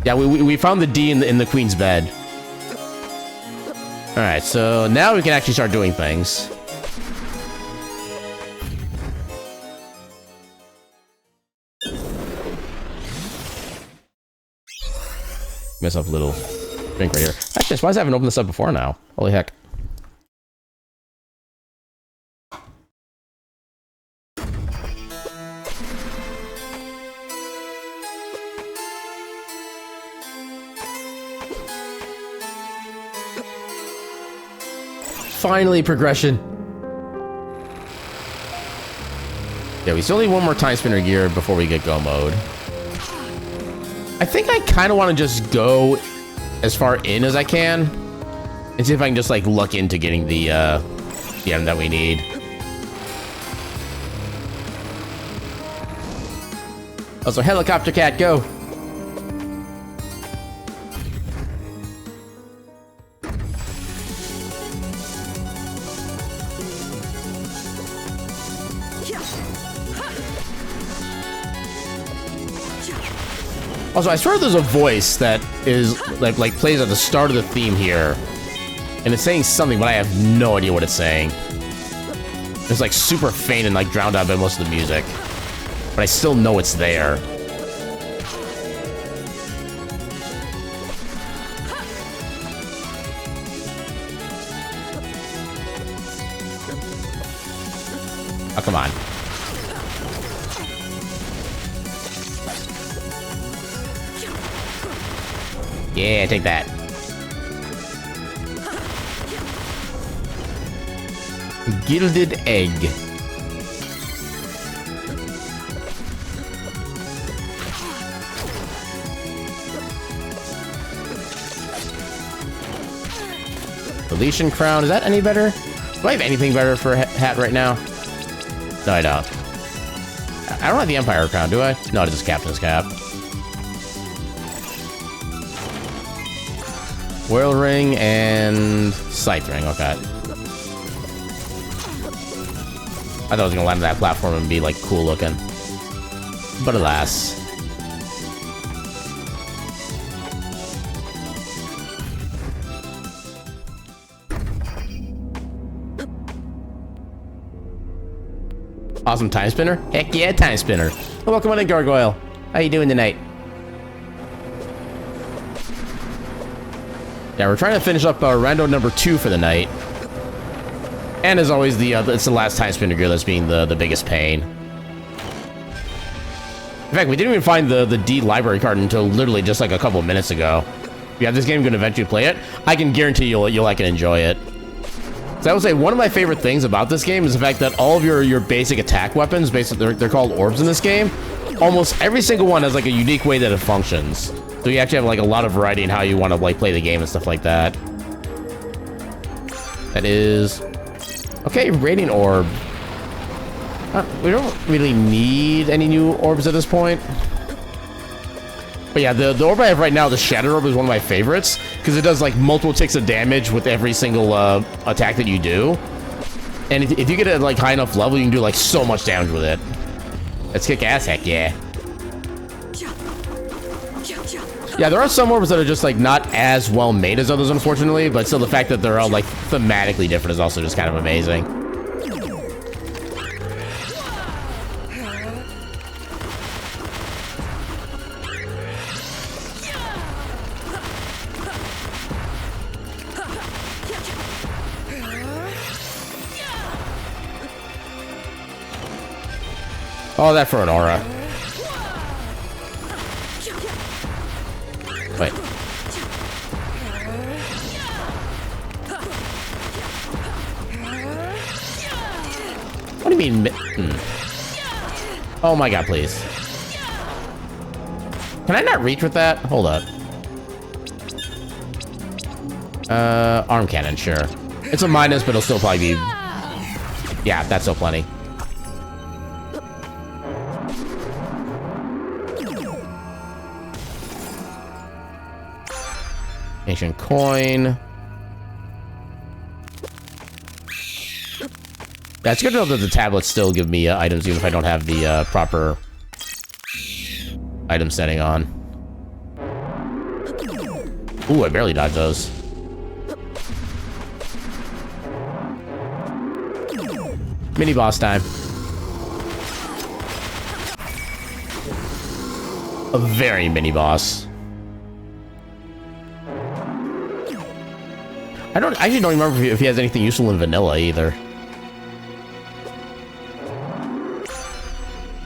Yeah, we found the D in the queen's bed. All right, so now we can actually start doing things. Myself a little drink right here. Actually, why I haven't opened this up before now? Holy heck. Finally, progression. Yeah, we still need one more Timespinner gear before we get go mode. I think I kind of want to just go as far in as I can and see if I can just like look into getting the item that we need. Also, helicopter cat, go. Also, I swear there's a voice that is like plays at the start of the theme here, and it's saying something, but I have no idea what it's saying. It's like super faint and like drowned out by most of the music, but I still know it's there. Oh, come on. Yeah, take that. Gilded egg. Deletion crown. Is that any better? Do I have anything better for a hat right now? No, I don't. I don't have the Empire crown, do I? No, it's just Captain's cap. Whirl ring and scythe ring. Okay. I thought I was gonna land on that platform and be like cool looking, but alas. Awesome Timespinner. Heck yeah, Timespinner. Well, welcome on in, Gargoyle. How you doing tonight? Yeah, we're trying to finish up rando number 2 for the night. And as always, it's the last Timespinner gear that's being the biggest pain. In fact, we didn't even find the D library card until literally just like a couple of minutes ago. Yeah, this game can eventually play it. I can guarantee you'll like and enjoy it. So I would say one of my favorite things about this game is the fact that all of your basic attack weapons, basically they're called orbs in this game. Almost every single one has like a unique way that it functions. So you actually have like a lot of variety in how you want to like play the game and stuff like that. That is okay. Radiant orb. We don't really need any new orbs at this point. But yeah, the orb I have right now, the Shattered Orb, is one of my favorites because it does like multiple ticks of damage with every single attack that you do. And if you get it at like high enough level, you can do like so much damage with it. Let's kick ass, heck yeah. Yeah, there are some orbs that are just like not as well made as others, unfortunately, but still the fact that they're all like thematically different is also just kind of amazing. Oh, that for an aura. Wait. What do you mean? Oh my god, please. Can I not reach with that? Hold up. Arm cannon, sure. It's a minus, but it'll still probably be... Yeah, that's still plenty. Ancient coin. That's good to know that the tablets still give me items even if I don't have the proper item setting on. Ooh, I barely dodged those. Mini boss time. A very mini boss. I actually don't remember if he has anything useful in vanilla either.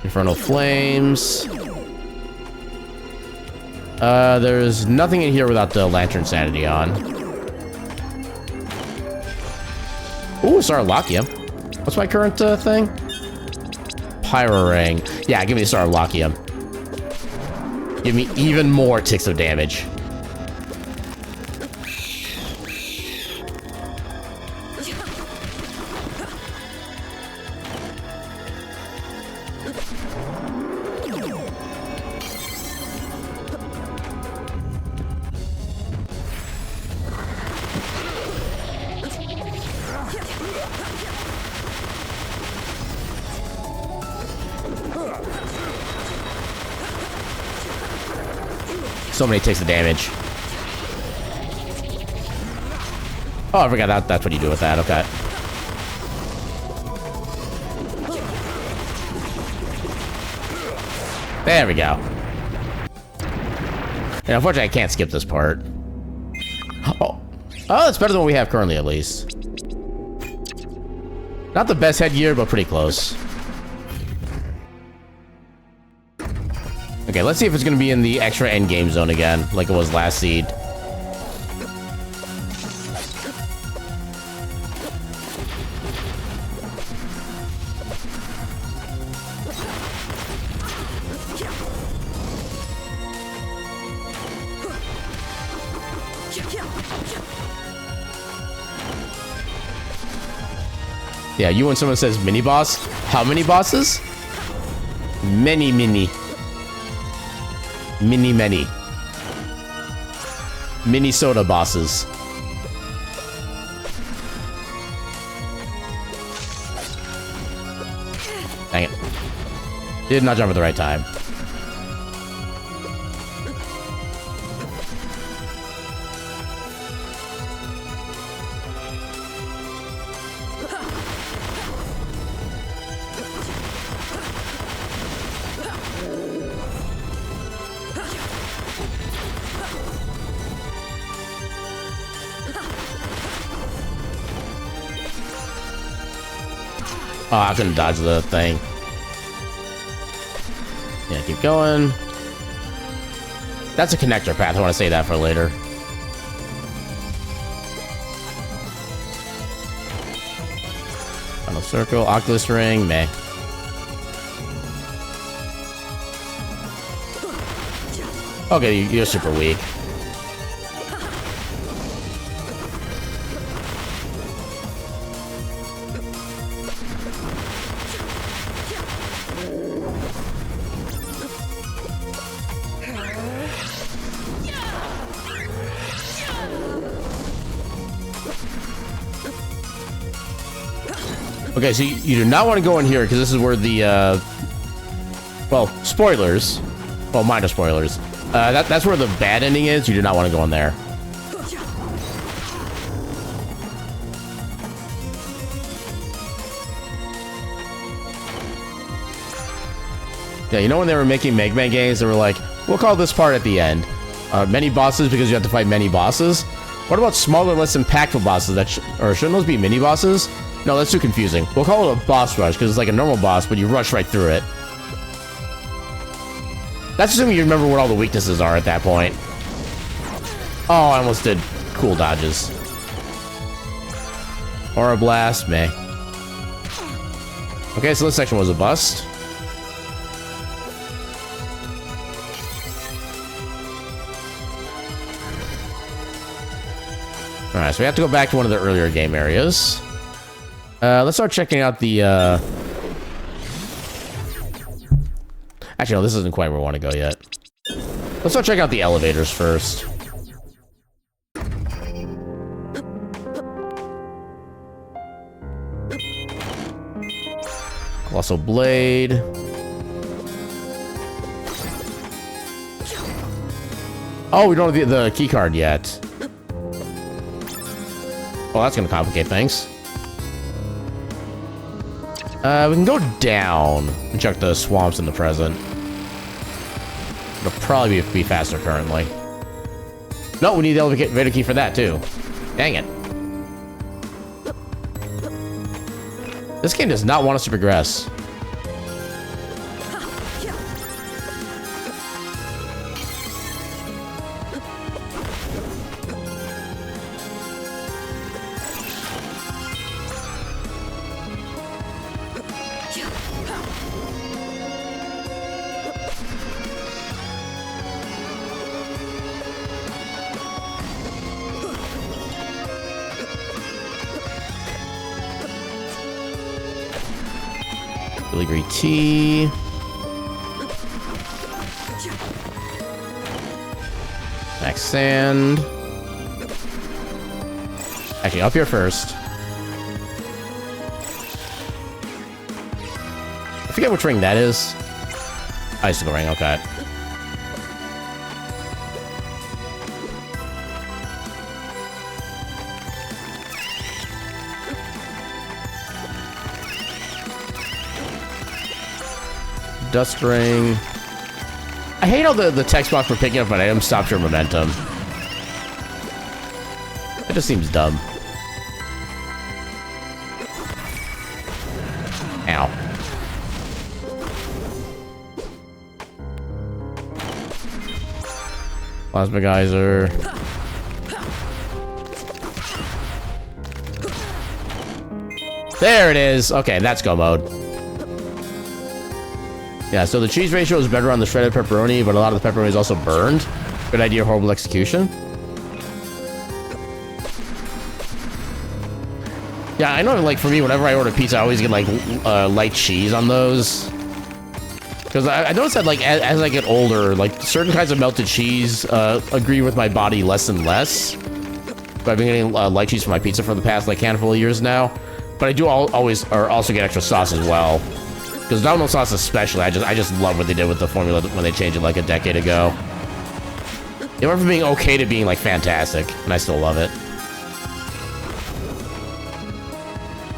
Infernal Flames. There's nothing in here without the Lantern Sanity on. Ooh, Sarlachium. What's my current thing? Pyro Ring. Yeah, give me the Sarlachium. Give me even more ticks of damage. So many ticks of damage. Oh, I forgot that's what you do with that. Okay. There we go. And unfortunately, I can't skip this part. Oh, it's better than what we have currently, at least. Not the best headgear, but pretty close. Okay, let's see if it's going to be in the extra endgame zone again, like it was last seed. Yeah, you when someone says mini boss, how many bosses? Many. Mini. Soda bosses. Dang it. Did not jump at the right time. Oh, I couldn't dodge the thing. Yeah, keep going. That's a connector path. I want to save that for later. Final circle, Oculus ring, meh. Okay, you're super weak. Okay, so you do not want to go in here because this is where the, well, spoilers. Well, minor spoilers. That's where the bad ending is. You do not want to go in there. Yeah, you know when they were making Mega Man games, they were like, we'll call this part at the end. Many bosses because you have to fight many bosses. What about smaller, less impactful bosses? Or shouldn't those be mini bosses? No, that's too confusing. We'll call it a boss rush because it's like a normal boss, but you rush right through it. That's assuming you remember what all the weaknesses are at that point. Oh, I almost did cool dodges. Aura Blast, meh. Okay, so this section was a bust. Alright, so we have to go back to one of the earlier game areas. Let's start checking out the, Actually, no, this isn't quite where we want to go yet. Let's start checking out the elevators first. Colossal Blade. Oh, we don't have the key card yet. Well, that's gonna complicate things. We can go down and check the swamps in the present. It'll probably be faster currently. No, we need the elevator key for that too. Dang it. This game does not want us to progress. Filigree tea. Max sand. Actually, up here first. I forget which ring that is. Icicle ring, okay. Dust ring. I hate how the text box for picking up an item stops your momentum. It just seems dumb. Ow. Plasma geyser. There it is. Okay, that's go mode. Yeah, so the cheese ratio is better on the shredded pepperoni, but a lot of the pepperoni is also burned. Good idea, horrible execution. Yeah, I know, like, for me, whenever I order pizza, I always get, like, light cheese on those. Because I noticed that, like, as I get older, like, certain kinds of melted cheese agree with my body less and less. But I've been getting light cheese for my pizza for the past, like, handful of years now. But I do also get extra sauce as well. Because Domino sauce especially, I just love what they did with the formula when they changed it like a decade ago. It went from being okay to being like fantastic, and I still love it.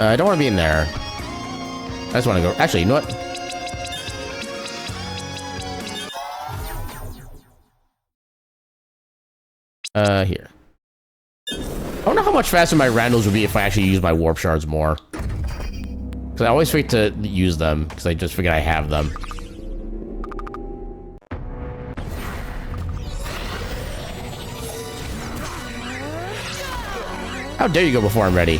I don't want to be in there. I just want to go. Actually, you know what? Here. I don't know how much faster my randos would be if I actually use my warp shards more. Because I always forget to use them, because I just forget I have them. How dare you go before I'm ready?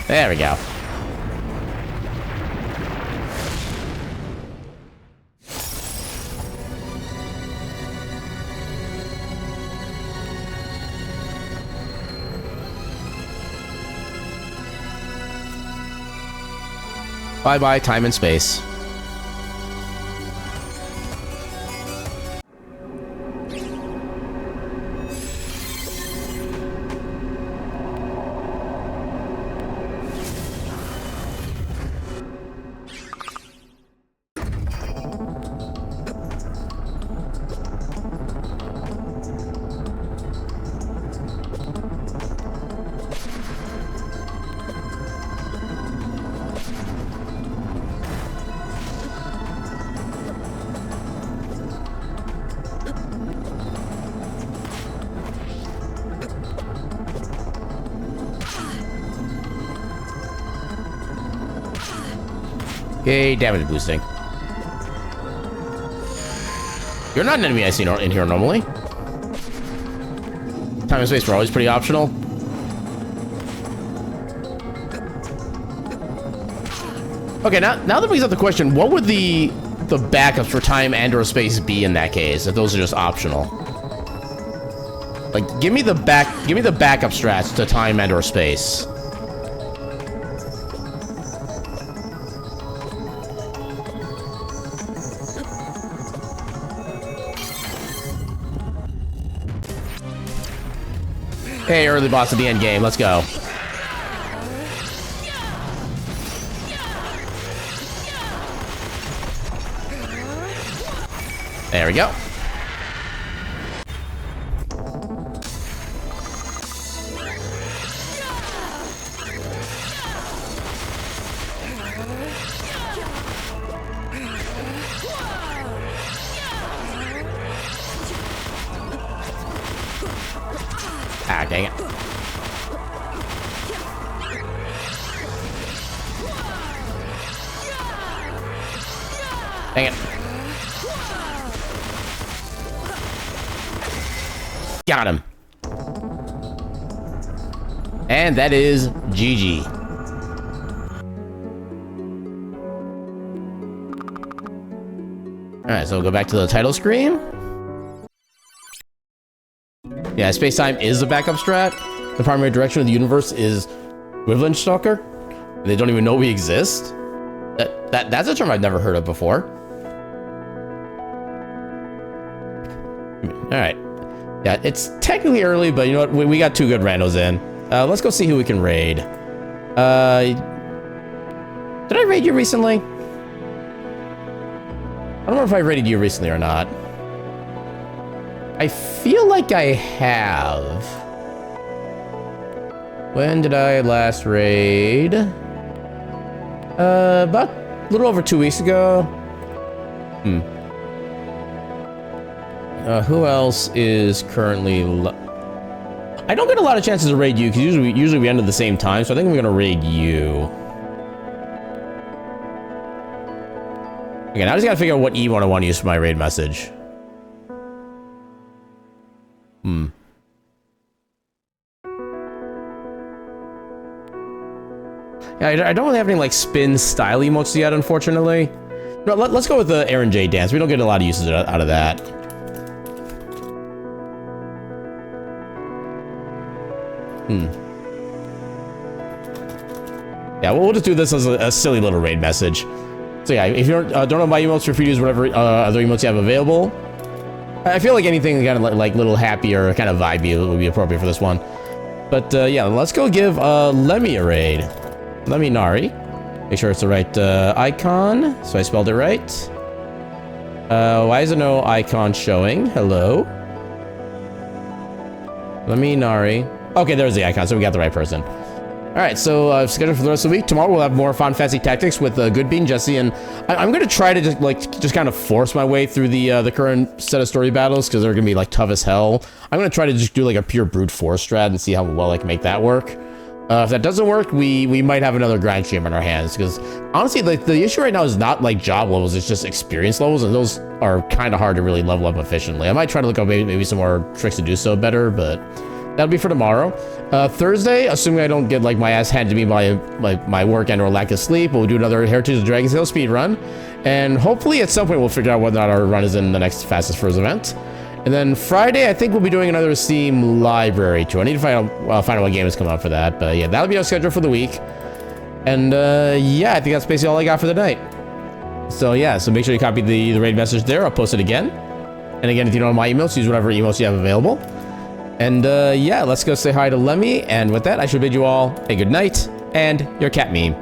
There we go. Bye-bye, time and space. Okay, damage boosting. You're not an enemy I see in here normally. Time and space were always pretty optional. Okay, now that brings up the question: what would the backups for time and/or space be in that case? If those are just optional, like give me the backup strats to time and/or space. Hey, early boss at the end game. Let's go. There we go. Ah, dang it. Dang it. Got him. And that is GG. Alright, so we'll go back to the title screen. Yeah, space-time is the backup strat. The primary direction of the universe is Equivalent Stalker. They don't even know we exist. That's a term I've never heard of before. Alright. Yeah, it's technically early, but you know what? We got 2 good randos in. Let's go see who we can raid. Did I raid you recently? I don't know if I raided you recently or not. I feel like I have. When did I last raid? About a little over 2 weeks ago. Who else is currently... I don't get a lot of chances to raid you, because usually we end at the same time, so I think I'm gonna raid you. Okay, now I just gotta figure out what emote I want to use for my raid message. Yeah, I don't really have any, like, spin style emotes yet, unfortunately. No, let's go with the Aaron J dance. We don't get a lot of uses out of that. Yeah, we'll just do this as a silly little raid message. So yeah, if you don't know my emotes, feel free to use whatever other emotes you have available. I feel like anything kind of like little happy or kind of vibey would be appropriate for this one. But yeah, let's go give Lemmy a raid. Lemmy Nari. Make sure it's the right icon. So I spelled it right. Why is there no icon showing? Hello? Lemmy Nari. Okay, there's the icon, so we got the right person. Alright, so scheduled for the rest of the week. Tomorrow we'll have more Fun Fancy Tactics with Good Bean, Jesse, and I'm going to try to just kind of force my way through the current set of story battles, because they're going to be like tough as hell. I'm going to try to just do like a pure brute force strat and see how well I can make that work. If that doesn't work, we might have another grind stream on our hands, because honestly, the issue right now is not like job levels, it's just experience levels, and those are kind of hard to really level up efficiently. I might try to look up maybe some more tricks to do so better, but that'll be for tomorrow. Thursday, assuming I don't get like my ass handed to me by my work and or lack of sleep, we'll do another Heritage of the Dragon's Hill speed run, and hopefully at some point we'll figure out whether or not our run is in the next Fastest Furs event. And then Friday, I think we'll be doing another Steam library tour. I need to find out what game is coming up for that. But yeah, that'll be our schedule for the week. And yeah, I think that's basically all I got for the night. So yeah, so make sure you copy the raid message there. I'll post it again. And again, if you don't have my emails, use whatever emails you have available. And yeah, let's go say hi to Lemmy. And with that, I should bid you all a good night and your cat meme.